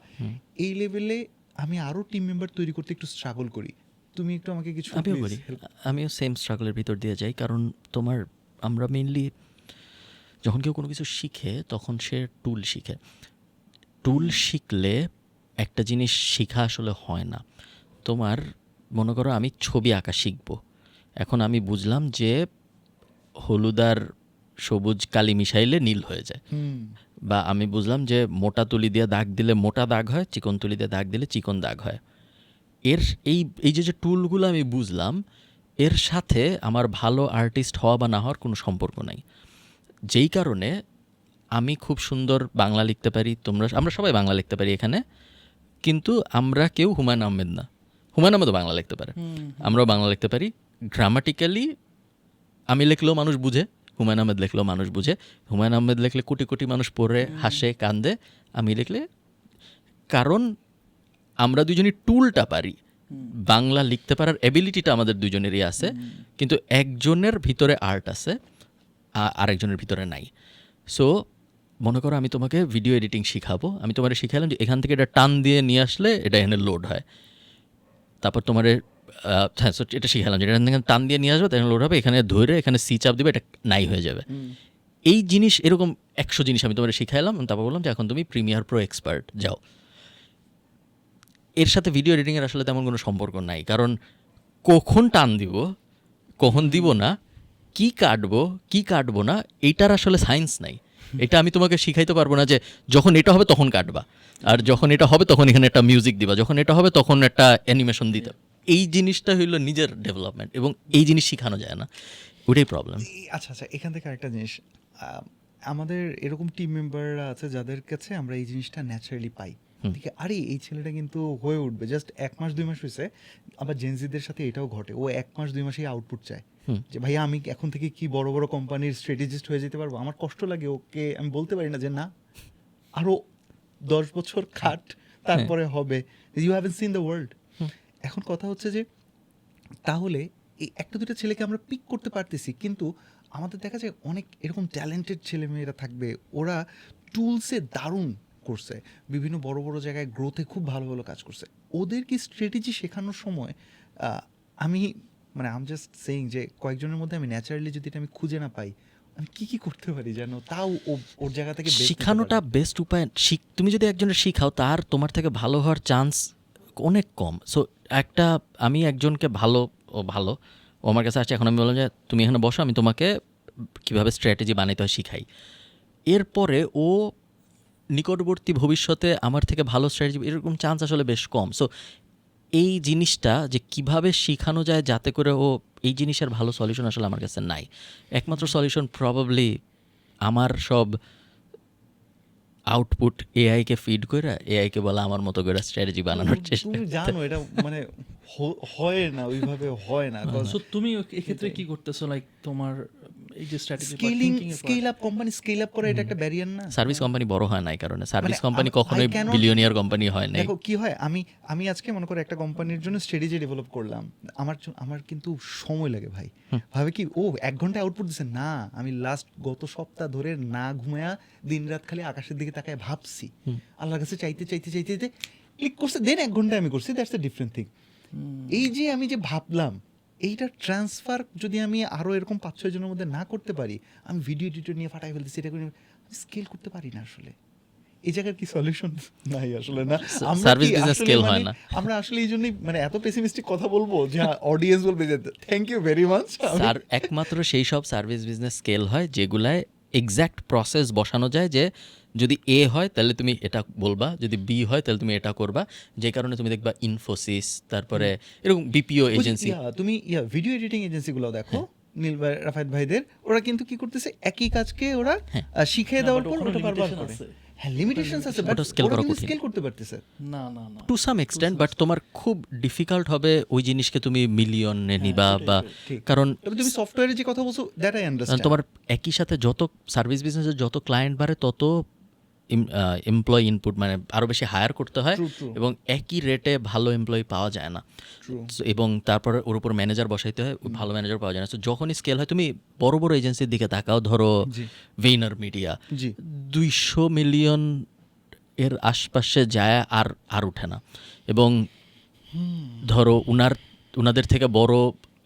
এই লেভেলে আমি আরও টিম মেম্বার তৈরি করতে একটু স্ট্রাগল করি। তুমি একটু আমাকে কিছু আমিও please করি, help আমিও সেম স্ট্রাগলের ভিতর দিয়ে যাই। কারণ আমরা মেইনলি যখন কেউ কোনো কিছু শিখে তখন সে টুল শিখে। টুল শিখলে একটা জিনিস শেখা আসলে হয় না। তোমার মনে করো আমি ছবি আঁকা শিখবো, এখন আমি বুঝলাম যে হলুদ আর সবুজ কালি মিশাইলে নীল হয়ে যায়, বা আমি বুঝলাম যে মোটা তুলি দিয়ে দাগ দিলে মোটা দাগ হয়, চিকন তুলি দিয়ে দাগ দিলে চিকন দাগ হয়। এই যে টুলগুলো আমি বুঝলাম, এর সাথে আমার ভালো আর্টিস্ট হওয়া বা না হওয়ার কোনো সম্পর্ক নাই। যেই কারণে আমি খুব সুন্দর বাংলা লিখতে পারি, আমরা সবাই বাংলা লিখতে পারি এখানে, কিন্তু আমরা কেউ হুমায়ুন আহমেদ না। হুমায়ুন আহমেদও বাংলা লিখতে পারে, আমরাও বাংলা লিখতে পারি। গ্রামাটিক্যালি আমি লিখলেও মানুষ বুঝে, হুমায়ুন আহমেদ লিখলেও মানুষ বুঝে, হুমায়ুন আহমেদ লিখলে কোটি কোটি মানুষ পড়ে হাসে কান্দে, আমি লিখলে, কারণ আমরা দুজনই টুলটা পারি, বাংলা লিখতে পারার এবিলিটিটা আমাদের দুজনেরই আছে, কিন্তু একজনের ভিতরে আর্ট আছে আরেকজনের ভিতরে নাই। সো মনে করো আমি তোমাকে ভিডিও এডিটিং শিখাবো, আমি তোমার শিখালাম যে এখান থেকে এটা টান দিয়ে নিয়ে আসলে এটা এখানে লোড হয়, তারপর তোমার হ্যাঁ এটা শিখালাম যে এটা টান দিয়ে নিয়ে আসবে তাহলে লোড হবে, এখানে ধরে এখানে সি চাপ দিবে, এটা নাই হয়ে যাবে। এই জিনিস এরকম 100 জিনিস আমি তোমার শিখাইলাম, তারপর বললাম যে এখন তুমি প্রিমিয়ার প্রো এক্সপার্ট যাও। এর সাথে ভিডিও এডিটিংয়ের আসলে তেমন কোনো সম্পর্ক নাই, কারণ কখন টান দিব কখন দিব না, কি কাটবো না, এইটার আসলে সায়েন্স নাই। এটা আমি তোমাকে শিখাইতে পারবো না যে যখন এটা হবে তখন কাটবা, আর যখন এটা হবে তখন এখানে একটা মিউজিক দিবা, যখন এটা হবে তখন একটা অ্যানিমেশন দিতে। এই জিনিসটা হইলো নিজের ডেভেলপমেন্ট, এবং এই জিনিস শিখানো যায় না, ওইটাই প্রবলেম। আচ্ছা এখান থেকে আরেকটা জিনিস, আমাদের এরকম টিম মেম্বাররা আছে যাদের কাছে আমরা এই জিনিসটা ন্যাচারালি পাই, ঠিক আছে, আরে এই ছেলেটা কিন্তু হয়ে উঠবে, জাস্ট 1 মাস 2 মাস হয়েছে। আবার জেনজিদের সাথে এটাও ঘটে, ও 1 মাস 2 মাসেই আউটপুট চায় যে ভাইয়া আমি এখন থেকে কি বড় বড় কোম্পানির স্ট্র্যাটেজিস্ট হয়ে যেতে পারবো। আমার কষ্ট লাগে, ওকে আমি বলতে পারি না যে না আরো 10 বছর খাট তারপরে হবে, you haven't seen the world. এখন কথা হচ্ছে যে তাহলে এই একটা দুটো ছেলেকে আমরা পিক করতে পারতেছি, কিন্তু আমাদের দেখা যায় অনেক এরকম ট্যালেন্টেড ছেলেমেয়েরা থাকবে, ওরা টুলসে দারুণ করছে, বিভিন্ন বড় বড় জায়গায় গ্রোথে খুব ভালো ভালো কাজ করছে। ওদের কি স্ট্র্যাটেজি শেখানোর সময় আমি মানে আম জাস্ট সেইং যে কয়েকজনের মধ্যে আমি ন্যাচারালি যদি এটা আমি খুঁজে না পাই, আমি কি করতে পারি যেন তাও ওর জায়গা থেকে best নিতে শিখানোটা পারি? বেস্ট উপায়। তুমি যদি একজনের শিখাও, তার তোমার থেকে ভালো হওয়ার চান্স অনেক কম। সো আমি একজনকে ভালো ও আমার কাছে আসছে, এখন আমি বললাম যে তুমি এখানে বসো, আমি তোমাকে কীভাবে স্ট্র্যাটেজি বানাইতে হয় শিখাই। এরপরে ও নিকটবর্তী ভবিষ্যতে আমার থেকে ভালো স্ট্র্যাটেজি, এরকম চান্স আসলে বেশ কম। সো এই জিনিসটা যে কিভাবে শেখানো যায় যাতে করে ও এই জিনিসের ভালো সলিউশন আসলে আমার কাছে নাই। একমাত্র সলিউশন প্রবাবলি আমার সব আউটপুট এআইকে ফিড করে, এআইকে বলা আমার মতো করে স্ট্র্যাটেজি বানানোর চেষ্টা। তুমি জানো এটা মানে হয় না, ওইভাবে হয় না। সো তুমি এক্ষেত্রে কি করতেছো, লাইক তোমার এই যে strategy scale up company scale up করা এটা একটা ব্যারিয়ার না? সার্ভিস কোম্পানি বড় হয় না এই কারণে, সার্ভিস মানে কোম্পানি I কখনোই cannot- বিলিয়নিয়ার কোম্পানি হয় নাই। দেখো কি হয়, আমি আজকে মনে করো একটা কোম্পানির জন্য স্ট্র্যাটেজি ডেভেলপ করলাম, আমার কিন্তু সময় লাগে ভাই। ভাবে কি ও 1 ঘন্টায় আউটপুট দিচ্ছে না, আমি গত সপ্তাহ ধরে না ঘুমায়া দিনরাত খালি আকাশের দিকে তাকায় ভাবছি, আল্লাহর কাছে চাইতে ক্লিক করছে, দেন 1 ঘন্টায় আমি করছি, দ্যাটস এ ডিফারেন্ট থিং। এই যে আমি যে ভাবলাম, এইটার ট্রান্সফার যদি আমি আরো এরকম 5-6 জনের মধ্যে না করতে পারি, আমি ভিডিও এডিটর নিয়ে ফাটাই ফেলতেছি, এটা করে স্কেল করতে পারি না আসলে। এই জায়গার কি সলিউশন নাই আসলে? না আমরা সার্ভিস কি বিজনেস আসলে স্কেল মানে হয় না। আমরা আসলে এই জন্যই মানে এত পেসিমিস্টিক কথা বলবো যে অডিয়েন্স বলবে যে থ্যাংক ইউ ভেরি মাচ। আর একমাত্র সেই সব সার্ভিস বিজনেস স্কেল হয় যেগুলায় এক্স্যাক্ট প্রসেস বসানো যায়, যে যদি এ হয় তাহলে তুমি এটা বলবা, যদি বি হয় তাহলে তুমি এটা করবা। যে কারণে তুমি দেখবা ইনফোসিস, তারপরে এরকম বিপিও এজেন্সি, তুমি ভিডিও এডিটিং এজেন্সিগুলো দেখো, নীল ভাই, রাফায়েত ভাইদের, ওরা কিন্তু কি করতেছে, একই কাজকে ওরা শিখিয়ে দেওয়ার পর ওটা বারবার করে। হ্যাঁ, লিমিটেশনস আছে, বাট ওটা scale করা কঠিন। স্কেল করতে পারতেছে। না না না টু সাম এক্সটেন্ট, বাট তোমার খুব ডিফিকাল্ট হবে ওই জিনিসকে তুমি মিলিয়নে নিবা, বা ঠিক। কারণ তবে তুমি সফটওয়্যারের যে কথা বলছো, দ্যাট আই আন্ডারস্ট্যান্ড। তোমার একই সাথে যত সার্ভিস বিজনেসের যত ক্লায়েন্ট বাড়ে তত এমপ্লয়ি ইনপুট মানে আরও বেশি হায়ার করতে হয়, এবং একই রেটে ভালো এমপ্লয়ি পাওয়া যায় না। এবং তারপরে ওর উপর ম্যানেজার বসাইতে হয়, ভালো ম্যানেজার পাওয়া যায় না। তো যখনই স্কেল হয়, তুমি বড় বড় এজেন্সির দিকে তাকাও, ধরো ভেইনার মিডিয়া, 200 মিলিয়ন এর আশপাশে যায় আর উঠে না। এবং ধরো উনাদের থেকে বড়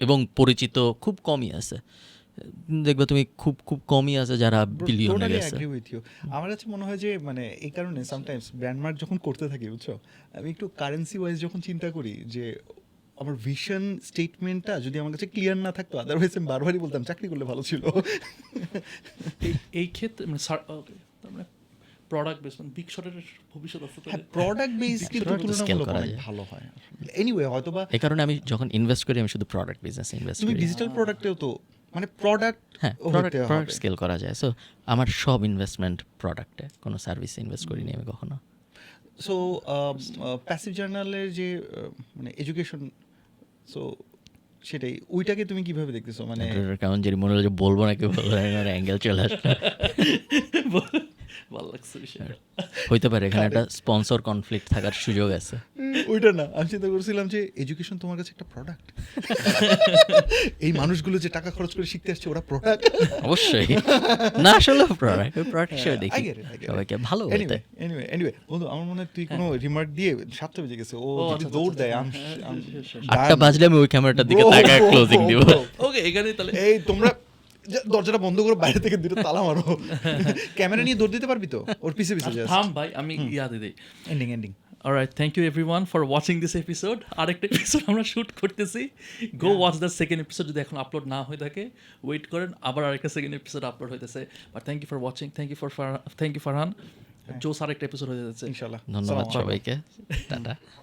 এবং পরিচিত খুব কমই আছে, দেখবে তুমি খুব খুব কমই আছে যারা বিলিয়নে গেছে। আমার কাছে মনে হয় যে মানে এই কারণে সামটাইমস ব্র্যান্ডমার্ক যখন করতে থাকি, বুঝছো, আমি একটু কারেন্সি ওয়াইজ যখন চিন্তা করি যে আমার ভিশন স্টেটমেন্টটা যদি আমার কাছে ক্লিয়ার না থাকতো, আদারওয়াইজ আমি বারবারই বলতাম চাকরি করলে ভালো ছিল। এই ক্ষেত্রে মানে তার মানে প্রোডাক্ট বেস বিগ শটের ভবিষ্যৎ আছে হ্যাঁ, প্রোডাক্ট বেস কিন্তু Product scale তুলনামূলক করা অনেক যায়। ভালো হয়। এনিওয়ে হয়তোবা এই কারণে আমি যখন ইনভেস্ট করি আমি শুধু প্রোডাক্ট বিজনেসে ইনভেস্ট তুমি করি। ডিজিটাল প্রোডাক্টেও তো মানে প্রোডাক্ট হ্যাঁ, প্রোডাক্ট স্কেল করা যায়। সো আমার সব ইনভেস্টমেন্ট প্রোডাক্টে, কোনো সার্ভিসে ইনভেস্ট করিনি আমি কখনো। সো প্যাসিভ জার্নালের যে মানে এডুকেশন, সো সেটাই, ওইটাকে তুমি কিভাবে দেখতেছো? মানে কেমন জানি মনে হলো যে বলবো নাকি বলবো অ্যাঙ্গেল চলে আসলো। ভালো লাগছে বিষয়টা। হইতে পারে এখানে একটা স্পন্সর কনফ্লিক্ট থাকার সুযোগ আছে। ওইটা না, আমি চিন্তা করছিলাম যে এডুকেশন তোমার কাছে একটা প্রোডাক্ট। এই মানুষগুলো যে টাকা খরচ করে শিখতে আসছে ওরা প্রোডাক্ট। অবশ্যই না, আসলে প্রোডাক্ট হিসেবে দেখি I get it. সবাইকে ভালো হইতে। এনিওয়ে বন্ধু, আমার মনে হয় তুই কোনো রিমার্ক দিয়ে 7টা বেজে গেছে, ও যদি আচ্ছা, দৌড় আচ্ছা, দেয় আচ্ছা। 8টা বাজলে আমি ওই ক্যামেরাটার দিকে তাকায় ক্লোজিং দিব। ওকে, এখানেই তাহলে এই তোমরা দরজাটা বন্ধ করো, বাইরে থেকে দুটো তালা মারো। ক্যামেরা নিয়ে দৌড় দিতে পারবি তো ওর পিছে পিছে? থাম ভাই, আমি ইয়াদ দিই। Ending Alright, thank you everyone for watching this episode. আরেকটা এপিসোড আমরা শুট করতেছি। গো ওয়াচ দ্য সেকেন্ড এপিসোড, যদি এখন আপলোড না হয়ে থাকে ওয়েট করেন, আবার আরেকটা সেকেন্ড এপিসোড আপলোড হইতেছে। But thank you for watching, thank you Farhan. জোস আরেকটা এপিসোড হয়ে যাচ্ছে ইনশাআল্লাহ। ধন্যবাদ সবাইকে, টাটা।